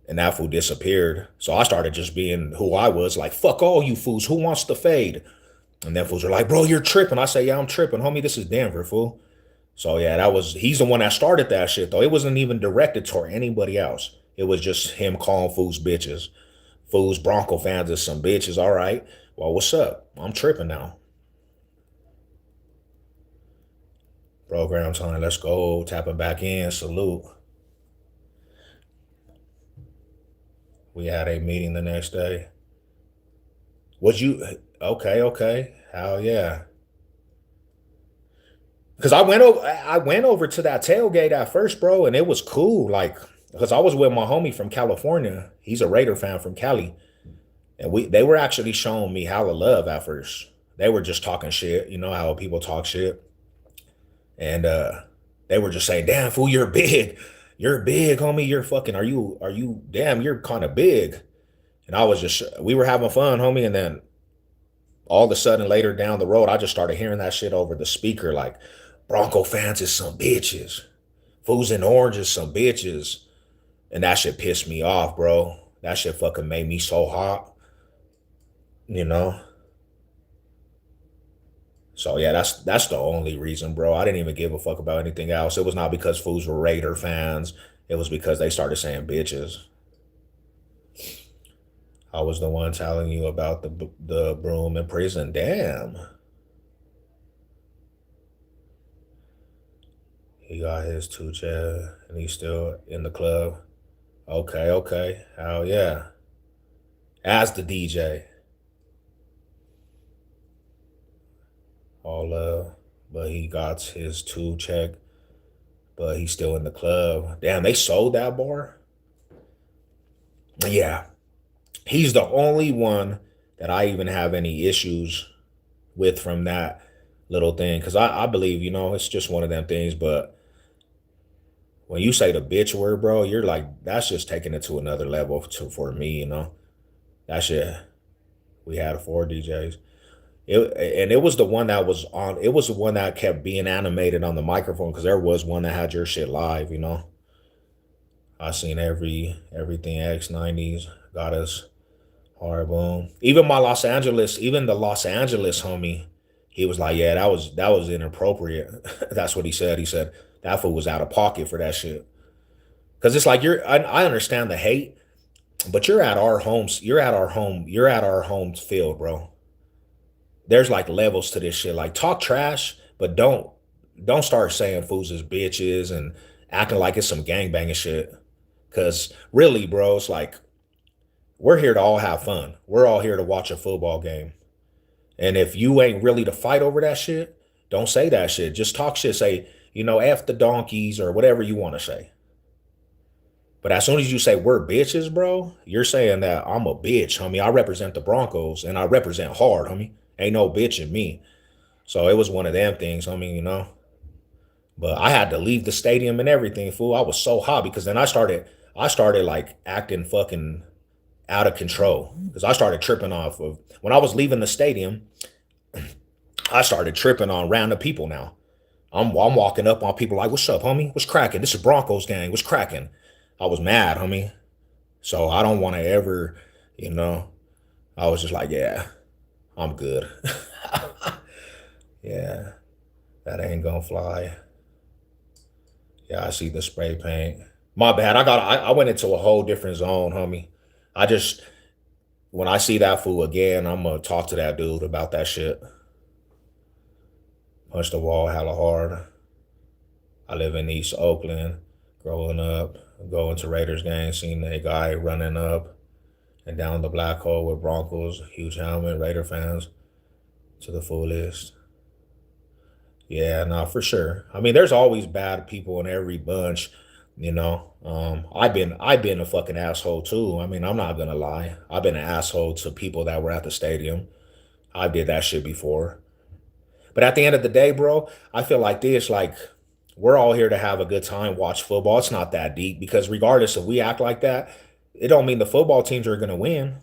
And that fool disappeared. So I started just being who I was, like, fuck all you fools. Who wants the fade? And then fools are like, bro, you're tripping. I say, yeah, I'm tripping, homie. This is Denver, fool. So yeah, he's the one that started that shit though. It wasn't even directed toward anybody else. It was just him calling fools bitches. Fools, Bronco fans is some bitches. All right. Well, what's up? I'm tripping now. Program time. Let's go. Tapping back in. Salute. We had a meeting the next day. Was you okay? Okay. Hell yeah. Because I went over to that tailgate at first, bro, and it was cool. Like, because I was with my homie from California. He's a Raider fan from Cali. And they were actually showing me hella love at first. They were just talking shit, you know how people talk shit. And they were just saying, damn, fool, you're big. You're big, homie. You're fucking, are you, damn, you're kind of big. And I was just, we were having fun, homie. And then all of a sudden later down the road, I just started hearing that shit over the speaker like, Bronco fans is some bitches. Fools in orange is some bitches. And that shit pissed me off, bro. That shit fucking made me so hot, you know? So yeah, that's the only reason, bro. I didn't even give a fuck about anything else. It was not because fools were Raider fans. It was because they started saying bitches. I was the one telling you about the broom in prison. Damn, he got his two chair and he's still in the club. Okay, okay, hell yeah. As the DJ, all but he got his two check, but he's still in the club. Damn, they sold that bar. Yeah, he's the only one that I even have any issues with from that little thing. Cause I believe, it's just one of them things. But when you say the bitch word, bro, you're like, that's just taking it to another level for me. That shit, we had four DJs. And it was the one that was on, it was the one that kept being animated on the microphone because there was one that had your shit live. I seen everything X90s got us. Hard boom. Even the Los Angeles homie, he was like, yeah, that was inappropriate. That's what he said. He said that fool was out of pocket for that shit. Cause it's like I understand the hate, but you're at our home field, bro. There's like levels to this shit. Like talk trash, but don't start saying fools is bitches and acting like it's some gangbanging shit. Cause really, bro, it's like we're here to all have fun. We're all here to watch a football game. And if you ain't really to fight over that shit, don't say that shit. Just talk shit. Say, F the donkeys or whatever you want to say. But as soon as you say we're bitches, bro, you're saying that I'm a bitch, homie. I represent the Broncos and I represent hard, homie. Ain't no bitch in me. So it was one of them things, homie. But I had to leave the stadium and everything, fool. I was so hot because then I started like acting fucking out of control because I started tripping off of when I was leaving the stadium. I started tripping on random people now. I'm walking up on people like, "What's up, homie? What's cracking? This is Broncos gang. What's cracking?" I was mad, homie. So I don't want to ever, you know. I was just like, "Yeah, I'm good." Yeah, that ain't gonna fly. Yeah, I see the spray paint. My bad. I went into a whole different zone, homie. I just when I see that fool again, I'm gonna talk to that dude about that shit. Punch the wall hella hard. I live in East Oakland. Growing up, going to Raiders games, seeing a guy running up and down the black hole with Broncos, huge helmet, Raider fans to the fullest. Yeah, no, for sure. I mean, there's always bad people in every bunch. I've been a fucking asshole too. I mean, I'm not gonna lie. I've been an asshole to people that were at the stadium. I did that shit before. But at the end of the day, bro, I feel like this, like We're all here to have a good time, watch football. It's not that deep because regardless if we act like that, it don't mean the football teams are going to win.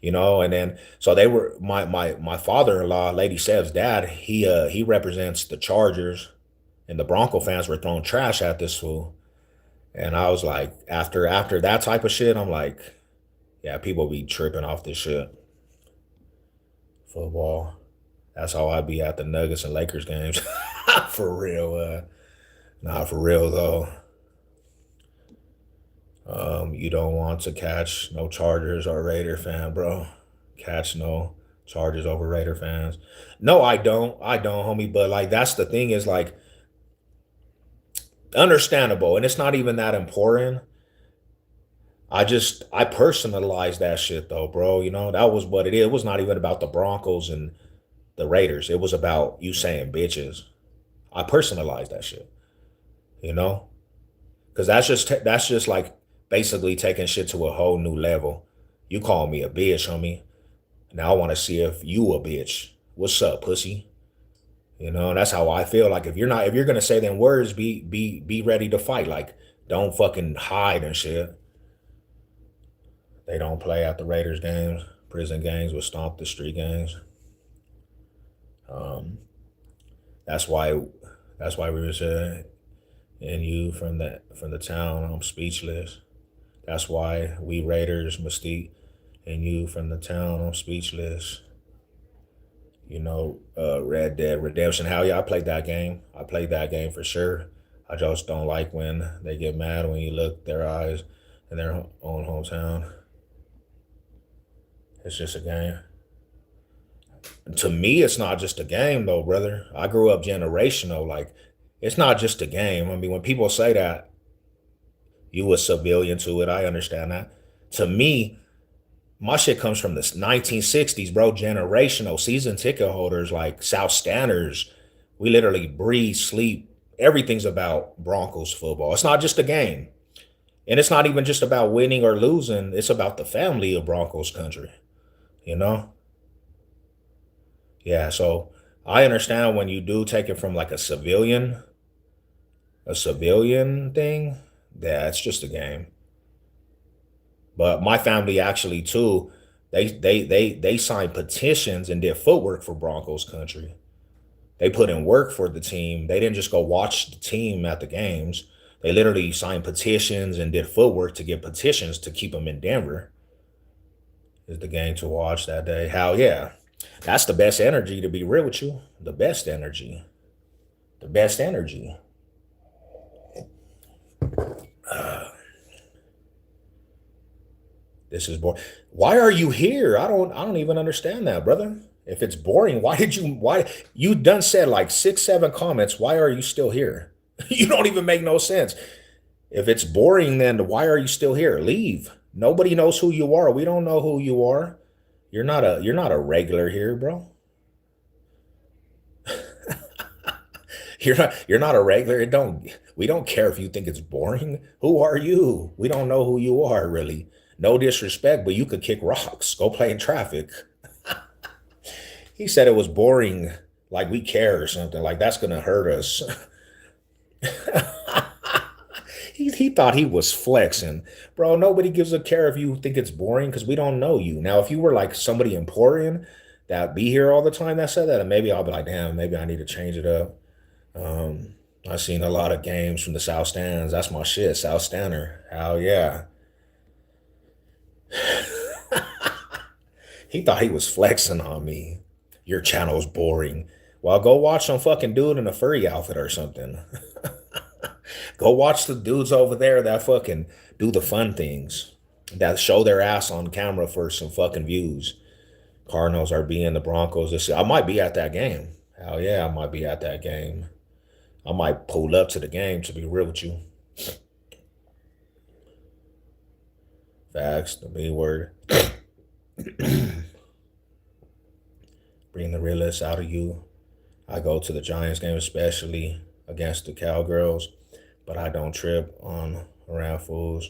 And then so they were my father-in-law, Lady Seb's dad, he represents the Chargers, and the Bronco fans were throwing trash at this fool. And I was like, after that type of shit, I'm like, yeah, people be tripping off this shit. Football. That's how I be at the Nuggets and Lakers games. For real. Not for real though. You don't want to catch no Chargers or Raider fan, bro. Catch no Chargers over Raider fans. No, I don't. I don't, homie. But like that's the thing is like understandable, and it's not even that important. I personalized that shit though, bro. That was what it is. It was not even about the Broncos and the Raiders. It was about you saying bitches. I personalized that shit, you know? Because that's just like basically taking shit to a whole new level. You call me a bitch, homie. Now I want to see if you a bitch. What's up, pussy? And that's how I feel. Like if you're gonna say them words, be ready to fight. Like don't fucking hide and shit. They don't play at the Raiders games. Prison gangs will stomp the street gangs. Um, that's why we were saying, and you from the town, I'm speechless. That's why we Raiders, Mystique, and you from the town, I'm speechless. Red Dead Redemption. Hell yeah, I played that game. I played that game for sure. I just don't like when they get mad when you look their eyes in their own hometown. It's just a game. To me, it's not just a game though, brother. I grew up generational. Like, it's not just a game. I mean, when people say that, you a civilian to it, I understand that. To me, my shit comes from the 1960s, bro. Generational season ticket holders, like South Standers. We literally breathe, sleep. Everything's about Broncos football. It's not just a game. And it's not even just about winning or losing. It's about the family of Broncos country, you know? Yeah, so I understand when you do take it from like a civilian thing, yeah, it's just a game. But my family actually too, they signed petitions and did footwork for Broncos country. They put in work for the team. They didn't just go watch the team at the games. They literally signed petitions and did footwork to get petitions to keep them in Denver. Is the game to watch that day? Hell yeah. That's the best energy, to be real with you. The best energy. The best energy. This is boring. Why are you here? I don't even understand that, brother. If it's boring, why you done said like 6, 7 comments? Why are you still here? You don't even make no sense. If it's boring, then why are you still here? Leave. Nobody knows who you are. We don't know who you are. You're not a regular here, bro. You're not a regular. We don't care if you think it's boring. Who are you? We don't know who you are, really. No disrespect, but you could kick rocks. Go play in traffic. He said it was boring, like we care or something. Like that's gonna hurt us. He thought he was flexing. Bro, nobody gives a care if you think it's boring because we don't know you. Now, if you were like somebody important that be here all the time that said that, and maybe I'll be like, damn, maybe I need to change it up. Um, I've seen a lot of games from the South Stands. That's my shit, South Stander. Hell yeah. He thought he was flexing on me. Your channel's boring. Well, go watch some fucking dude in a furry outfit or something. Go watch the dudes over there that fucking do the fun things, that show their ass on camera for some fucking views. Cardinals are being the Broncos this year. I might be at that game. Hell yeah, I might be at that game. I might pull up to the game, to be real with you. Facts, the B word. Bring the realest out of you. I go to the Giants game, especially against the Cowgirls, but I don't trip on around fools.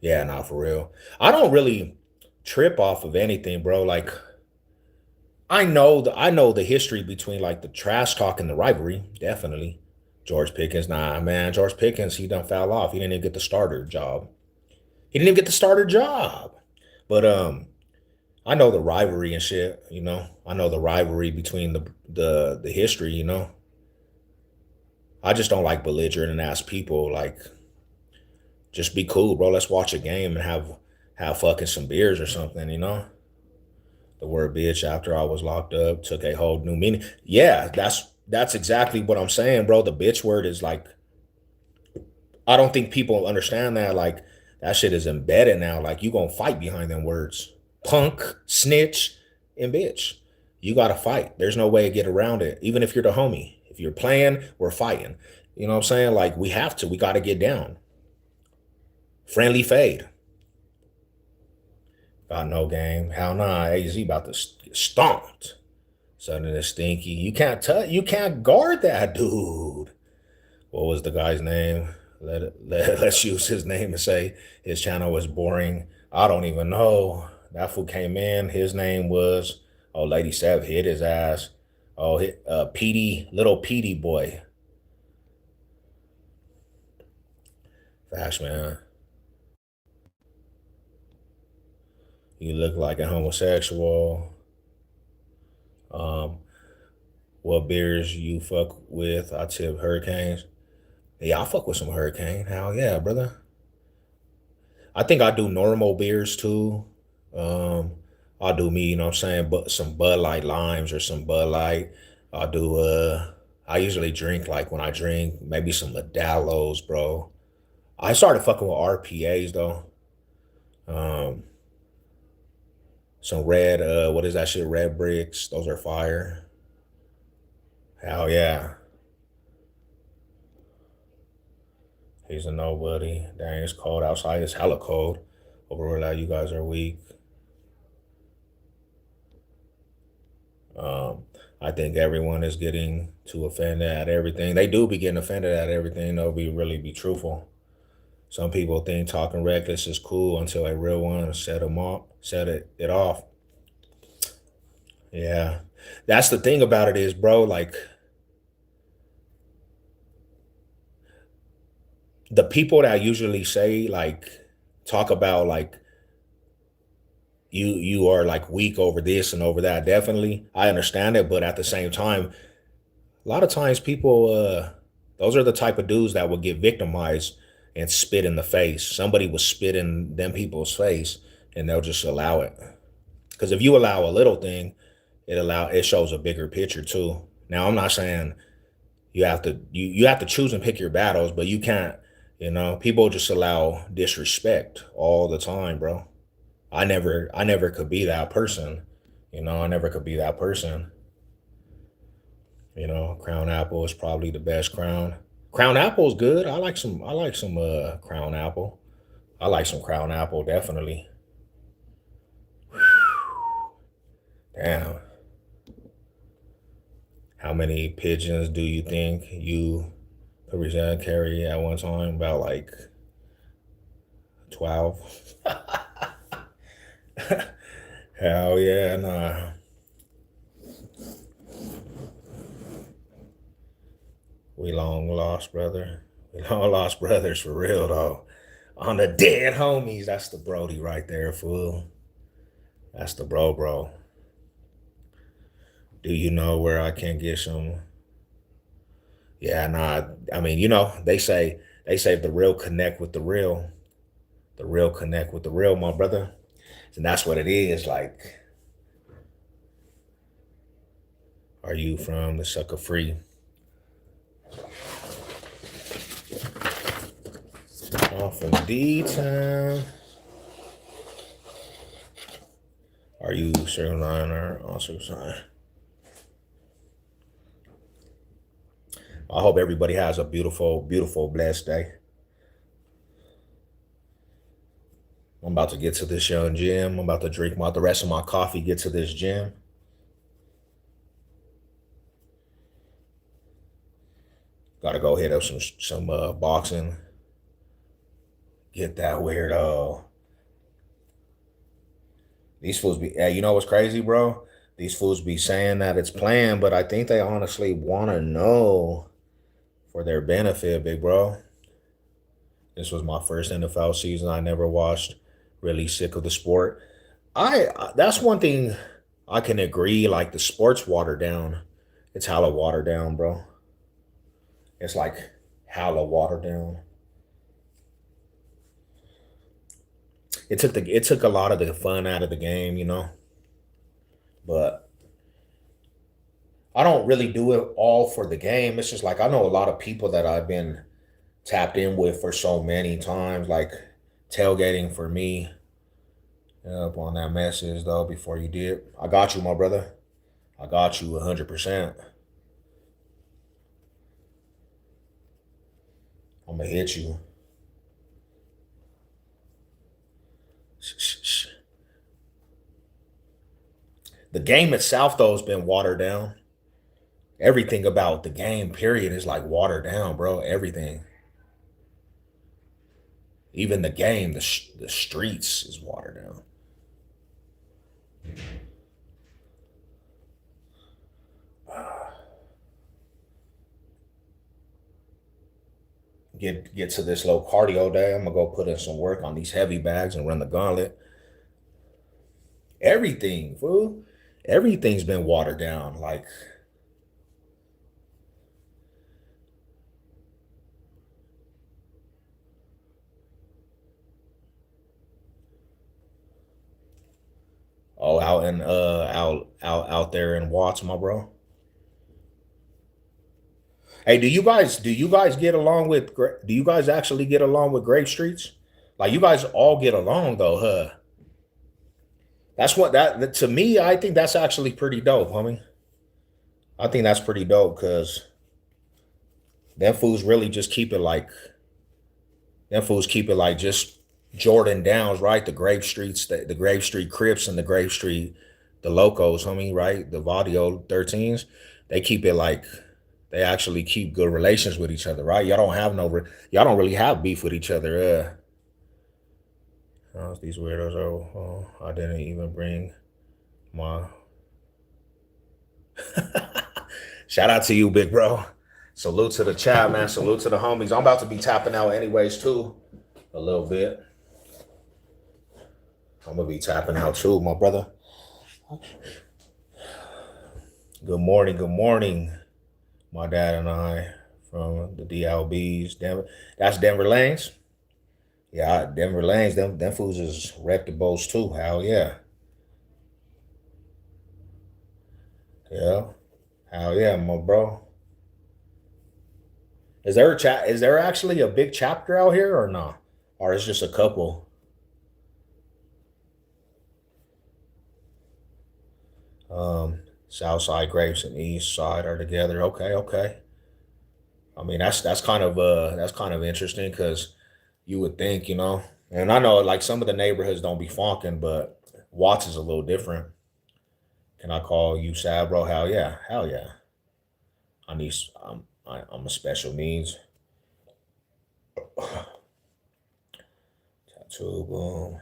Yeah, not for real. I don't really trip off of anything, bro. Like I know the history between like the trash talk and the rivalry, definitely. George Pickens, nah, man. George Pickens, he done foul off. He didn't even get the starter job. He didn't even get the starter job. But I know the rivalry and shit. I know the rivalry between the history. I just don't like belligerent and ask people like, just be cool, bro. Let's watch a game and have fucking some beers or something. The word bitch after I was locked up took a whole new meaning. Yeah, that's exactly what I'm saying, bro. The bitch word is like, I don't think people understand that. Like, that shit is embedded now. Like, you gonna fight behind them words. Punk, snitch, and bitch. You gotta fight. There's no way to get around it. Even if you're the homie. If you're playing, we're fighting. You know what I'm saying? Like, we have to. We gotta get down. Friendly fade. Got no game. Hell nah. AZ about to get stomped. Something is stinky. You can't touch. You can't guard that dude. What was the guy's name? Let's use his name and say his channel was boring. I don't even know. That fool came in. His name was, oh, Lady Sev hit his ass. Oh, Petey, little Petey boy. Fast man. You look like a homosexual. Um, what beers you fuck with? I tip Hurricanes. Yeah, I fuck with some Hurricane. Hell yeah, brother. I think I do normal beers too. Um, I'll do me, you know what I'm saying, but some Bud Light limes or some Bud Light. I'll do I usually drink like when I drink maybe some Modelo's, bro. I started fucking with RPAs though. Um, some red what is that shit? Red bricks. Those are fire. Hell yeah. He's a nobody. Dang, it's cold outside. It's hella cold. Overall, you guys are weak. Um, I think everyone is getting too offended at everything. They do be getting offended at everything. They'll be really be truthful. Some people think talking reckless is cool until a real one set them off, it off. Yeah, that's the thing about it is, bro. Like the people that usually say like talk about like you are like weak over this and over that. Definitely, I understand it, but at the same time, a lot of times people those are the type of dudes that will get victimized and spit in the face. Somebody will spit in them people's face and they'll just allow it. Because if you allow a little thing, it shows a bigger picture too. Now I'm not saying you have to choose and pick your battles, but you can't, people just allow disrespect all the time, bro. I never could be that person. I never could be that person. Crown apple is probably the best crown. Crown apple is good. I like some crown apple. I like some crown apple definitely. Damn. How many pigeons do you think you present carry at one time? About like 12. Hell yeah, nah. We long lost, brother. We long lost brothers for real though. On the dead homies, that's the Brody right there, fool. That's the bro. Do you know where I can get some? Yeah, nah. I mean, they say the real connect with the real connect with the real, my brother. And that's what it is. Like, are you from the sucker free? Off from D town. Are you circle line or also sign? I hope everybody has a beautiful, beautiful, blessed day. I'm about to get to this young gym. I'm about to drink the rest of my coffee, get to this gym. Gotta go hit up some boxing. Get that weirdo. These fools be, hey, you know what's crazy, bro? These fools be saying that it's planned, but I think they honestly want to know for their benefit, big bro. This was my first NFL season. I never watched. Really sick of the sport. That's one thing I can agree. Like the sports watered down. It's hella watered down, bro. It's like hella watered down. It took a lot of the fun out of the game, you know. But I don't really do it all for the game. It's just like I know a lot of people that I've been tapped in with for so many times, like tailgating for me. Up on that message though before you did. I got you, my brother. I got you 100%. I'm gonna hit you. The game itself though has been watered down. Everything about the game, period, is like watered down, bro. Everything, even the game, the streets is watered down. Get to this low cardio day. I'm gonna go put in some work on these heavy bags and run the gauntlet. Everything, fool. Everything's been watered down. Like, oh, out there in Watts, my bro. Hey, do you guys get along with do you guys actually get along with Grape Streets? Like you guys all get along though, huh? That's what to me, I think that's actually pretty dope, homie. I think that's pretty dope because them fools really just keep it like them fools keep it like just Jordan Downs, right? The Grape Streets, the Grape Street Crips and the Grape Street, the Locos, homie, right? The Vadio 13s. They keep it like they actually keep good relations with each other, right? Y'all don't really have beef with each other. These weirdos I didn't even bring my shout out to you, big bro. Salute to the chat, man. Salute to the homies. I'm about to be tapping out anyways, too. A little bit. I'm gonna be tapping out too, my brother. Good morning, my dad and I from the DLBs. Denver. That's Denver Lanes. Yeah, Denver Lanes. Them fools is reputables too. Hell yeah. Yeah. Hell yeah, my bro. Is there actually a big chapter out here or not? Or it's just a couple? South side grapes and east side are together. Okay, okay. I mean that's kind of interesting because you would think, you know, and I know like some of the neighborhoods don't be fonking, but Watts is a little different. Can I call you Sad, bro? Hell yeah, hell yeah. I need I'm a special needs. Tattoo, boom.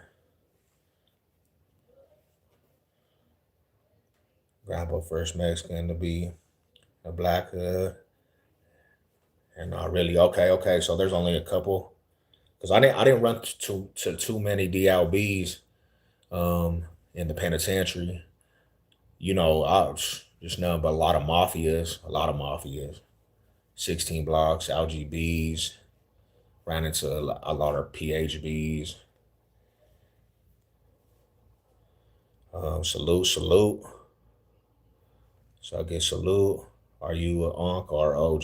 Grandpa first Mexican to be a black and not really okay, okay. So there's only a couple because I didn't run to too many DLBs in the penitentiary. You know, just nothing but a lot of mafias. 16 blocks, LGBs, ran into a lot of PHBs. Salute, salute. So I get salute. Are you an Onk or OG?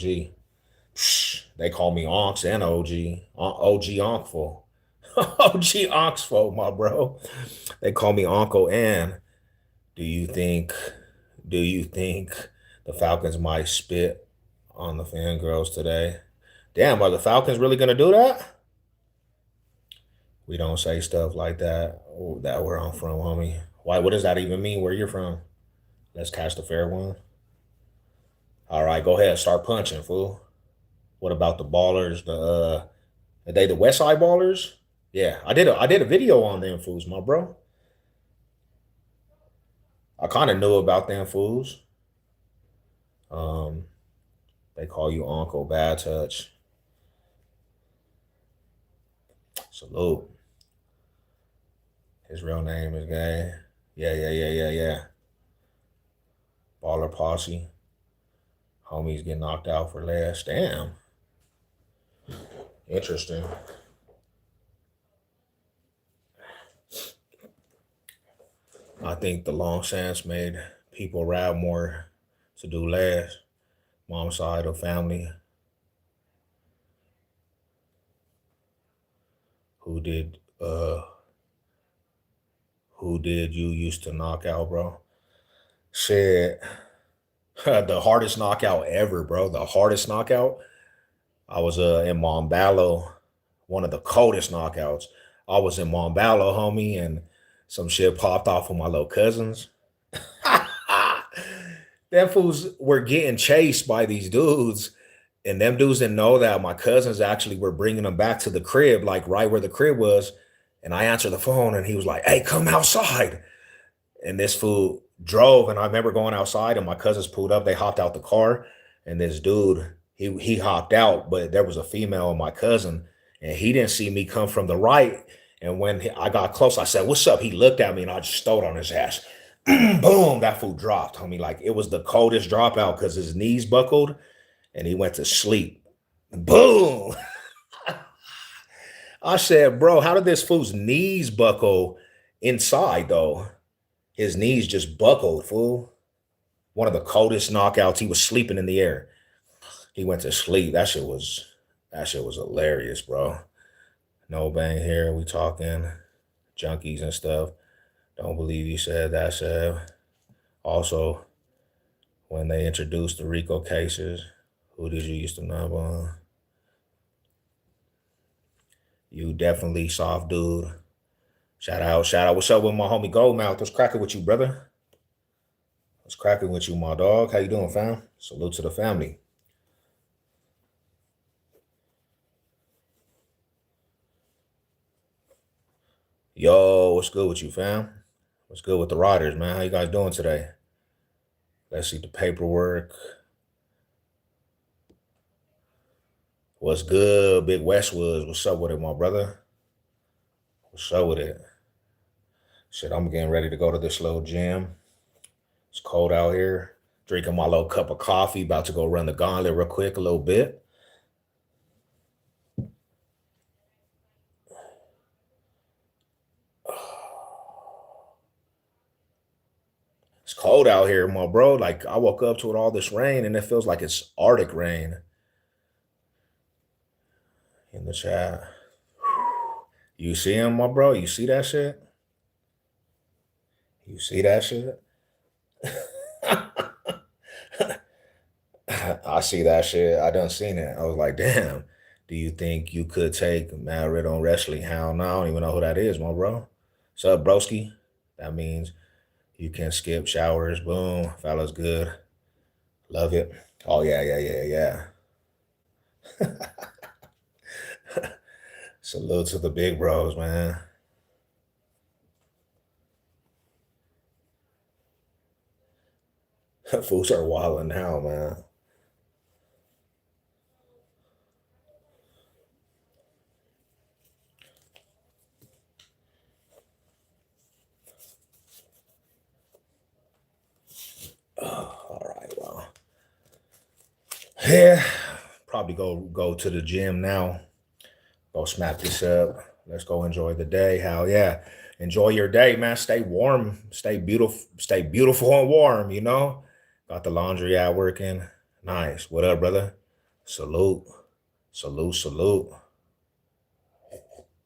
They call me Onks and OG. OG Onkful. OG Oxful, my bro. They call me Uncle N. Do you think do you think the Falcons might spit on the fangirls today? Damn, are the Falcons really gonna do that? We don't say stuff like that. Oh, that where I'm from, homie. Why? What does that even mean? Where you're from? Let's catch the fair one. All right, go ahead. Start punching, fool. What about the ballers? Are they the West Side ballers? Yeah, I did a video on them fools, my bro. I kind of knew about them fools. Um, They call you Uncle Bad Touch. Salute. His real name is Gay. Yeah, yeah, yeah, yeah, yeah. Baller Posse. Homies get knocked out for less. Damn. Interesting. I think the long stance made people rap more to do less. Mom side of family who did who did you used to knock out, bro? Shit. The hardest knockout ever, bro. The hardest knockout. I was in Monballo, one of the coldest knockouts. I was in Monballo, homie, and some shit popped off with my little cousins. Them fools were getting chased by these dudes, and them dudes didn't know that my cousins actually were bringing them back to the crib, like right where the crib was. And I answered the phone, and he was like, "Hey, come outside." And this fool drove, and I remember going outside, and my cousins pulled up. They hopped out the car, and this dude he hopped out, but there was a female and my cousin, and he didn't see me come from the right. And when I got close, I said, "What's up?" He looked at me, and I just stole on his ass. Boom! That fool dropped, homie. Like it was the coldest dropout because his knees buckled, and he went to sleep. Boom! I said, "Bro, how did this fool's knees buckle inside though?" His knees just buckled, fool. One of the coldest knockouts. He was sleeping in the air. He went to sleep. That shit was hilarious, bro. No bang here. We talking junkies and stuff. Don't believe you said that, Seb. Also, when they introduced the Rico cases, who did you used to know on? You definitely soft dude. Shout out, shout out. What's up with my homie Goldmouth? What's cracking with you, brother? What's cracking with you, my dog? How you doing, fam? Salute to the family. Yo, what's good with you, fam? What's good with the riders, man? How you guys doing today? Let's see the paperwork. What's good, Big Westwoods? What's up with it, my brother? What's up with it? Shit, I'm getting ready to go to this little gym. It's cold out here. Drinking my little cup of coffee. About to go run the gauntlet real quick, a little bit. It's cold out here, my bro. Like I woke up to it all this rain, and it feels like it's Arctic rain in the chat. You see him, my bro? You see that shit? You see that shit? I see that shit. I done seen it. I was like, damn. Do you think you could take Madrid on wrestling? Hell no, I don't even know who that is, my bro. What's up, broski? That means you can skip showers. Boom. Fella's good. Love it. Oh yeah, yeah, yeah, yeah. Salute to the big bros, man. Fools are wilding now, man. Oh, all right, well. Yeah. Probably go to the gym now. Go smack this up. Let's go enjoy the day. Hell yeah. Enjoy your day, man. Stay warm. Stay beautiful and warm, you know? Got the laundry out working. Nice. What up, brother? Salute. Salute, salute.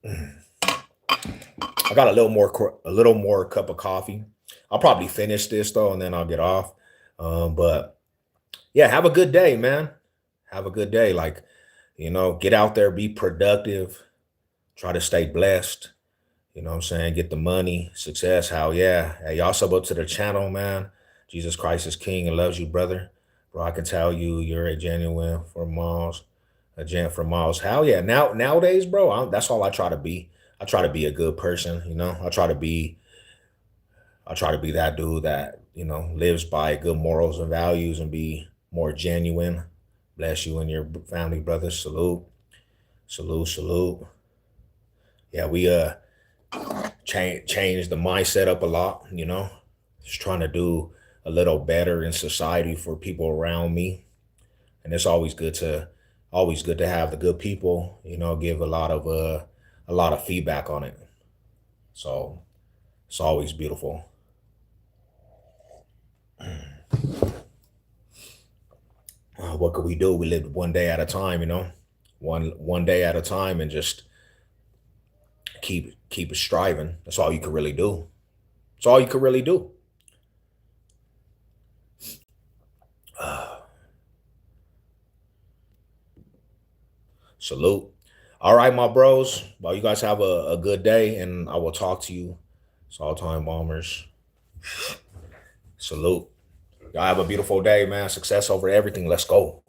I got a little more cup of coffee. I'll probably finish this though, and then I'll get off. But yeah, have a good day, man. Have a good day. Like, get out there, be productive, try to stay blessed. You know what I'm saying? Get the money, success. How yeah. Hey, y'all sub up to the channel, man. Jesus Christ is King and loves you, brother. Bro, I can tell you're a genuine for miles, a gent for miles. Hell yeah. Nowadays, bro, that's all I try to be. I try to be a good person, I try to be that dude that, lives by good morals and values and be more genuine, Bless you and your family, brothers. Salute, salute, salute. Yeah, we changed the mindset up a lot. Just trying to do a little better in society for people around me, and it's always good to have the good people. Give a lot of feedback on it. So it's always beautiful. What could we do? We live one day at a time. One day at a time, and just keep striving. That's all you could really do. That's all you could really do. Salute. All right, my bros. Well, you guys have a good day, and I will talk to you. It's all time bombers. Salute. Y'all have a beautiful day, man. Success over everything. Let's go.